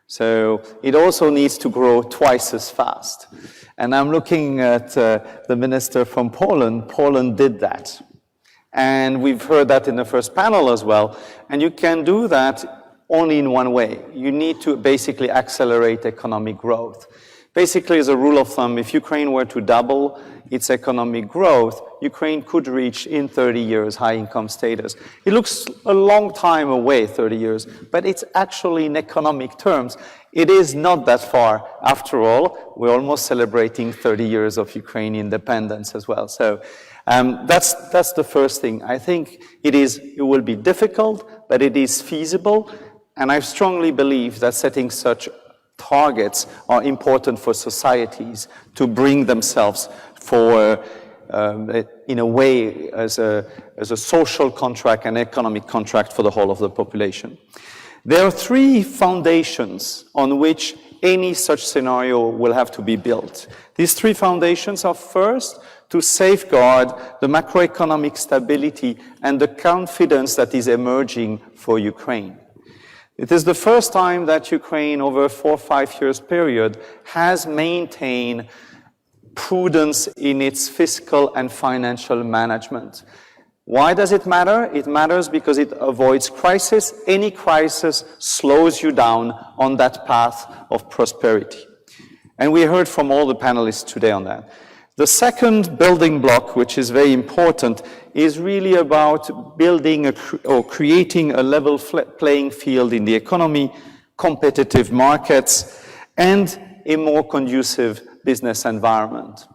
So it also needs to grow twice as fast. And I'm looking at the minister from Poland. Poland did that. And we've heard that in the first panel as well. And you can do that only in one way. You need to basically accelerate economic growth. Basically, as a rule of thumb, if Ukraine were to double its economic growth, Ukraine could reach in 30 years high-income status. It looks a long time away, 30 years, but it's actually in economic terms, it is not that far. After all, we're almost celebrating 30 years of Ukrainian independence as well. So that's the first thing. I think it will be difficult, but it is feasible, and I strongly believe that setting such targets are important for societies to bring themselves for, in a way, as a social contract and economic contract for the whole of the population. There are three foundations on which any such scenario will have to be built. These three foundations are first to safeguard the macroeconomic stability and the confidence that is emerging for Ukraine. It is the first time that Ukraine, over a 4 or 5 years period, has maintained prudence in its fiscal and financial management. Why does it matter? It matters because it avoids crisis. Any crisis slows you down on that path of prosperity. And we heard from all the panelists today on that. The second building block, which is very important, is really about building or creating a level playing field in the economy, competitive markets, and a more conducive business environment.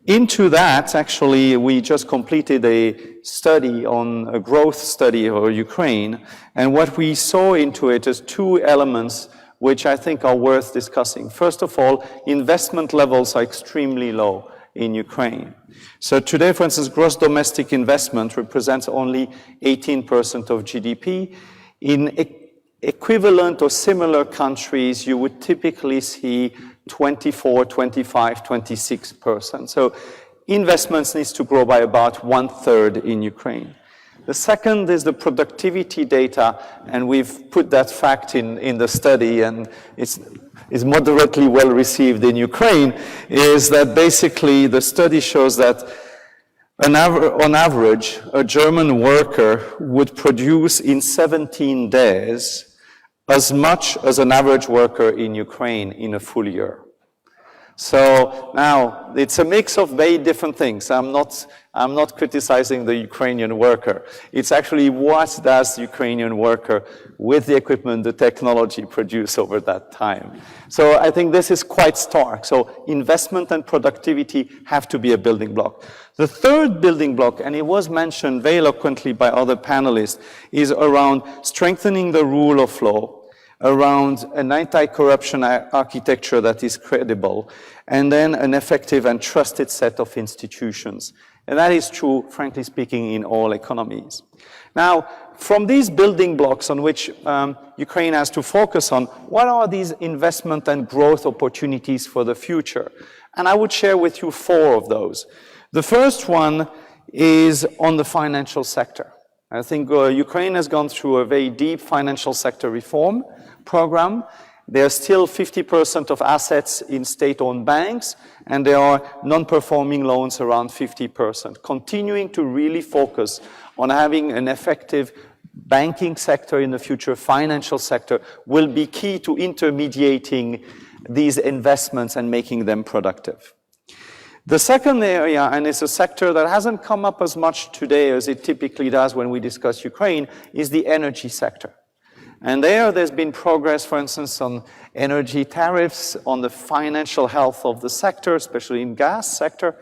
Into that, actually, we just completed a study on a growth study of Ukraine, and what we saw into it is two elements which I think are worth discussing. First of all, investment levels are extremely low in Ukraine. So today, for instance, gross domestic investment represents only 18% of GDP. In equivalent or similar countries, you would typically see 24, 25, 26%. So investments needs to grow by about 1/3 in Ukraine. The second is the productivity data, and we've put that fact in the study, and it's moderately well received in Ukraine, is that basically the study shows that on average, a German worker would produce in 17 days as much as an average worker in Ukraine in a full year. So now it's a mix of very different things. I'm not criticizing the Ukrainian worker. It's actually what does the Ukrainian worker with the equipment, the technology produce over that time. So I think this is quite stark. So investment and productivity have to be a building block. The third building block, and it was mentioned very eloquently by other panelists, is around strengthening the rule of law, around an anti-corruption architecture that is credible, and then an effective and trusted set of institutions. And that is true, frankly speaking, in all economies. Now, from these building blocks on which Ukraine has to focus on, what are these investment and growth opportunities for the future? And I would share with you 4 of those. The first one is on the financial sector. I think Ukraine has gone through a very deep financial sector reform program. There are still 50% of assets in state-owned banks, and there are non-performing loans around 50%. Continuing to really focus on having an effective banking sector in the future, financial sector, will be key to intermediating these investments and making them productive. The second area, and it's a sector that hasn't come up as much today as it typically does when we discuss Ukraine, is the energy sector. And there's been progress, for instance, on energy tariffs, on the financial health of the sector, especially in gas sector,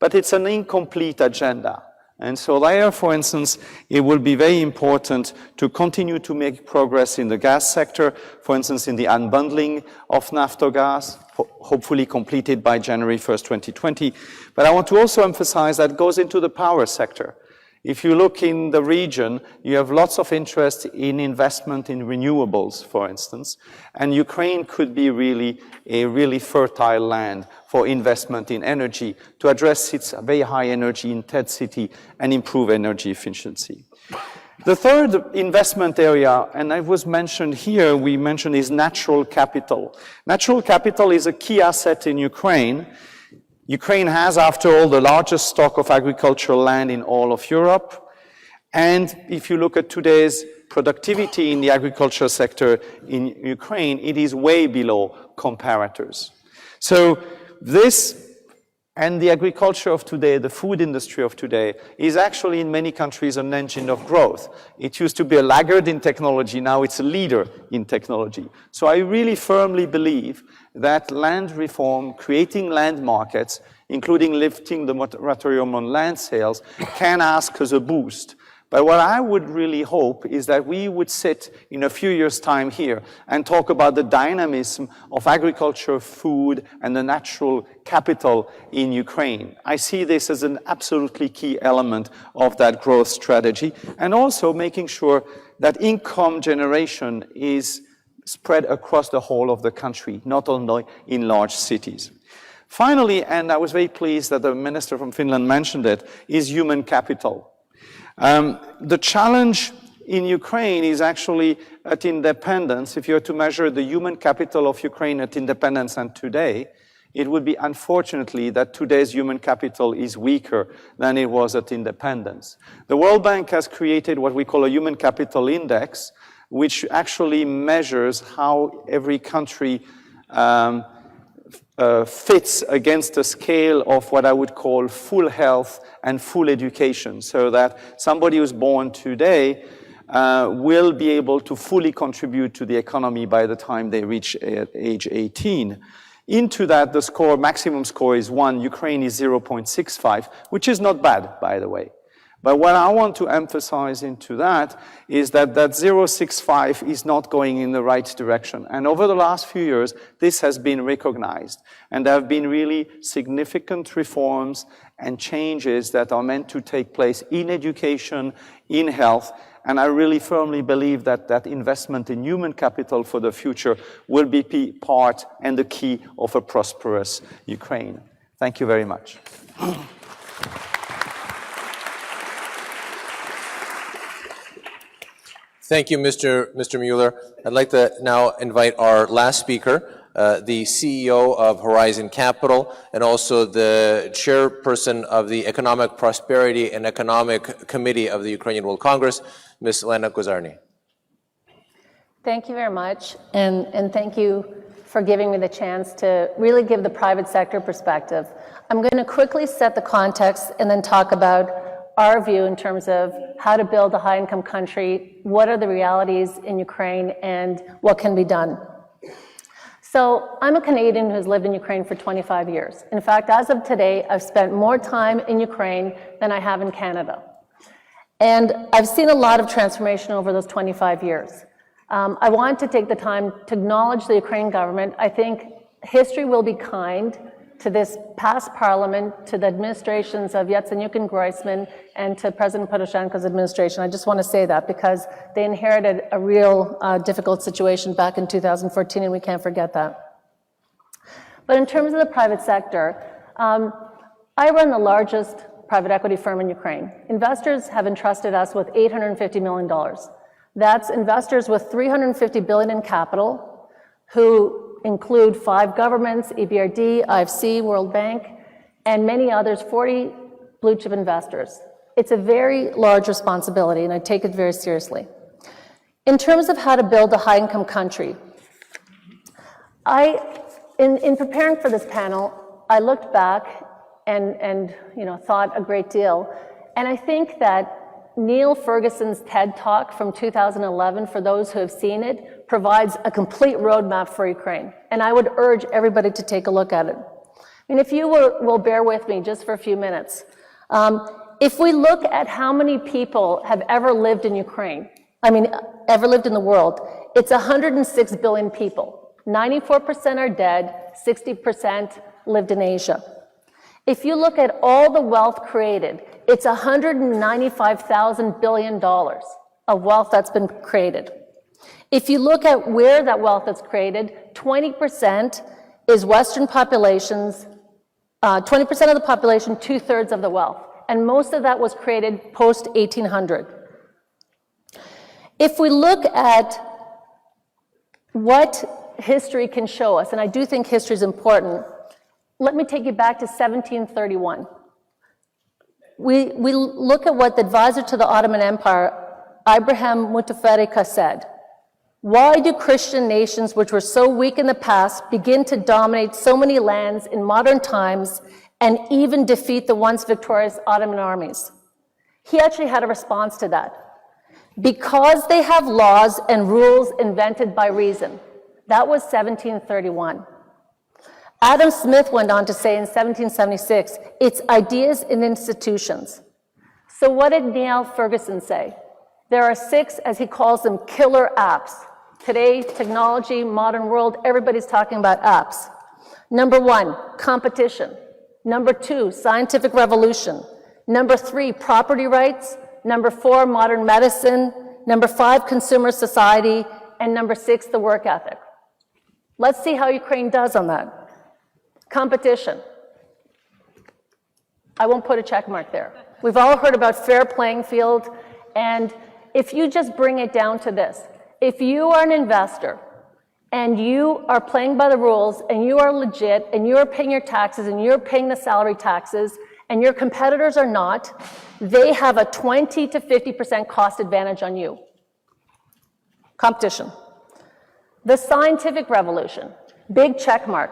but it's an incomplete agenda. And so there, for instance, it will be very important to continue to make progress in the gas sector, for instance, in the unbundling of Naftogaz, hopefully completed by January 1st, 2020. But I want to also emphasize that goes into the power sector. If you look in the region, you have lots of interest in investment in renewables, for instance, and Ukraine could be a really fertile land for investment in energy to address its very high energy intensity and improve energy efficiency. The third investment area, and it was mentioned here, we mentioned is natural capital. Natural capital is a key asset in Ukraine. Ukraine has, after all, the largest stock of agricultural land in all of Europe. And if you look at today's productivity in the agriculture sector in Ukraine, it is way below comparators. So this and the agriculture of today, the food industry of today, is actually in many countries an engine of growth. It used to be a laggard in technology, now it's a leader in technology. So I really firmly believe that land reform, creating land markets, including lifting the moratorium on land sales, can ask as a boost. But what I would really hope is that we would sit in a few years' time here and talk about the dynamism of agriculture, food, and the natural capital in Ukraine. I see this as an absolutely key element of that growth strategy, and also making sure that income generation is spread across the whole of the country, not only in large cities. Finally, and I was very pleased that the minister from Finland mentioned it, is human capital. The challenge in Ukraine is actually at independence. If you were to measure the human capital of Ukraine at independence and today, it would be unfortunately that today's human capital is weaker than it was at independence. The World Bank has created what we call a human capital index, which actually measures how every country fits against the scale of what I would call full health and full education, so that somebody who's born today will be able to fully contribute to the economy by the time they reach age 18. Into that, the score, maximum score is 1, Ukraine is 0.65, which is not bad, by the way. But what I want to emphasize into that is that that 0.65 is not going in the right direction. And over the last few years, this has been recognized. And there have been really significant reforms and changes that are meant to take place in education, in health. And I really firmly believe that that investment in human capital for the future will be part and the key of a prosperous Ukraine. Thank you very much. Thank you, Mr. Mueller. I'd like to now invite our last speaker, the CEO of Horizon Capital, and also the chairperson of the Economic Prosperity and Economic Committee of the Ukrainian World Congress, Ms. Lena Guzarny. Thank you very much, and thank you for giving me the chance to really give the private sector perspective. I'm going to quickly set the context and then talk about our view in terms of how to build a high-income country, what are the realities in Ukraine, and what can be done. So I'm a Canadian who's lived in Ukraine for 25 years. In fact, as of today, I've spent more time in Ukraine than I have in Canada. And I've seen a lot of transformation over those 25 years. I want to take the time to acknowledge the Ukrainian government. I think history will be kind to this past parliament, to the administrations of Yatsenyuk and Groisman, and to President Poroshenko's administration. I just want to say that because they inherited a real difficult situation back in 2014, and we can't forget that. But in terms of the private sector, I run the largest private equity firm in Ukraine. Investors have entrusted us with $850 million. That's investors with $350 billion in capital, who include 5 governments, EBRD, IFC, World Bank, and many others, 40 blue chip investors. It's a very large responsibility, and I take it very seriously. In terms of how to build a high-income country, in preparing for this panel, I looked back and thought a great deal, and I think that Neil Ferguson's TED Talk from 2011, for those who have seen it, provides a complete roadmap for Ukraine. And I would urge everybody to take a look at it. And if you will bear with me just for a few minutes. If we look at how many people have ever lived in Ukraine, ever lived in the world, it's 106 billion people. 94% are dead, 60% lived in Asia. If you look at all the wealth created, it's $195,000 billion of wealth that's been created. If you look at where that wealth is created, 20% is Western populations, 20% of the population, 2/3 of the wealth. And most of that was created post-1800. If we look at what history can show us, and I do think history is important, let me take you back to 1731. We look at what the advisor to the Ottoman Empire, Ibrahim Mutafarrika, said. Why do Christian nations, which were so weak in the past, begin to dominate so many lands in modern times and even defeat the once victorious Ottoman armies? He actually had a response to that. Because they have laws and rules invented by reason. That was 1731. Adam Smith went on to say in 1776, it's ideas and institutions. So what did Neil Ferguson say? There are 6, as he calls them, killer apps. Today, technology, modern world, everybody's talking about apps. Number 1, competition. Number 2, scientific revolution. Number 3, property rights. Number 4, modern medicine. Number 5, consumer society. And number 6, the work ethic. Let's see how Ukraine does on that. Competition. I won't put a check mark there. We've all heard about fair playing field, and if you just bring it down to this, if you are an investor and you are playing by the rules and you are legit and you are paying your taxes and you're paying the salary taxes and your competitors are not, they have a 20 to 50% cost advantage on you. Competition. The scientific revolution, big check mark.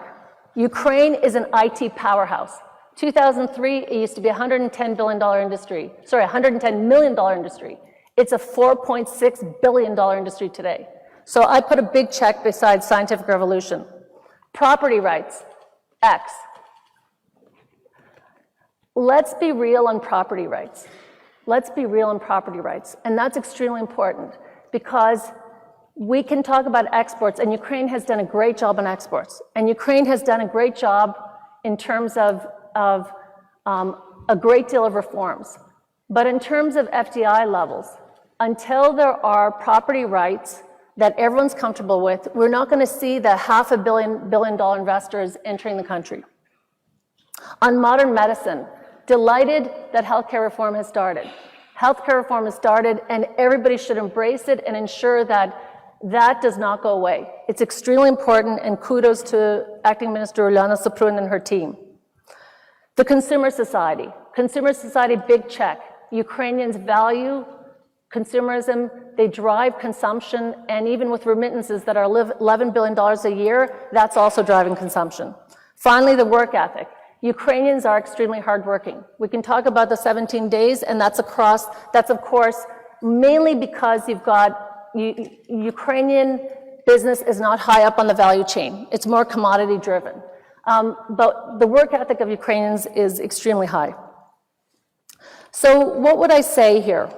Ukraine is an IT powerhouse. 2003, it used to be a $110 billion industry. Sorry, $110 million industry. It's a $4.6 billion industry today. So I put a big check beside scientific revolution. Property rights, X. Let's be real on property rights. Let's be real on property rights. And that's extremely important because we can talk about exports, and Ukraine has done a great job on exports. And Ukraine has done a great job in terms of a great deal of reforms. But in terms of FDI levels, until there are property rights that everyone's comfortable with, we're not going to see the $500 billion investors entering the country. On modern medicine, delighted that healthcare reform has started. Healthcare reform has started, and everybody should embrace it and ensure that that does not go away. It's extremely important, and kudos to Acting Minister Ulyana Suprun and her team. The consumer society, big check. Ukrainians value consumerism, they drive consumption, and even with remittances that are $11 billion a year, that's also driving consumption. Finally, the work ethic. Ukrainians are extremely hardworking. We can talk about the 17 days, and that's of course mainly because you've got Ukrainian business is not high up on the value chain. It's more commodity driven. But the work ethic of Ukrainians is extremely high. So what would I say here?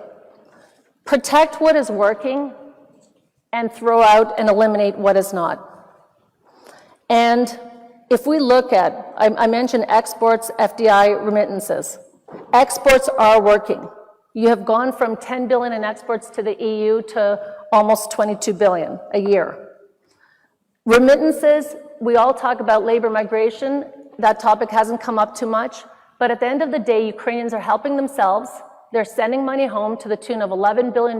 Protect what is working and throw out and eliminate what is not. And if we look at, I mentioned exports, FDI, remittances. Exports are working. You have gone from 10 billion in exports to the EU to almost 22 billion a year. Remittances, we all talk about labor migration. That topic hasn't come up too much. But at the end of the day, Ukrainians are helping themselves. They're sending money home to the tune of $11 billion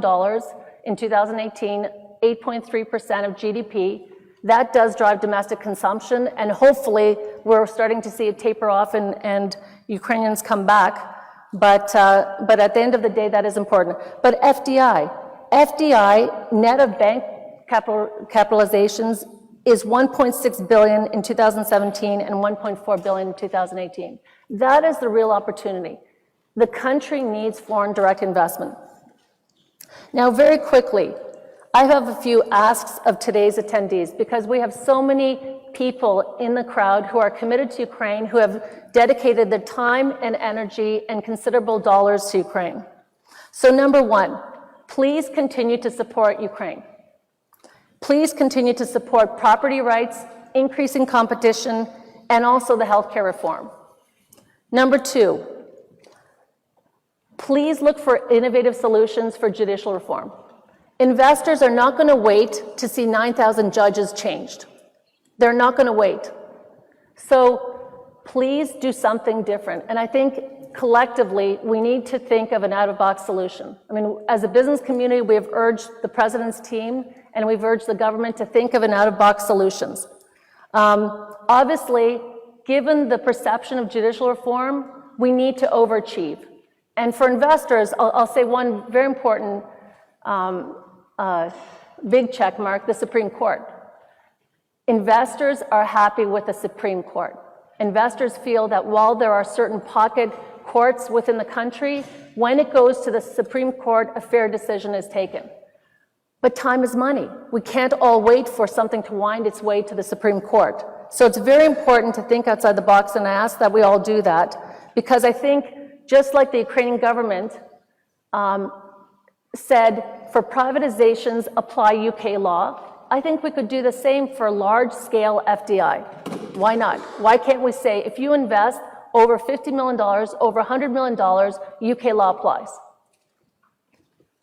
in 2018, 8.3% of GDP. That does drive domestic consumption, and hopefully we're starting to see it taper off and Ukrainians come back. But at the end of the day, that is important. But FDI, net of bank capitalizations, is 1.6 billion in 2017 and 1.4 billion in 2018. That is the real opportunity. The country needs foreign direct investment. Now, very quickly, I have a few asks of today's attendees because we have so many people in the crowd who are committed to Ukraine, who have dedicated their time and energy and considerable dollars to Ukraine. So number one, please continue to support Ukraine. Please continue to support property rights, increasing competition, and also the healthcare reform. Number two, please look for innovative solutions for judicial reform. Investors are not going to wait to see 9,000 judges changed. They're not going to wait. So please do something different. And I think collectively, we need to think of an out-of-box solution. I mean, as a business community, we have urged the president's team and we've urged the government to think of an out-of-box solutions. Obviously, given the perception of judicial reform, we need to overachieve. And for investors, I'll say one very important big check mark, the Supreme Court. Investors are happy with the Supreme Court. Investors feel that while there are certain pocket courts within the country, when it goes to the Supreme Court, a fair decision is taken. But time is money. We can't all wait for something to wind its way to the Supreme Court. So it's very important to think outside the box, and I ask that we all do that, because I think just like the Ukrainian government said, for privatizations, apply UK law, I think we could do the same for large-scale FDI. Why not? Why can't we say, if you invest over $50 million, over $100 million, UK law applies?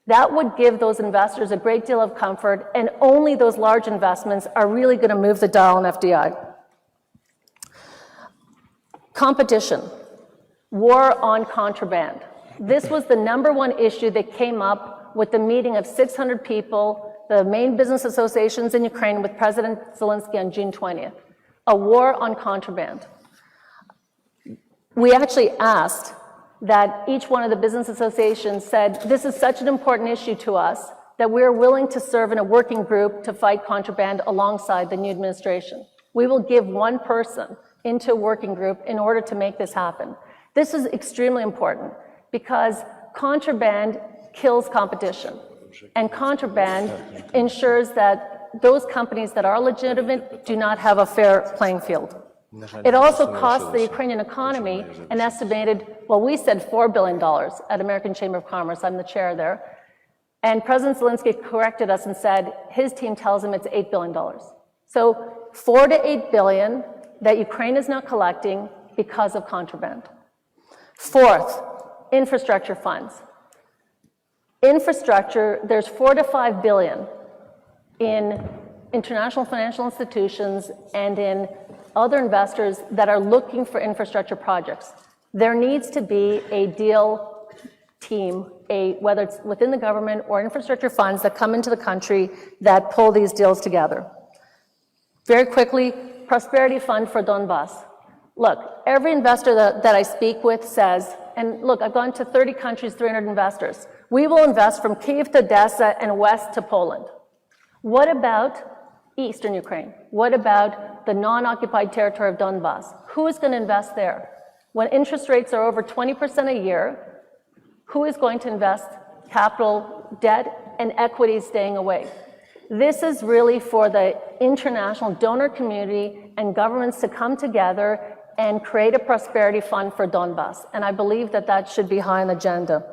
That would give those investors a great deal of comfort, and only those large investments are really going to move the dial on FDI. Competition. War on contraband. This was the #1 issue that came up with the meeting of 600 people, the main business associations in Ukraine, with President Zelensky on June 20th. A war on contraband. We actually asked that each one of the business associations said, this is such an important issue to us that we're willing to serve in a working group to fight contraband alongside the new administration. We will give one person into a working group in order to make this happen. This is extremely important because contraband kills competition, and contraband ensures that those companies that are legitimate do not have a fair playing field. It also costs the Ukrainian economy an estimated, well, we said $4 billion at American Chamber of Commerce. I'm the chair there. And President Zelensky corrected us and said his team tells him it's $8 billion. So 4 to 8 billion that Ukraine is now collecting because of contraband. Fourth, infrastructure funds. Infrastructure, there's 4 to 5 billion in international financial institutions and in other investors that are looking for infrastructure projects. There needs to be a deal team, whether it's within the government or infrastructure funds that come into the country that pull these deals together. Very quickly, Prosperity Fund for Donbas. Look, every investor that I speak with says, and look, I've gone to 30 countries, 300 investors. We will invest from Kyiv to Odessa and west to Poland. What about Eastern Ukraine? What about the non-occupied territory of Donbas? Who is going to invest there? When interest rates are over 20% a year, who is going to invest capital, debt, and equity staying away? This is really for the international donor community and governments to come together and create a prosperity fund for Donbas. And I believe that that should be high on the agenda.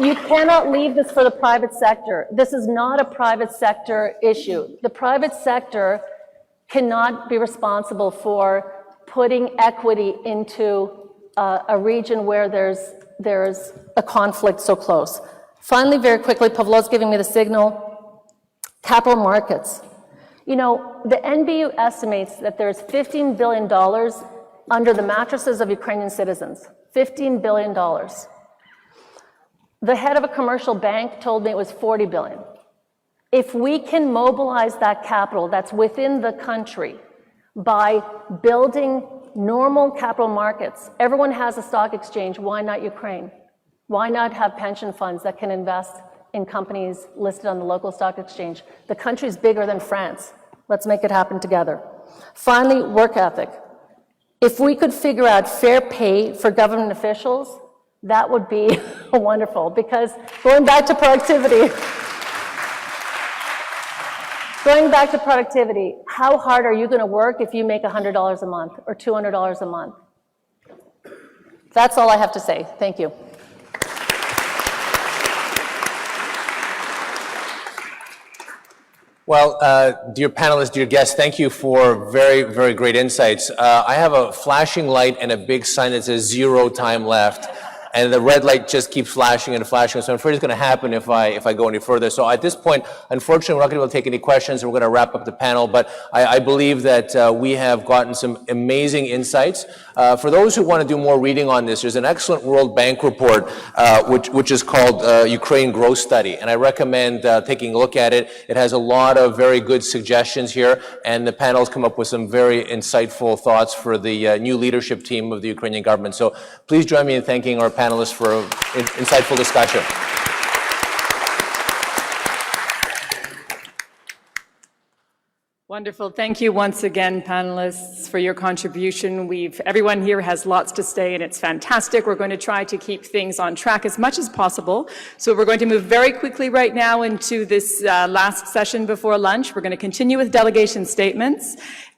You cannot leave this for the private sector. This is not a private sector issue. The private sector cannot be responsible for putting equity into a region where there's a conflict so close. Finally, very quickly, Pavlo's giving me the signal, capital markets. You know, the NBU estimates that there's $15 billion under the mattresses of Ukrainian citizens. $15 billion. The head of a commercial bank told me it was 40 billion. If we can mobilize that capital that's within the country by building normal capital markets, everyone has a stock exchange, why not Ukraine? Why not have pension funds that can invest in companies listed on the local stock exchange? The country's bigger than France. Let's make it happen together. Finally, work ethic. If we could figure out fair pay for government officials, that would be wonderful, because going back to productivity, how hard are you going to work if you make $100 a month or $200 a month? That's all I have to say. Thank you. Well, dear panelists, dear guests, thank you for very, very great insights. I have a flashing light and a big sign that says 0 time left. And the red light just keeps flashing and flashing. So I'm afraid it's going to happen if I go any further. So at this point, unfortunately, we're not going to be able to take any questions, and we're going to wrap up the panel. But I believe that we have gotten some amazing insights. For those who want to do more reading on this, there's an excellent World Bank report, which is called Ukraine Growth Study. And I recommend taking a look at it. It has a lot of very good suggestions here. And the panel's come up with some very insightful thoughts for the new leadership team of the Ukrainian government. So please join me in thanking our panelists for an insightful discussion. Wonderful. Thank you once again, panelists, for your contribution. Everyone here has lots to say, and it's fantastic. We're going to try to keep things on track as much as possible. So we're going to move very quickly right now into this last session before lunch. We're going to continue with delegation statements.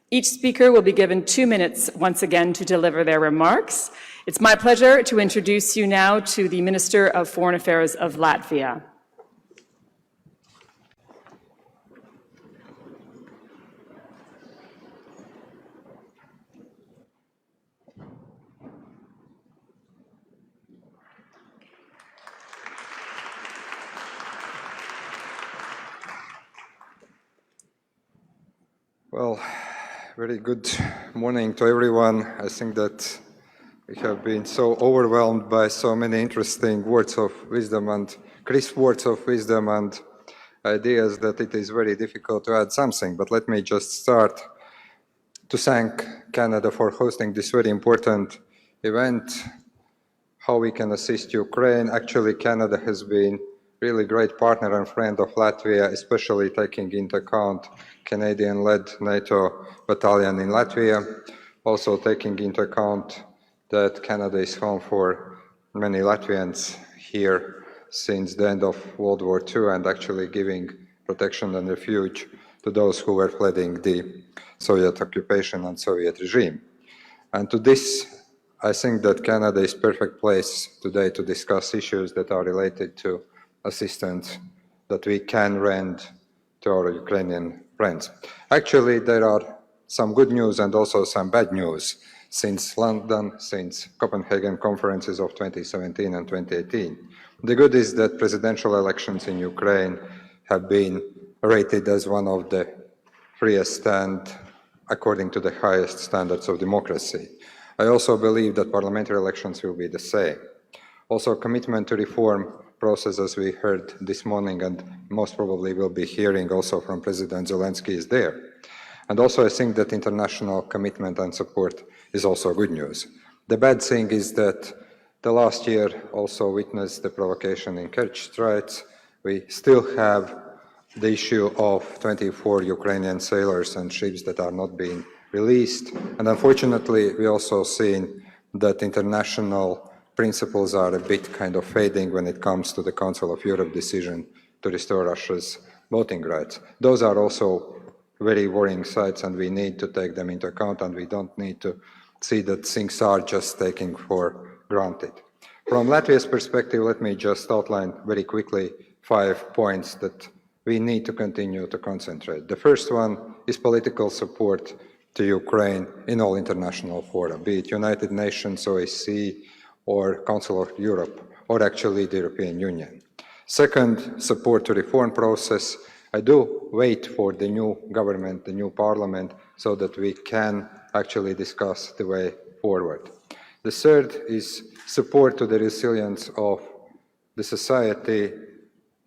Each speaker will be given 2 minutes once again to deliver their remarks. It's my pleasure to introduce you now to the Minister of Foreign Affairs of Latvia. Well, very good morning to everyone. I think that we have been so overwhelmed by so many interesting words of wisdom and crisp words of wisdom and ideas that it is very difficult to add something. But let me just start to thank Canada for hosting this very important event, how we can assist Ukraine. Actually, Canada has been really great partner and friend of Latvia, especially taking into account Canadian-led NATO battalion in Latvia, also taking into account that Canada is home for many Latvians here since the end of World War II and actually giving protection and refuge to those who were fleeing the Soviet occupation and Soviet regime. And to this, I think that Canada is perfect place today to discuss issues that are related to assistance that we can render to our Ukrainian friends. Actually, there are some good news and also some bad news since London, since Copenhagen conferences of 2017 and 2018. The good is that presidential elections in Ukraine have been rated as one of the freest and according to the highest standards of democracy. I also believe that parliamentary elections will be the same. Also, commitment to reform process, as we heard this morning, and most probably will be hearing also from President Zelensky, is there. And also, I think that international commitment and support is also good news. The bad thing is that the last year also witnessed the provocation in Kerch Straits. We still have the issue of 24 Ukrainian sailors and ships that are not being released. And unfortunately, we also seen that international principles are a bit kind of fading when it comes to the Council of Europe decision to restore Russia's voting rights. Those are also very worrying sides, and we need to take them into account, and we don't need to see that things are just taken for granted. From Latvia's perspective, let me just outline very quickly 5 points that we need to continue to concentrate. The first one is political support to Ukraine in all international fora, be it United Nations, OSCE, or Council of Europe, or actually the European Union. Second, support to reform process. I do wait for the new government, the new parliament, so that we can actually discuss the way forward. The third is support to the resilience of the society,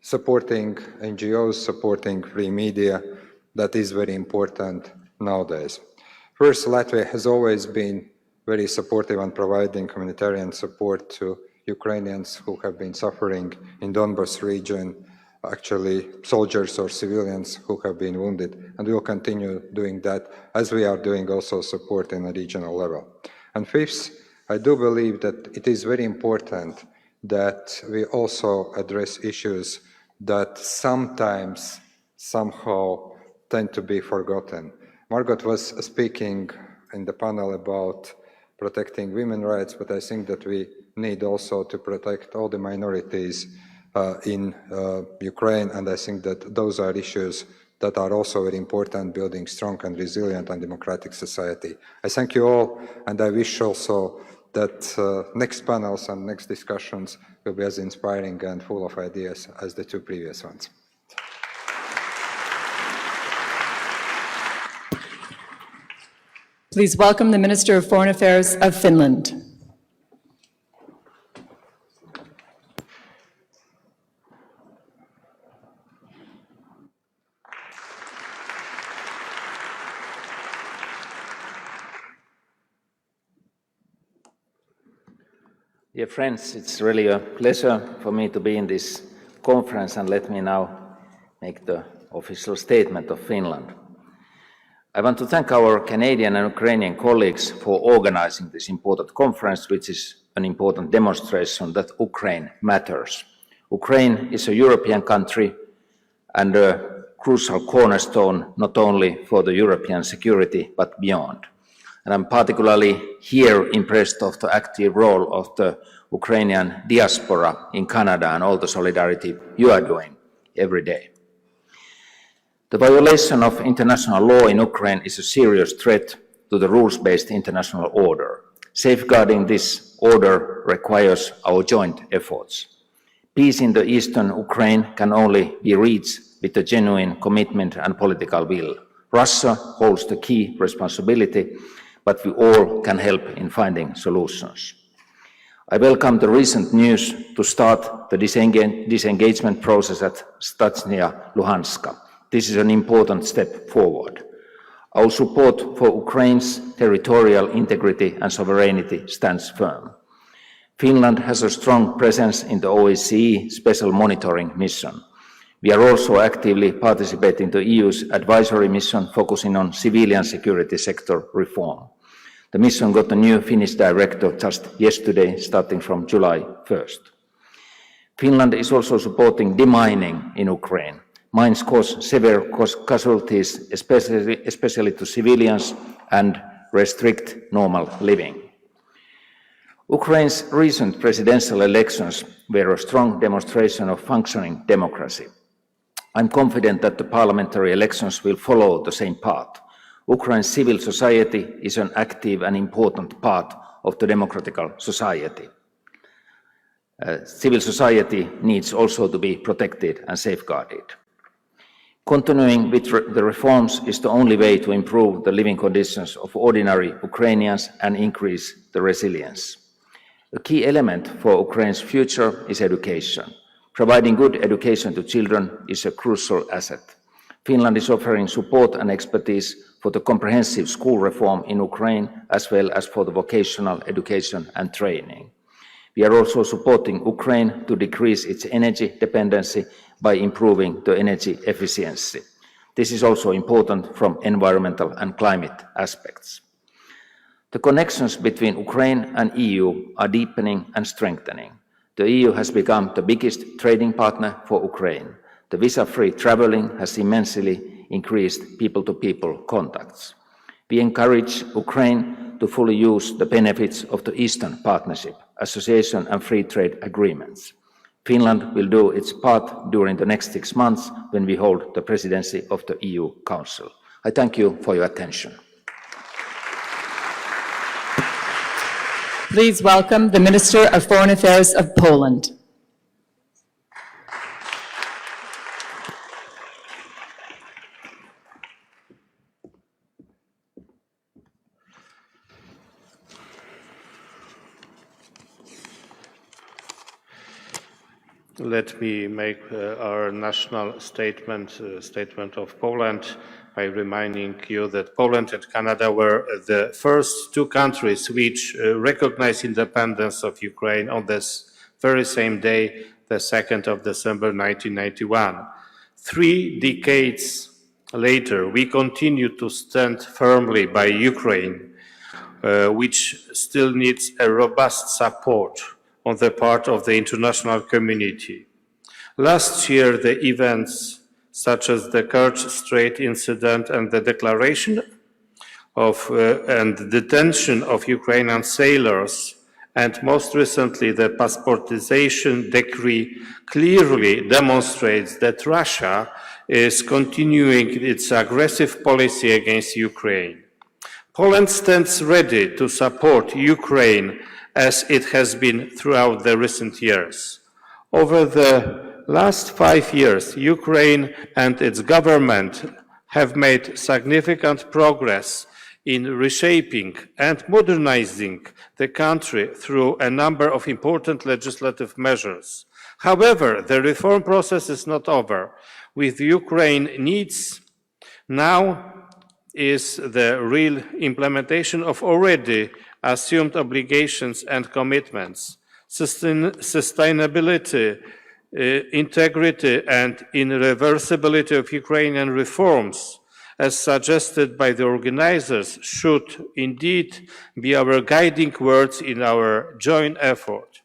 supporting NGOs, supporting free media. That is very important nowadays. First, Latvia has always been very supportive and providing humanitarian support to Ukrainians who have been suffering in Donbas region, actually soldiers or civilians who have been wounded, and we will continue doing that as we are doing also support in a regional level. And fifth, I do believe that it is very important that we also address issues that sometimes somehow tend to be forgotten. Margot was speaking in the panel about protecting women's rights, but I think that we need also to protect all the minorities in Ukraine, and I think that those are issues that are also very important, building strong and resilient and democratic society. I thank you all, and I wish also that next panels and next discussions will be as inspiring and full of ideas as the two previous ones. Please welcome the Minister of Foreign Affairs of Finland. Dear friends, it's really a pleasure for me to be in this conference, and let me now make the official statement of Finland. I want to thank our Canadian and Ukrainian colleagues for organizing this important conference, which is an important demonstration that Ukraine matters. Ukraine is a European country and a crucial cornerstone not only for the European security but beyond. And I'm particularly here impressed of the active role of the Ukrainian diaspora in Canada and all the solidarity you are doing every day. The violation of international law in Ukraine is a serious threat to the rules-based international order. Safeguarding this order requires our joint efforts. Peace in the eastern Ukraine can only be reached with a genuine commitment and political will. Russia holds the key responsibility, but we all can help in finding solutions. I welcome the recent news to start the disengagement process at Stachnia Luhanska. This is an important step forward. Our support for Ukraine's territorial integrity and sovereignty stands firm. Finland has a strong presence in the OSCE Special Monitoring Mission. We are also actively participating in the EU's advisory mission focusing on civilian security sector reform. The mission got a new Finnish director just yesterday, starting from July 1st. Finland is also supporting demining in Ukraine. Mines cause severe casualties, especially to civilians, and restrict normal living. Ukraine's recent presidential elections were a strong demonstration of functioning democracy. I'm confident that the parliamentary elections will follow the same path. Ukraine's civil society is an active and important part of the democratic society. Civil society needs also to be protected and safeguarded. Continuing with the reforms is the only way to improve the living conditions of ordinary Ukrainians and increase the resilience. A key element for Ukraine's future is education. Providing good education to children is a crucial asset. Finland is offering support and expertise for the comprehensive school reform in Ukraine, as well as for the vocational education and training. We are also supporting Ukraine to decrease its energy dependency by improving the energy efficiency. This is also important from environmental and climate aspects. The connections between Ukraine and EU are deepening and strengthening. The EU has become the biggest trading partner for Ukraine. The visa-free traveling has immensely increased people-to-people contacts. We encourage Ukraine to fully use the benefits of the Eastern Partnership, Association and Free Trade Agreements. Finland will do its part during the next 6 months when we hold the presidency of the EU Council. I thank you for your attention. Please welcome the Minister of Foreign Affairs of Poland. Let me make our national statement of Poland by reminding you that Poland and Canada were the first two countries which recognized independence of Ukraine on this very same day, the 2nd of December 1991. 3 decades later, we continue to stand firmly by Ukraine, which still needs a robust support on the part of the international community. Last year, the events such as the Kerch Strait incident and the declaration of and detention of Ukrainian sailors, and most recently the passportization decree, clearly demonstrates that Russia is continuing its aggressive policy against Ukraine. Poland stands ready to support Ukraine as it has been throughout the recent years. Over the last 5 years, Ukraine and its government have made significant progress in reshaping and modernizing the country through a number of important legislative measures. However, the reform process is not over. With Ukraine needs now is the real implementation of already assumed obligations and commitments. Sustainability, integrity and irreversibility of Ukrainian reforms, as suggested by the organizers, should indeed be our guiding words in our joint effort.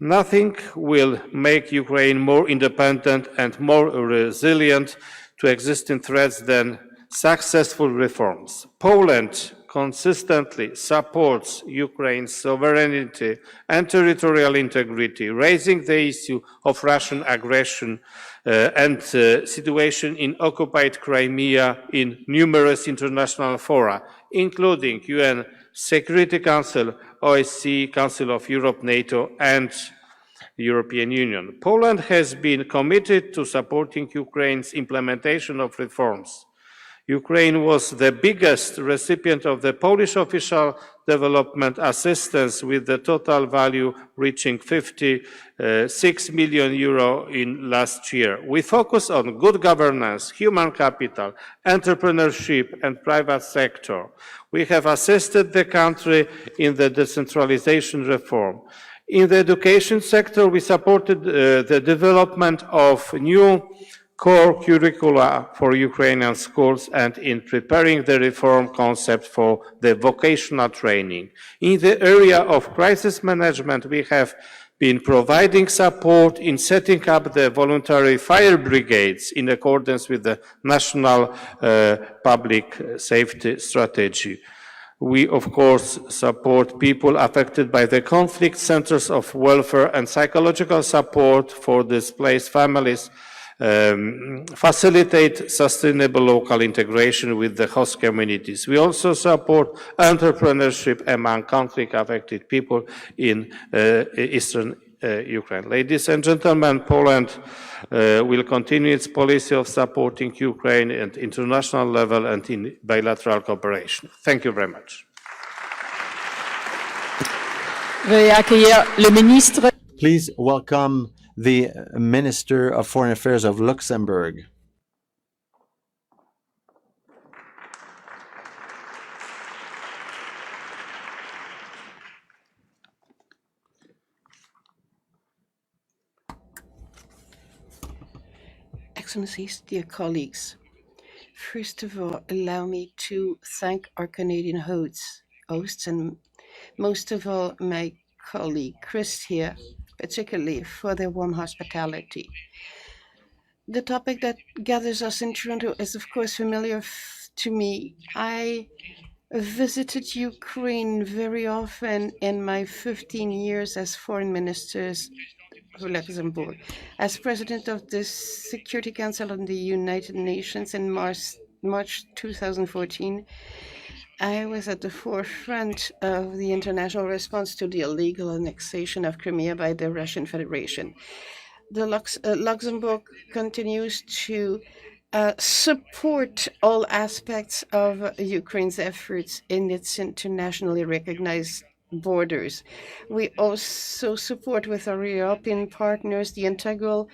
Nothing will make Ukraine more independent and more resilient to existing threats than successful reforms. Poland consistently supports Ukraine's sovereignty and territorial integrity, raising the issue of Russian aggression and situation in occupied Crimea in numerous international fora, including UN Security Council, OSCE, Council of Europe, NATO, and European Union. Poland has been committed to supporting Ukraine's implementation of reforms. Ukraine was the biggest recipient of the Polish official development assistance, with the total value reaching €56 million in last year. We focus on good governance, human capital, entrepreneurship, and private sector. We have assisted the country in the decentralization reform. In the education sector, we supported the development of new core curricula for Ukrainian schools and in preparing the reform concept for the vocational training. In the area of crisis management, we have been providing support in setting up the voluntary fire brigades in accordance with the national public safety strategy. We, of course, support people affected by the conflict, centers of welfare and psychological support for displaced families, facilitate sustainable local integration with the host communities. We also support entrepreneurship among conflict-affected people in eastern Ukraine. Ladies and gentlemen, Poland will continue its policy of supporting Ukraine at international level and in bilateral cooperation. Thank you very much. Please welcome the Minister of Foreign Affairs of Luxembourg. Excellencies, dear colleagues, first of all, allow me to thank our Canadian hosts and most of all my colleague Chris here, particularly for their warm hospitality. The topic that gathers us in Toronto is of course familiar to me. I visited Ukraine very often in my 15 years as foreign minister of Luxembourg. As president of the Security Council of the United Nations in March 2014, I was at the forefront of the international response to the illegal annexation of Crimea by the Russian Federation. Luxembourg continues to support all aspects of Ukraine's efforts in its internationally recognized borders. We also support with our European partners the integral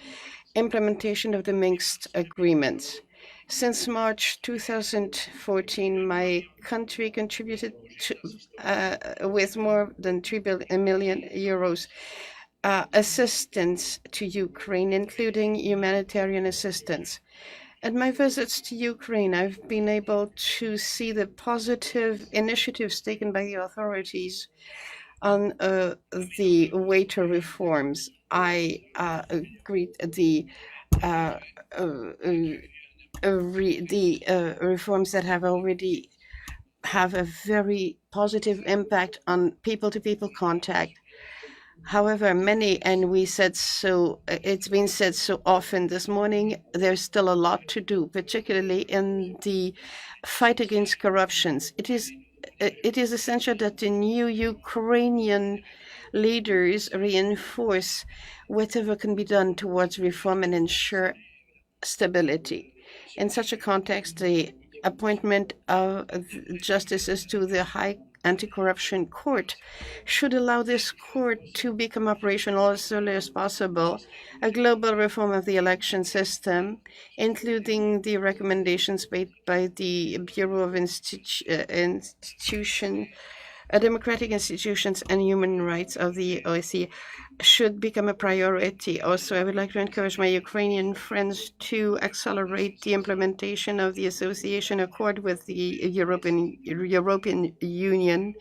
implementation of the Minsk agreement. Since March 2014, my country contributed with more than 3 million euros assistance to Ukraine, including humanitarian assistance. At my visits to Ukraine, I've been able to see the positive initiatives taken by the authorities on the way to reforms. I greet the reforms that have a very positive impact on people-to-people contact. However, it's been said so often this morning, there's still a lot to do, particularly in the fight against corruption. It is essential that the new Ukrainian leaders reinforce whatever can be done towards reform and ensure stability. In such a context, the appointment of justices to the High Anti-Corruption Court should allow this court to become operational as early as possible. A global reform of the election system, including the recommendations made by the Bureau of Democratic Institutions and Human Rights of the OSCE, should become a priority. Also, I would like to encourage my Ukrainian friends to accelerate the implementation of the Association Accord with the European Union,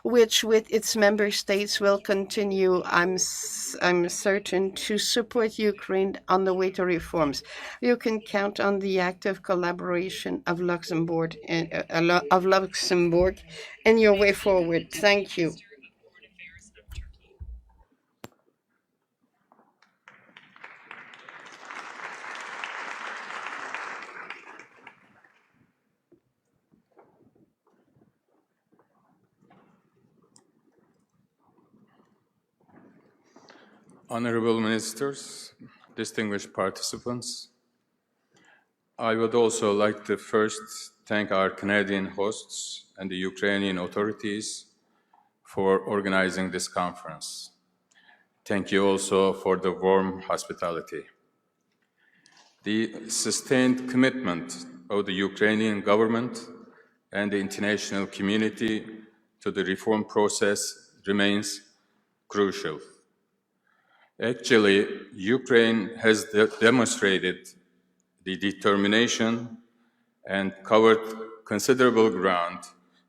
which with its member states will continue, I'm certain, to support Ukraine on the way to reforms. You can count on the active collaboration of Luxembourg in your way forward. Thank you. Honorable Ministers, distinguished participants, I would also like to first thank our Canadian hosts and the Ukrainian authorities for organizing this conference. Thank you also for the warm hospitality. The sustained commitment of the Ukrainian government and the international community to the reform process remains crucial. Actually, Ukraine has demonstrated the determination and covered considerable ground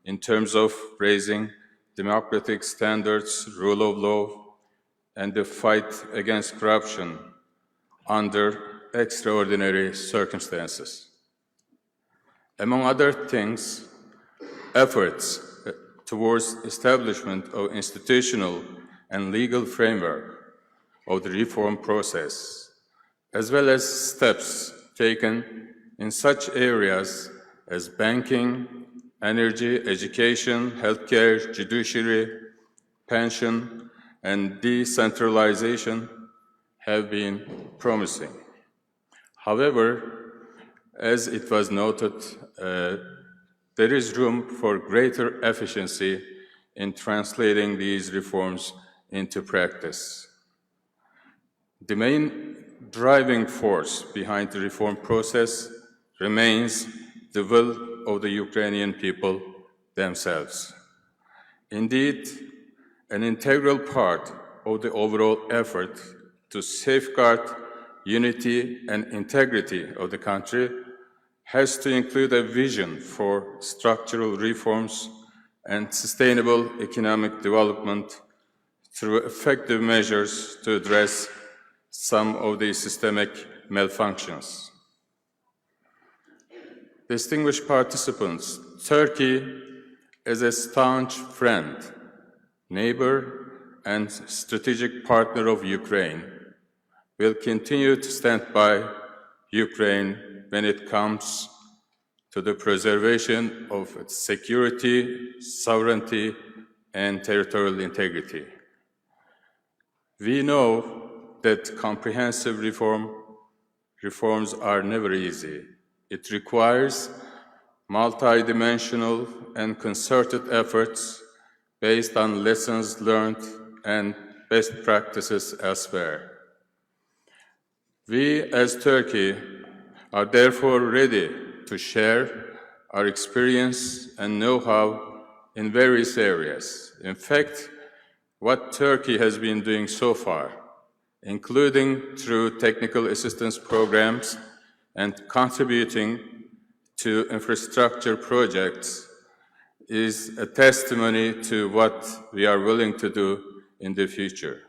in terms of raising democratic standards, rule of law, and the fight against corruption under extraordinary circumstances. Among other things, efforts towards establishment of institutional and legal framework of the reform process, as well as steps taken in such areas as banking, energy, education, healthcare, judiciary, pension, and decentralization have been promising. However, as it was noted, there is room for greater efficiency in translating these reforms into practice. The main driving force behind the reform process remains the will of the Ukrainian people themselves. Indeed, an integral part of the overall effort to safeguard unity and integrity of the country has to include a vision for structural reforms and sustainable economic development through effective measures to address some of the systemic malfunctions. Distinguished participants, Turkey is a staunch friend, neighbor, and strategic partner of Ukraine, will continue to stand by Ukraine when it comes to the preservation of its security, sovereignty, and territorial integrity. We know that comprehensive reforms are never easy. It requires multidimensional and concerted efforts based on lessons learned and best practices elsewhere. We, as Turkey, are therefore ready to share our experience and know-how in various areas. In fact, what Turkey has been doing so far, including through technical assistance programs and contributing to infrastructure projects, is a testimony to what we are willing to do in the future.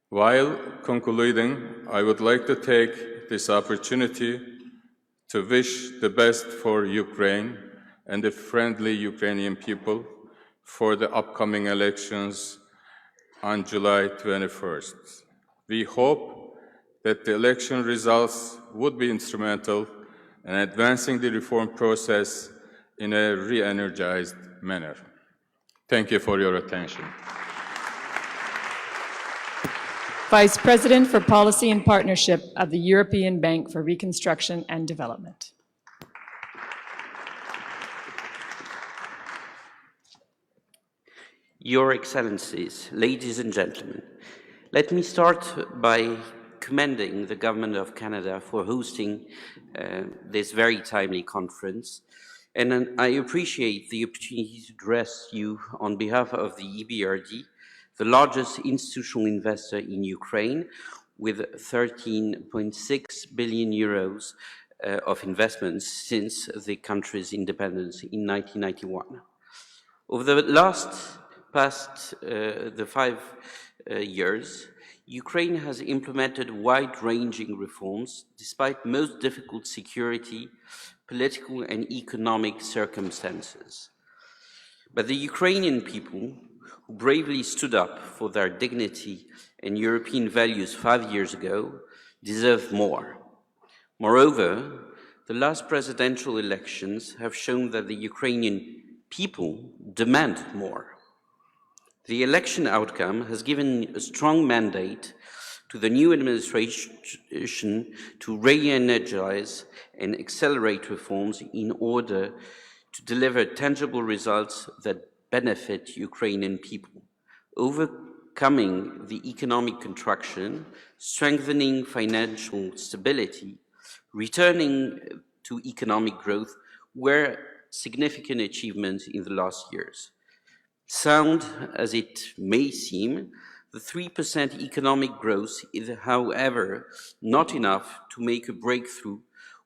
While concluding, I would like to take this opportunity to wish the best for Ukraine and the friendly Ukrainian people for the upcoming elections on July 21st. We hope that the election results would be instrumental in advancing the reform process in a re-energized manner. Thank you for your attention. Vice President for Policy and Partnership of the European Bank for Reconstruction and Development. Your Excellencies, ladies and gentlemen, let me start by commending the Government of Canada for hosting this very timely conference. And I appreciate the opportunity to address you on behalf of the EBRD, the largest institutional investor in Ukraine, with 13.6 billion euros of investments since the country's independence in 1991. Over the past 5 years, Ukraine has implemented wide-ranging reforms despite most difficult security, political and economic circumstances. But the Ukrainian people, who bravely stood up for their dignity and European values 5 years ago, deserve more. Moreover, the last presidential elections have shown that the Ukrainian people demand more. The election outcome has given a strong mandate to the new administration to re-energize and accelerate reforms in order to deliver tangible results that benefit Ukrainian people, overcoming the economic contraction, strengthening financial stability, returning to economic growth were significant achievements in the last years. Sound as it may seem, the 3% economic growth is, however, not enough to make a breakthrough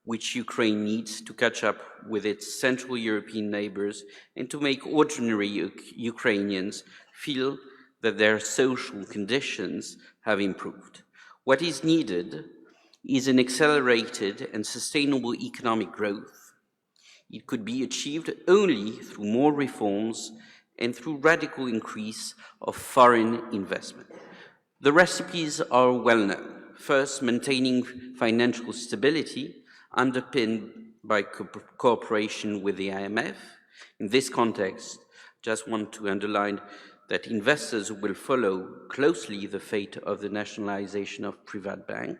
which Ukraine needs to catch up with its Central European neighbors and to make ordinary Ukrainians feel that their social conditions have improved. What is needed is an accelerated and sustainable economic growth. It could be achieved only through more reforms and through radical increase of foreign investment. The recipes are well known. First, maintaining financial stability underpinned by cooperation with the IMF. In this context, just want to underline that investors will follow closely the fate of the nationalization of Privatbank.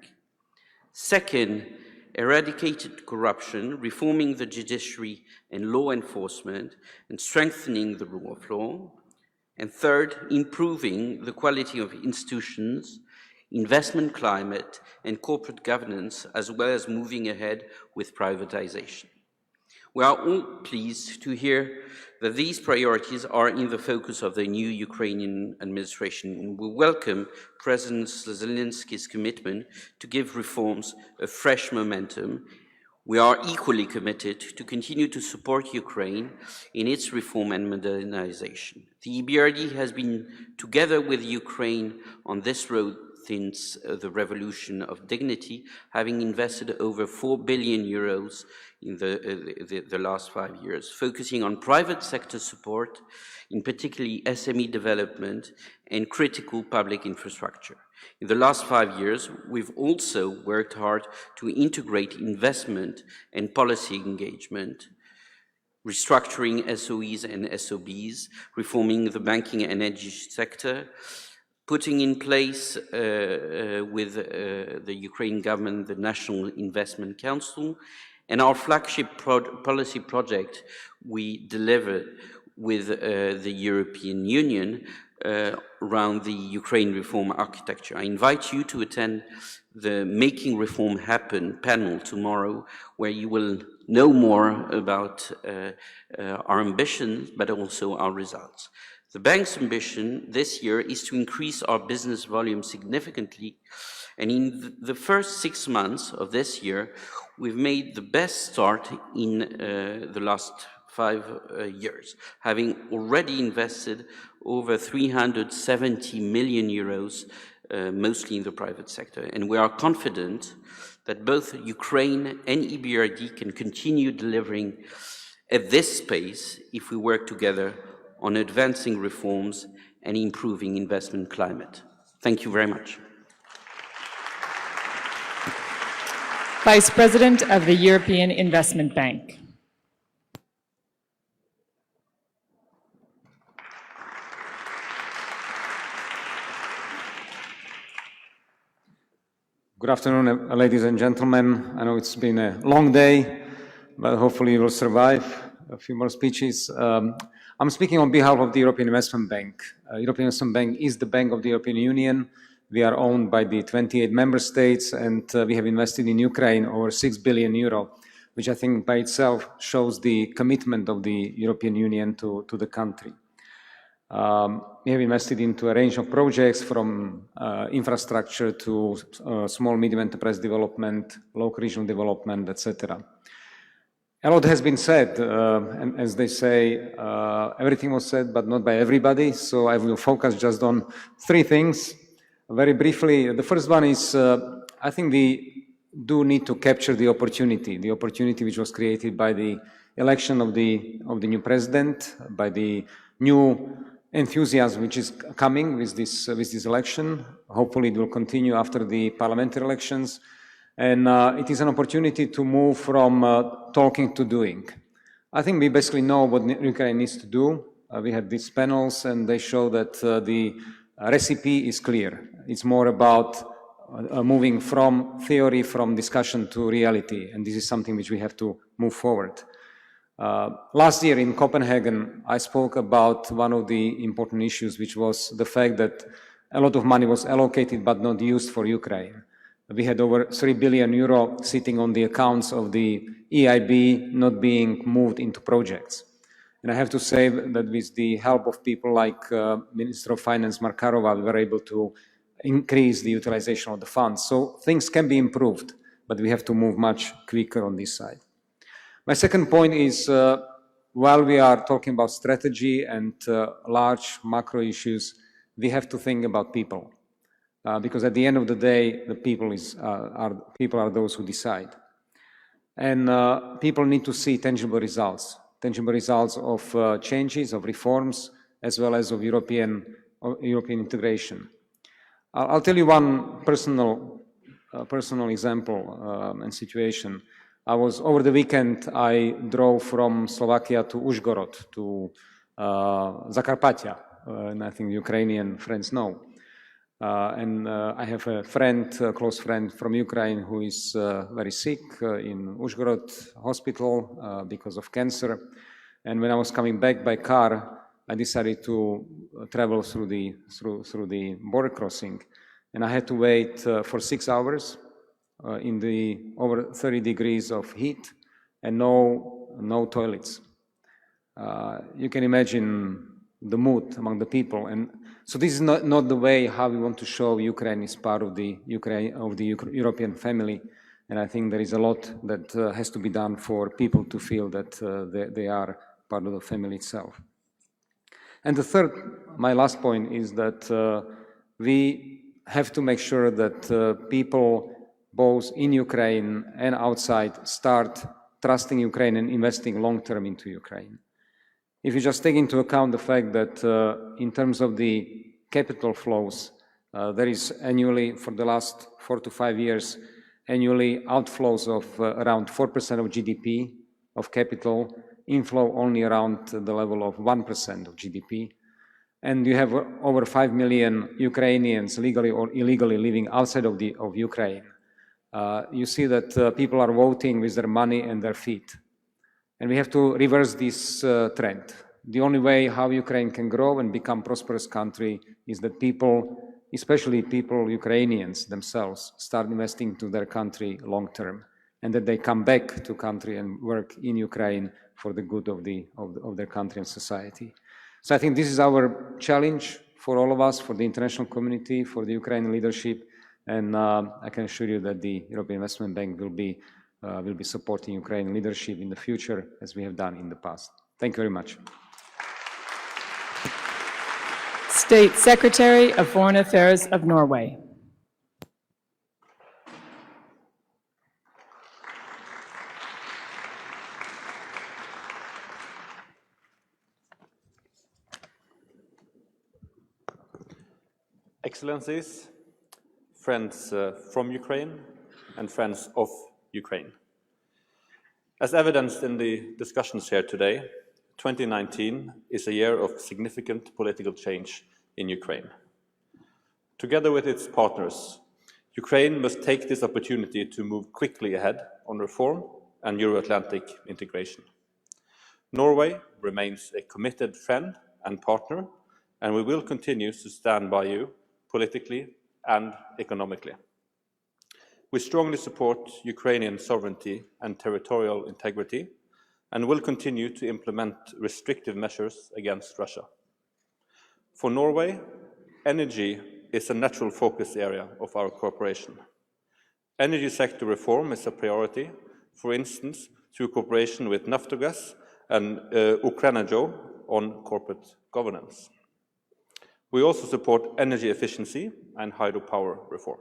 Second, eradicated corruption, reforming the judiciary and law enforcement, and strengthening the rule of law. And third, improving the quality of institutions, investment climate, and corporate governance, as well as moving ahead with privatization. We are all pleased to hear that these priorities are in the focus of the new Ukrainian administration, and we welcome President Zelensky's commitment to give reforms a fresh momentum. We are equally committed to continue to support Ukraine in its reform and modernization. The EBRD has been together with Ukraine on this road since the Revolution of Dignity, having invested over 4 billion euros in the last 5 years, focusing on private sector support, in particularly SME development and critical public infrastructure. In the last 5 years, we've also worked hard to integrate investment and policy engagement, restructuring SOEs and SOBs, reforming the banking and energy sector, putting in place with the Ukrainian government the National Investment Council, and our flagship policy project we delivered with the European Union around the Ukraine reform architecture. I invite you to attend the Making Reform Happen panel tomorrow, where you will know more about our ambitions, but also our results. The bank's ambition this year is to increase our business volume significantly, and in the first 6 months of this year, we've made the best start in the last 5 years, having already invested over 370 million euros, mostly in the private sector. And we are confident that both Ukraine and EBRD can continue delivering at this pace if we work together on advancing reforms and improving investment climate. Thank you very much. Vice President of the European Investment Bank. Good afternoon, ladies and gentlemen. I know it's been a long day, but hopefully we'll survive a few more speeches. I'm speaking on behalf of the European Investment Bank. European Investment Bank is the bank of the European Union. We are owned by the 28 member states, and we have invested in Ukraine over 6 billion euro, which I think by itself shows the commitment of the European Union to the country. We have invested into a range of projects from infrastructure to small, medium enterprise development, local regional development, etc. A lot has been said, and as they say, everything was said, but not by everybody. So I will focus just on 3 things. Very briefly, the first one is, I think we do need to capture the opportunity which was created by the election of the new president, by the new enthusiasm which is coming with this election. Hopefully it will continue after the parliamentary elections. And it is an opportunity to move from talking to doing. I think we basically know what Ukraine needs to do. We had these panels and they show that the recipe is clear. It's more about moving from theory, from discussion to reality. And this is something which we have to move forward. Last year in Copenhagen, I spoke about one of the important issues, which was the fact that a lot of money was allocated but not used for Ukraine. We had over 3 billion euro sitting on the accounts of the EIB not being moved into projects. And I have to say that with the help of people like Minister of Finance Markarova, we were able to increase the utilization of the funds. So things can be improved, but we have to move much quicker on this side. My second point is, while we are talking about strategy and large macro issues, we have to think about people. Because at the end of the day, the people are those who decide. And people need to see tangible results of changes, of reforms, as well as of European integration. I'll tell you one personal example and situation. Over the weekend, I drove from Slovakia to Uzhhorod, to Zakarpattia, and I think Ukrainian friends know. And I have a close friend from Ukraine who is very sick in Uzhhorod hospital because of cancer. And when I was coming back by car, I decided to travel through the border crossing. And I had to wait for 6 hours in the over 30 degrees of heat and no toilets. You can imagine the mood among the people. And so this is not the way how we want to show Ukraine is part of the European family. And I think there is a lot that has to be done for people to feel that they are part of the family itself. And the third, my last point, is that we have to make sure that people both in Ukraine and outside start trusting Ukraine and investing long-term into Ukraine. If you just take into account the fact that in terms of the capital flows, there is annually, for the last 4 to 5 years, annually outflows of around 4% of GDP of capital, inflow only around the level of 1% of GDP. And you have over 5 million Ukrainians legally or illegally living outside of Ukraine. You see that people are voting with their money and their feet. And we have to reverse this trend. The only way how Ukraine can grow and become a prosperous country is that people, especially people, Ukrainians themselves, start investing to their country long term, and that they come back to country and work in Ukraine for the good of their country and society. So I think this is our challenge for all of us, for the international community, for the Ukrainian leadership, and I can assure you that the European Investment Bank will be supporting Ukrainian leadership in the future, as we have done in the past. Thank you very much. State Secretary of Foreign Affairs of Norway. Excellencies, friends from Ukraine and friends of Ukraine. As evidenced in the discussions here today, 2019 is a year of significant political change in Ukraine. Together with its partners, Ukraine must take this opportunity to move quickly ahead on reform and Euro-Atlantic integration. Norway remains a committed friend and partner, and we will continue to stand by you politically and economically. We strongly support Ukrainian sovereignty and territorial integrity and will continue to implement restrictive measures against Russia. For Norway, energy is a natural focus area of our cooperation. Energy sector reform is a priority, for instance, through cooperation with Naftogaz and Ukrenergo on corporate governance. We also support energy efficiency and hydropower reform.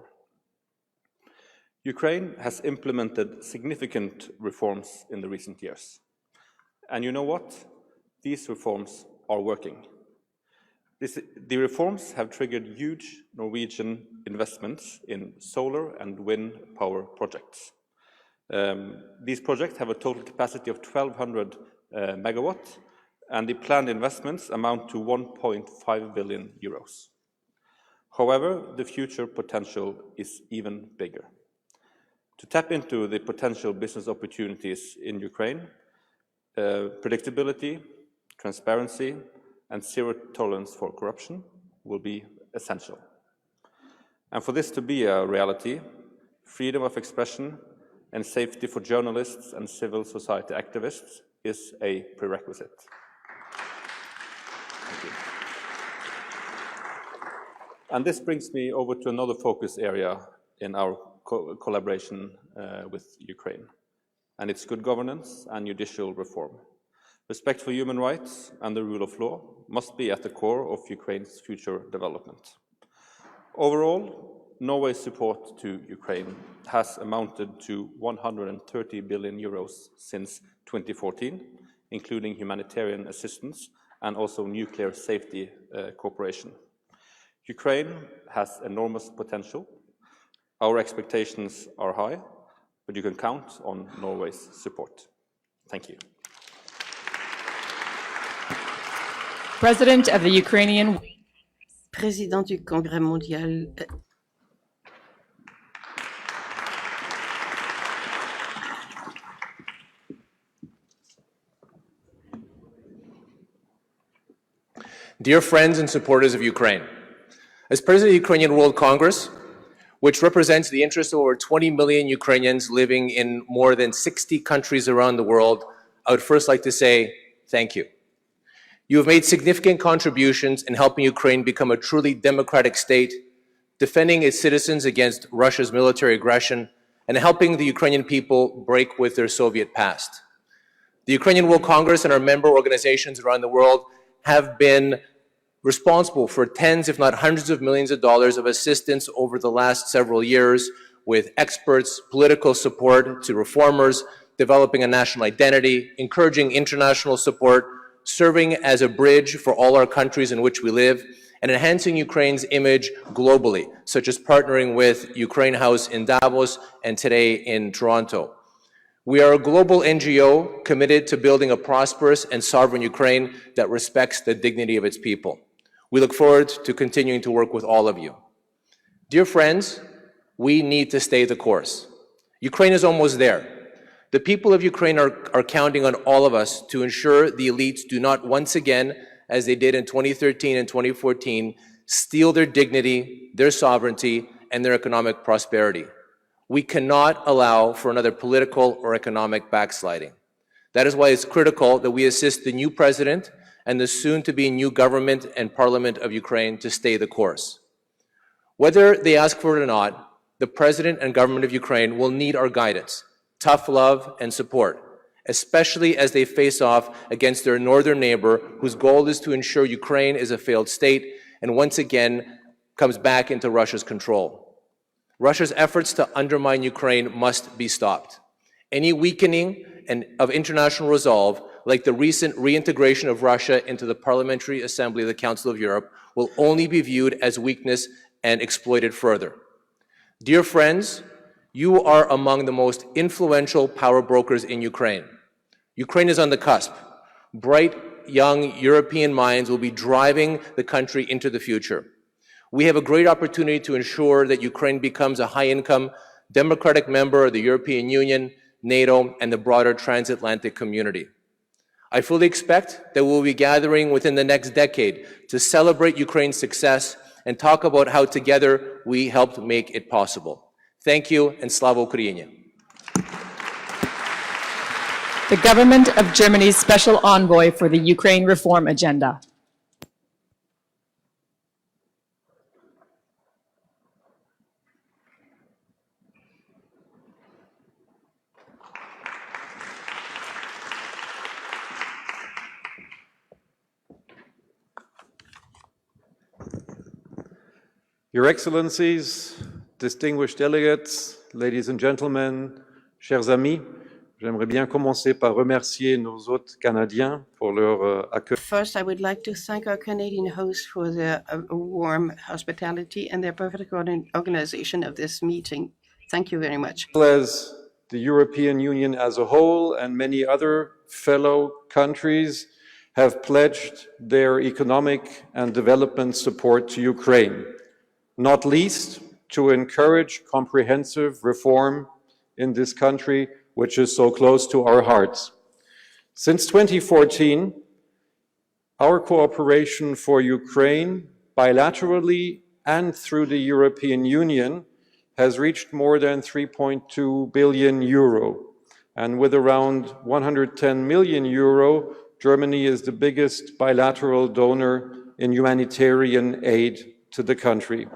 Ukraine has implemented significant reforms in the recent years. And you know what? These reforms are working. The reforms have triggered huge Norwegian investments in solar and wind power projects. These projects have a total capacity of 1,200 megawatts, and the planned investments amount to 1.5 billion euros. However, the future potential is even bigger. To tap into the potential business opportunities in Ukraine, predictability, transparency, and zero tolerance for corruption will be essential. And for this to be a reality, freedom of expression and safety for journalists and civil society activists is a prerequisite. And this brings me over to another focus area in our collaboration with Ukraine, and it's good governance and judicial reform. Respect for human rights and the rule of law must be at the core of Ukraine's future development. Overall, Norway's support to Ukraine has amounted to 130 billion euros since 2014, including humanitarian assistance and also nuclear safety cooperation. Ukraine has enormous potential. Our expectations are high, but you can count on Norway's support. Thank you. President of the Ukrainian Président du Congrès mondial. Dear friends and supporters of Ukraine, as President of the Ukrainian World Congress, which represents the interests of over 20 million Ukrainians living in more than 60 countries around the world, I would first like to say thank you. You have made significant contributions in helping Ukraine become a truly democratic state, defending its citizens against Russia's military aggression, and helping the Ukrainian people break with their Soviet past. The Ukrainian World Congress and our member organizations around the world have been responsible for tens, if not hundreds of millions of dollars of assistance over the last several years with experts, political support to reformers, developing a national identity, encouraging international support, serving as a bridge for all our countries in which we live, and enhancing Ukraine's image globally, such as partnering with Ukraine House in Davos and today in Toronto. We are a global NGO committed to building a prosperous and sovereign Ukraine that respects the dignity of its people. We look forward to continuing to work with all of you. Dear friends, we need to stay the course. Ukraine is almost there. The people of Ukraine are counting on all of us to ensure the elites do not once again, as they did in 2013 and 2014, steal their dignity, their sovereignty, and their economic prosperity. We cannot allow for another political or economic backsliding. That is why it's critical that we assist the new president and the soon-to-be new government and parliament of Ukraine to stay the course. Whether they ask for it or not, the president and government of Ukraine will need our guidance, tough love, and support, especially as they face off against their northern neighbor, whose goal is to ensure Ukraine is a failed state and once again comes back into Russia's control. Russia's efforts to undermine Ukraine must be stopped. Any weakening of international resolve, like the recent reintegration of Russia into the Parliamentary Assembly of the Council of Europe, will only be viewed as weakness and exploited further. Dear friends, you are among the most influential power brokers in Ukraine. Ukraine is on the cusp. Bright, young European minds will be driving the country into the future. We have a great opportunity to ensure that Ukraine becomes a high-income, democratic member of the European Union, NATO, and the broader transatlantic community. I fully expect that we'll be gathering within the next decade to celebrate Ukraine's success and talk about how together we helped make it possible. Thank you, and Slava Ukraini. The government of Germany's special envoy for the Ukraine reform agenda. Your Excellencies, distinguished delegates, ladies and gentlemen, chers amis, j'aimerais bien commencer par remercier nos hôtes canadiens pour leur accueil. First, I would like to thank our Canadian hosts for their warm hospitality and their perfect organization of this meeting. Thank you very much. As the European Union as a whole and many other fellow countries have pledged their economic and development support to Ukraine, not least to encourage comprehensive reform in this country, which is so close to our hearts. Since 2014, our cooperation for Ukraine, bilaterally and through the European Union, has reached more than 3.2 billion euro, and with around 110 million euro Germany is the biggest bilateral donor in humanitarian aid to the country.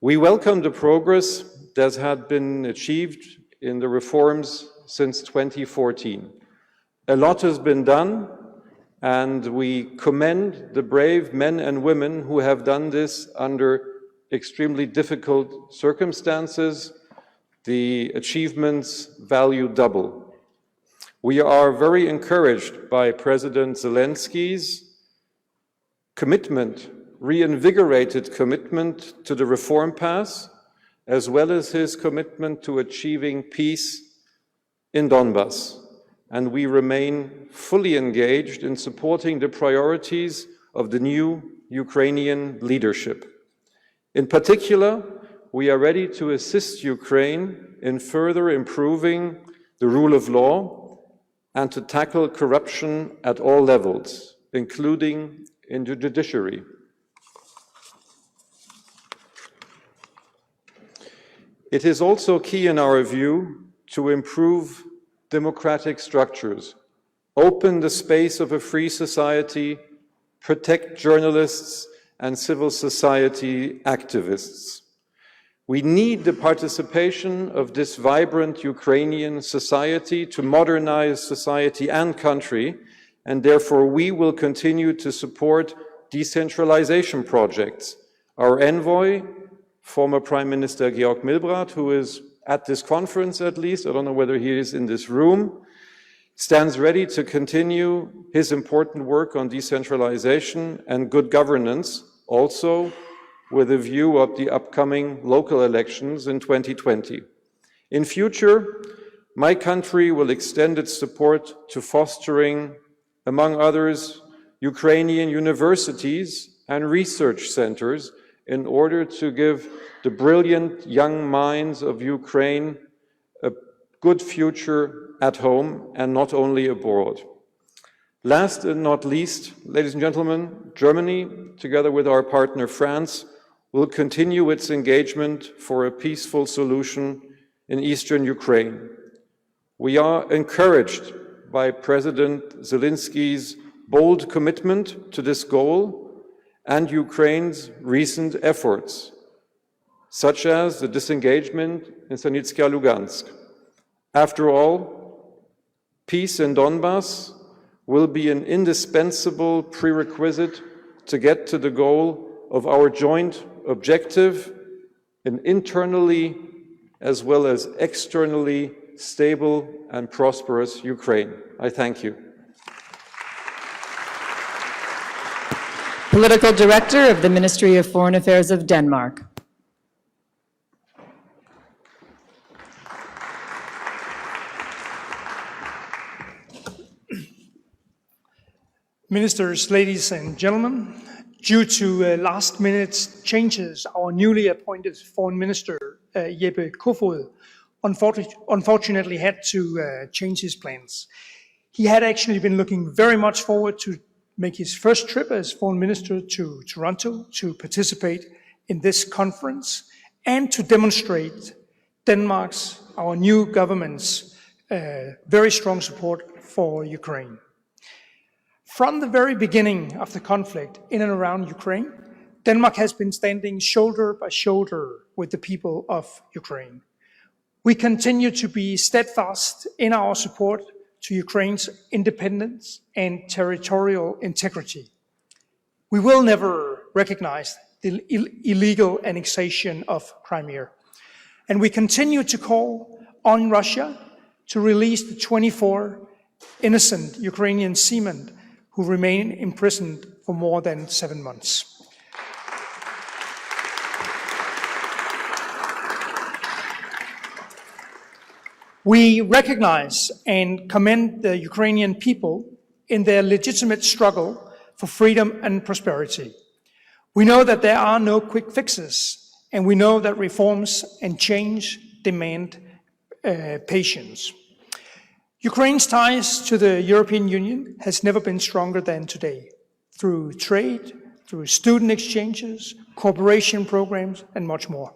We welcome the progress that has been achieved in the reforms since 2014. A lot has been done, and we commend the brave men and women who have done this under extremely difficult circumstances. The achievements value double. We are very encouraged by President Zelensky's commitment, reinvigorated commitment to the reform path, as well as his commitment to achieving peace in Donbas. And we remain fully engaged in supporting the priorities of the new Ukrainian leadership. In particular, we are ready to assist Ukraine in further improving the rule of law and to tackle corruption at all levels, including in the judiciary. It is also key in our view to improve democratic structures, open the space of a free society, protect journalists and civil society activists. We need the participation of this vibrant Ukrainian society to modernize society and country, and therefore we will continue to support decentralization projects. Our envoy, former Prime Minister Georg Milbrat, who is at this conference at least, I don't know whether he is in this room, stands ready to continue his important work on decentralization and good governance, also with a view of the upcoming local elections in 2020. In future, my country will extend its support to fostering, among others, Ukrainian universities and research centers in order to give the brilliant young minds of Ukraine a good future at home and not only abroad. Last and not least, ladies and gentlemen, Germany, together with our partner France, will continue its engagement for a peaceful solution in eastern Ukraine. We are encouraged by President Zelensky's bold commitment to this goal and Ukraine's recent efforts, such as the disengagement in Sanitska Lugansk. After all, peace in Donbas will be an indispensable prerequisite to get to the goal of our joint objective, an internally as well as externally stable and prosperous Ukraine. I thank you. Political Director of the Ministry of Foreign Affairs of Denmark. Ministers, ladies and gentlemen, due to last-minute changes, our newly appointed Foreign Minister, Jeppe Kofod, unfortunately had to change his plans. He had actually been looking very much forward to make his first trip as Foreign Minister to Toronto to participate in this conference and to demonstrate Denmark's, our new government's, very strong support for Ukraine. From the very beginning of the conflict in and around Ukraine, Denmark has been standing shoulder by shoulder with the people of Ukraine. We continue to be steadfast in our support to Ukraine's independence and territorial integrity. We will never recognize the illegal annexation of Crimea. And we continue to call on Russia to release the 24 innocent Ukrainian seamen who remain imprisoned for more than 7 months. We recognize and commend the Ukrainian people in their legitimate struggle for freedom and prosperity. We know that there are no quick fixes, and we know that reforms and change demand patience. Ukraine's ties to the European Union has never been stronger than today, through trade, through student exchanges, cooperation programs, and much more.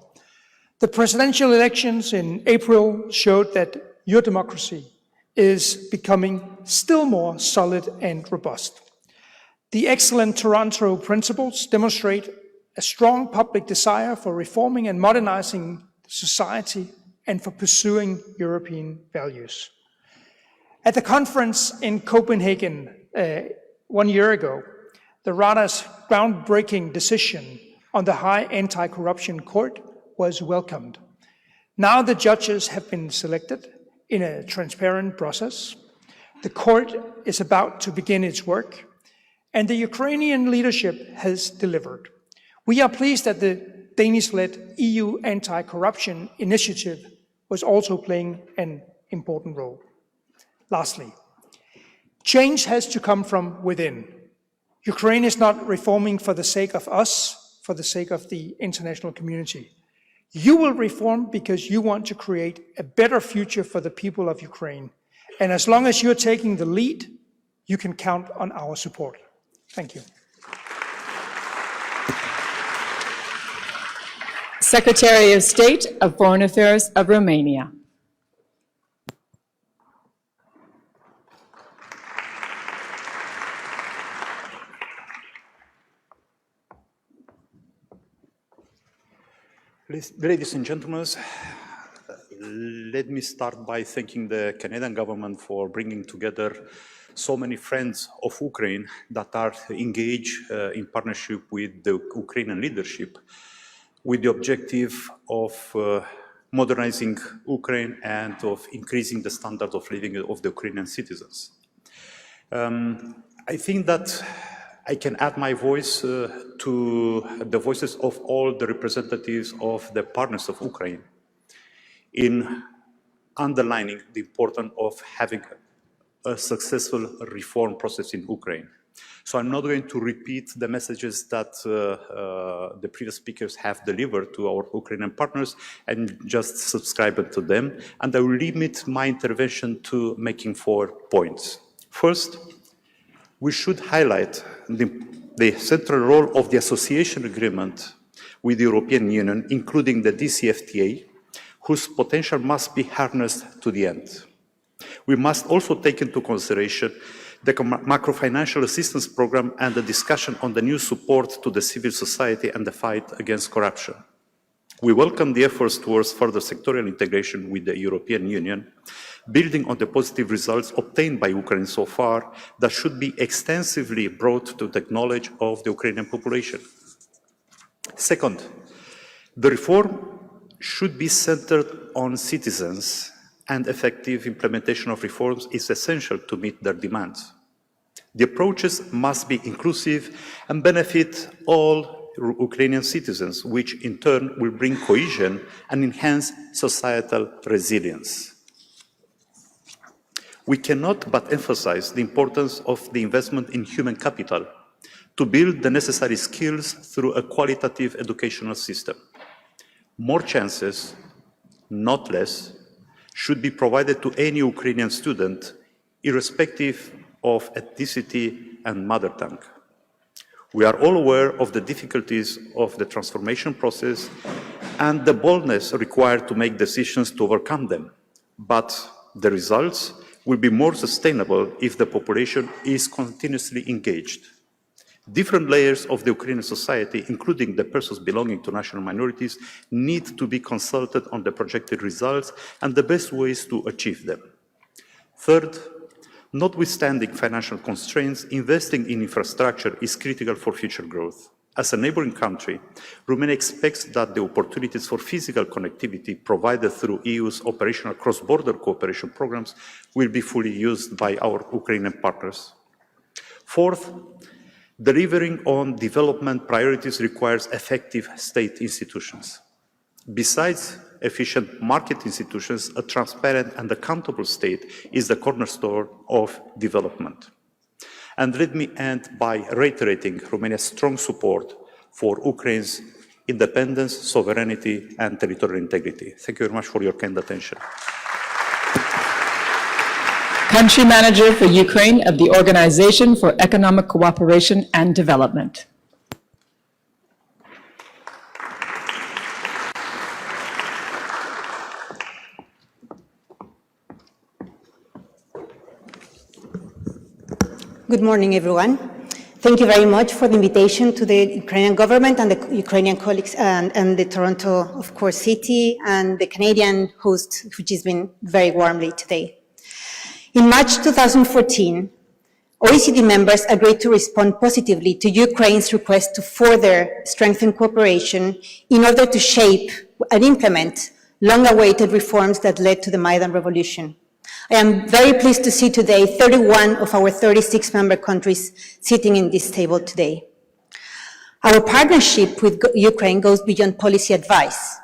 The presidential elections in April showed that your democracy is becoming still more solid and robust. The excellent Toronto principles demonstrate a strong public desire for reforming and modernizing society and for pursuing European values. At the conference in Copenhagen 1 year ago, the Rada's groundbreaking decision on the High Anti-Corruption Court was welcomed. Now the judges have been selected in a transparent process. The court is about to begin its work, and the Ukrainian leadership has delivered. We are pleased that the Danish-led EU anti-corruption initiative was also playing an important role. Lastly, change has to come from within. Ukraine is not reforming for the sake of us, for the sake of the international community. You will reform because you want to create a better future for the people of Ukraine. And as long as you're taking the lead, you can count on our support. Thank you. Secretary of State of Foreign Affairs of Romania. Ladies and gentlemen, let me start by thanking the Canadian government for bringing together so many friends of Ukraine that are engaged in partnership with the Ukrainian leadership with the objective of modernizing Ukraine and of increasing the standard of living of the Ukrainian citizens. I think that I can add my voice to the voices of all the representatives of the partners of Ukraine in underlining the importance of having a successful reform process in Ukraine. So I'm not going to repeat the messages that the previous speakers have delivered to our Ukrainian partners and just subscribe to them. And I will limit my intervention to making 4 points. First, we should highlight the central role of the association agreement with the European Union, including the DCFTA, whose potential must be harnessed to the end. We must also take into consideration the macro-financial assistance program and the discussion on the new support to the civil society and the fight against corruption. We welcome the efforts towards further sectorial integration with the European Union, building on the positive results obtained by Ukraine so far that should be extensively brought to the knowledge of the Ukrainian population. Second, the reform should be centered on citizens, and effective implementation of reforms is essential to meet their demands. The approaches must be inclusive and benefit all Ukrainian citizens, which in turn will bring cohesion and enhance societal resilience. We cannot but emphasize the importance of the investment in human capital to build the necessary skills through a qualitative educational system. More chances, not less, should be provided to any Ukrainian student, irrespective of ethnicity and mother tongue. We are all aware of the difficulties of the transformation process and the boldness required to make decisions to overcome them, but the results will be more sustainable if the population is continuously engaged. Different layers of the Ukrainian society, including the persons belonging to national minorities, need to be consulted on the projected results and the best ways to achieve them. Third, notwithstanding financial constraints, investing in infrastructure is critical for future growth. As a neighboring country, Romania expects that the opportunities for physical connectivity provided through EU's operational cross-border cooperation programs will be fully used by our Ukrainian partners. Fourth, delivering on development priorities requires effective state institutions. Besides efficient market institutions, a transparent and accountable state is the cornerstone of development. And let me end by reiterating Romania's strong support for Ukraine's independence, sovereignty, and territorial integrity. Thank you very much for your kind attention. Country Manager for Ukraine of the Organization for Economic Cooperation and Development. Good morning, everyone. Thank you very much for the invitation to the Ukrainian government and the Ukrainian colleagues and the Toronto, of course, city and the Canadian host, which has been very warmly today. In March 2014, OECD members agreed to respond positively to Ukraine's request to further strengthen cooperation in order to shape and implement long-awaited reforms that led to the Maidan Revolution. I am very pleased to see today 31 of our 36 member countries sitting in this table today. Our partnership with Ukraine goes beyond policy advice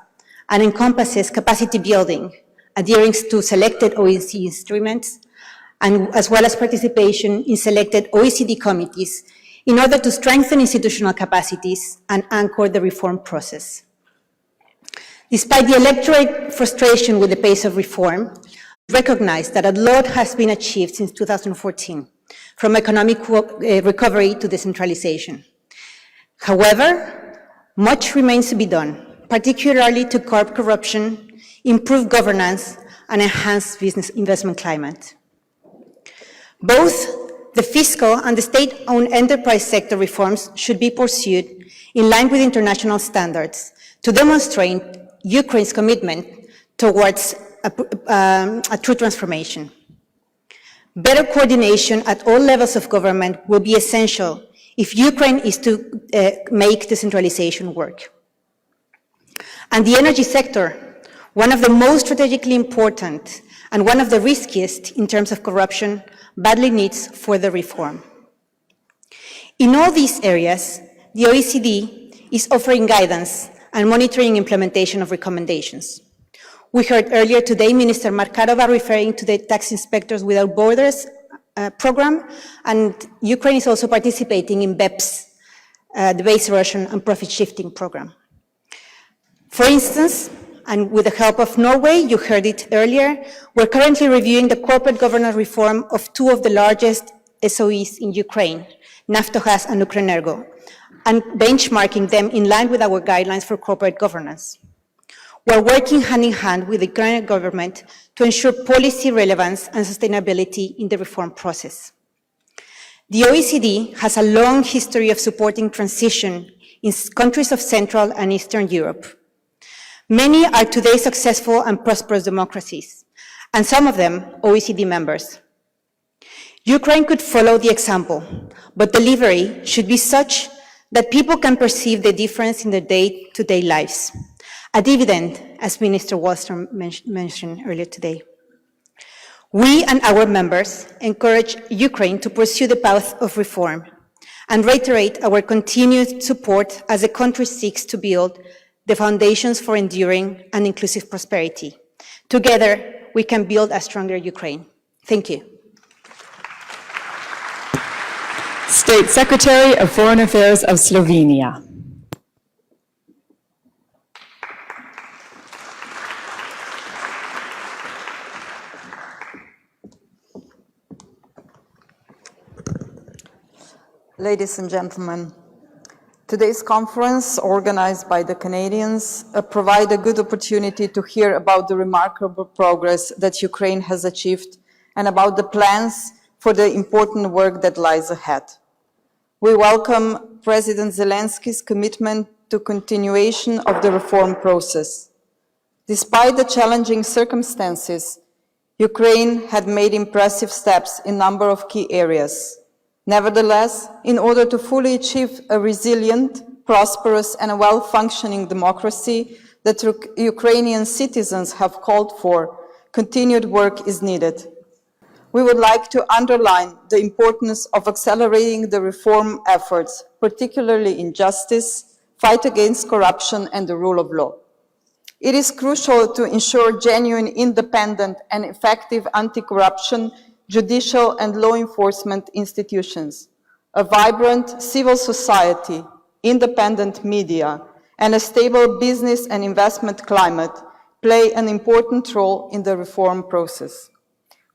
and encompasses capacity building, adhering to selected OECD instruments, and as well as participation in selected OECD committees in order to strengthen institutional capacities and anchor the reform process. Despite the electorate frustration with the pace of reform, recognize that a lot has been achieved since 2014, from economic recovery to decentralization. However, much remains to be done, particularly to curb corruption, improve governance, and enhance business investment climate. Both the fiscal and the state-owned enterprise sector reforms should be pursued in line with international standards to demonstrate Ukraine's commitment towards a true transformation. Better coordination at all levels of government will be essential if Ukraine is to make decentralization work. And the energy sector, one of the most strategically important and one of the riskiest in terms of corruption, badly needs further reform. In all these areas, the OECD is offering guidance and monitoring implementation of recommendations. We heard earlier today Minister Markarova referring to the Tax Inspectors Without Borders program, and Ukraine is also participating in BEPS, the Base Erosion and Profit Shifting program. For instance, and with the help of Norway, you heard it earlier, we're currently reviewing the corporate governance reform of two of the largest SOEs in Ukraine, Naftogaz and Ukrenergo, and benchmarking them in line with our guidelines for corporate governance. We're working hand in hand with the Ukrainian government to ensure policy relevance and sustainability in the reform process. The OECD has a long history of supporting transition in countries of Central and Eastern Europe. Many are today successful and prosperous democracies, and some of them OECD members. Ukraine could follow the example, but delivery should be such that people can perceive the difference in their day-to-day lives. A dividend, as Minister Wallström mentioned earlier today. We and our members encourage Ukraine to pursue the path of reform and reiterate our continued support as the country seeks to build the foundations for enduring and inclusive prosperity. Together, we can build a stronger Ukraine. Thank you. State Secretary of Foreign Affairs of Slovenia. Ladies and gentlemen, today's conference, organized by the Canadians, provide a good opportunity to hear about the remarkable progress that Ukraine has achieved and about the plans for the important work that lies ahead. We welcome President Zelensky's commitment to continuation of the reform process. Despite the challenging circumstances, Ukraine had made impressive steps in a number of key areas. Nevertheless, in order to fully achieve a resilient, prosperous, and a well-functioning democracy that Ukrainian citizens have called for, continued work is needed. We would like to underline the importance of accelerating the reform efforts, particularly in justice, fight against corruption, and the rule of law. It is crucial to ensure genuine, independent, and effective anti-corruption judicial and law enforcement institutions, a vibrant civil society, independent media, and a stable business and investment climate play an important role in the reform process.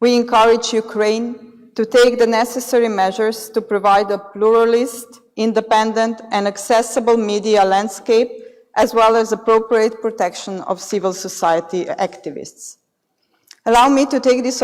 We encourage Ukraine to take the necessary measures to provide a pluralist, independent, and accessible media landscape, as well as appropriate protection of civil society activists. Allow me to take this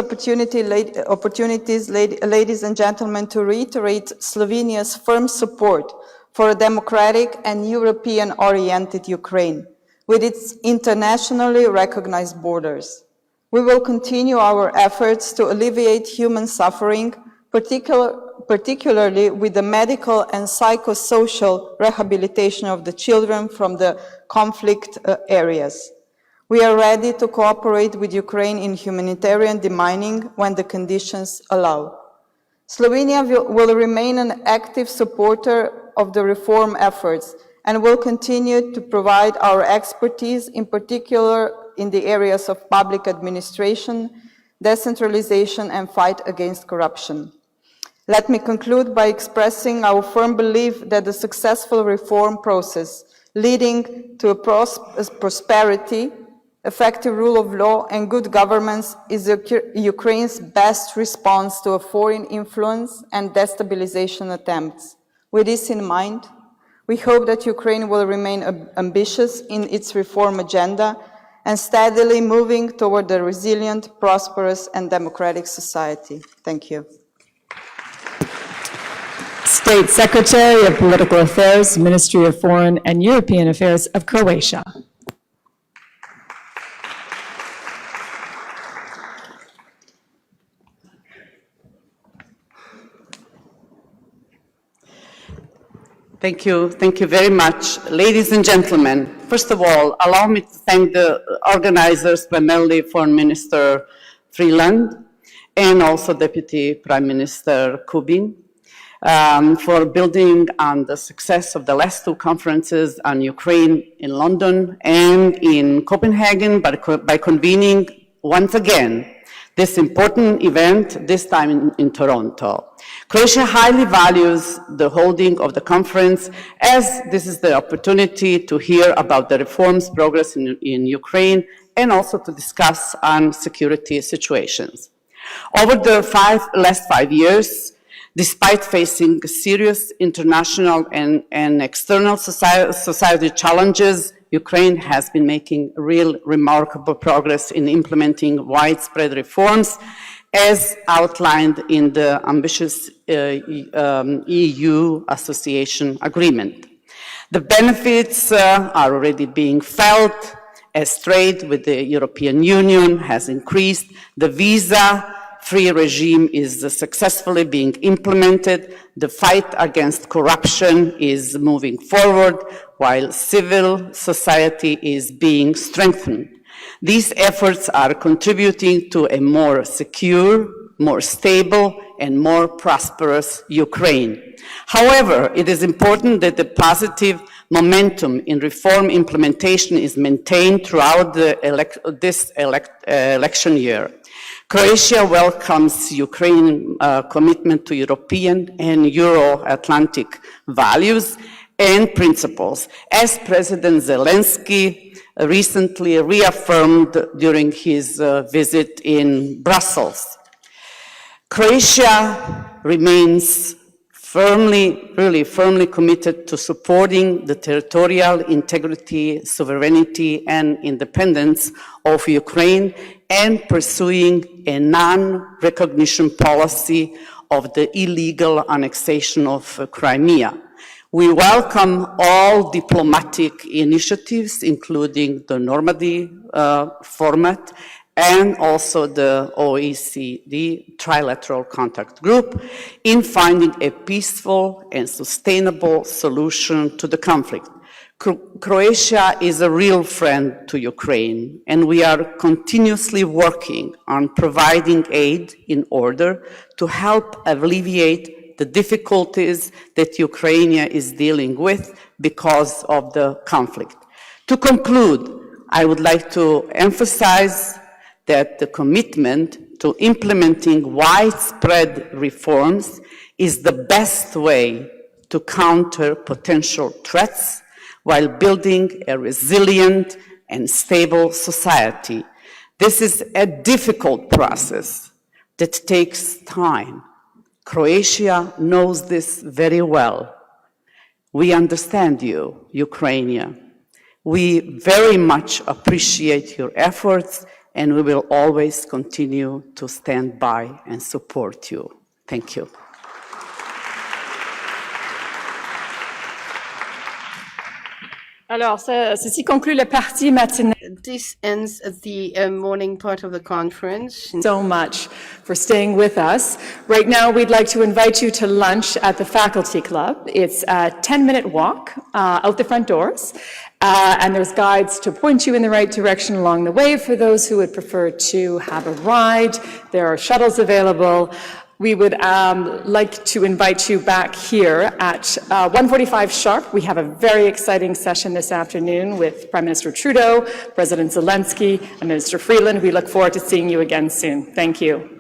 ladies and gentlemen, to reiterate Slovenia's firm support for a democratic and European-oriented Ukraine with its internationally recognized borders. We will continue our efforts to alleviate human suffering, particularly with the medical and psychosocial rehabilitation of the children from the conflict areas. We are ready to cooperate with Ukraine in humanitarian demining when the conditions allow. Slovenia will remain an active supporter of the reform efforts and will continue to provide our expertise, in particular in the areas of public administration, decentralization, and fight against corruption. Let me conclude by expressing our firm belief that the successful reform process leading to prosperity, effective rule of law, and good governance is Ukraine's best response to a foreign influence and destabilization attempts. With this in mind, we hope that Ukraine will remain ambitious in its reform agenda and steadily moving toward a resilient, prosperous, and democratic society. Thank you. State Secretary of Political Affairs, Ministry of Foreign and European Affairs of Croatia. Thank you very much. Ladies and gentlemen, first of all, allow me to thank the organizers, primarily Foreign Minister Freeland and also Deputy Prime Minister Kubin, for building on the success of the last two conferences on Ukraine in London and in Copenhagen by convening once again this important event, this time in Toronto. Croatia highly values the holding of the conference, as this is the opportunity to hear about the reforms progress in Ukraine and also to discuss on security situations. Over the last 5 years, despite facing serious international and external society challenges, Ukraine has been making real remarkable progress in implementing widespread reforms as outlined in the ambitious EU association agreement. The benefits are already being felt as trade with the European Union has increased. The visa-free regime is successfully being implemented. The fight against corruption is moving forward, while civil society is being strengthened. These efforts are contributing to a more secure, more stable, and more prosperous Ukraine. However, it is important that the positive momentum in reform implementation is maintained throughout this election year. Croatia welcomes Ukraine's commitment to European and Euro-Atlantic values and principles, as President Zelensky recently reaffirmed during his visit in Brussels. Croatia remains really firmly committed to supporting the territorial integrity, sovereignty, and independence of Ukraine and pursuing a non-recognition policy of the illegal annexation of Crimea. We welcome all diplomatic initiatives, including the Normandy format and also the OECD Trilateral Contact Group, in finding a peaceful and sustainable solution to the conflict. Croatia is a real friend to Ukraine, and we are continuously working on providing aid in order to help alleviate the difficulties that Ukraine is dealing with because of the conflict. To conclude, I would like to emphasize that the commitment to implementing widespread reforms is the best way to counter potential threats while building a resilient and stable society. This is a difficult process that takes time. Croatia knows this very well. We understand you, Ukraine. We very much appreciate your efforts and we will always continue to stand by and support you. Thank you. Alors, ceci conclut la partie matinale. This ends the morning part of the conference. So much for staying with us. Right now, we'd like to invite you to lunch at the Faculty Club. It's a 10-minute walk out the front doors, and there's guides to point you in the right direction along the way for those who would prefer to have a ride. There are shuttles available. We would like to invite you back here at 1:45 sharp. We have a very exciting session this afternoon with Prime Minister Trudeau, President Zelensky, and Minister Freeland. We look forward to seeing you again soon. Thank you.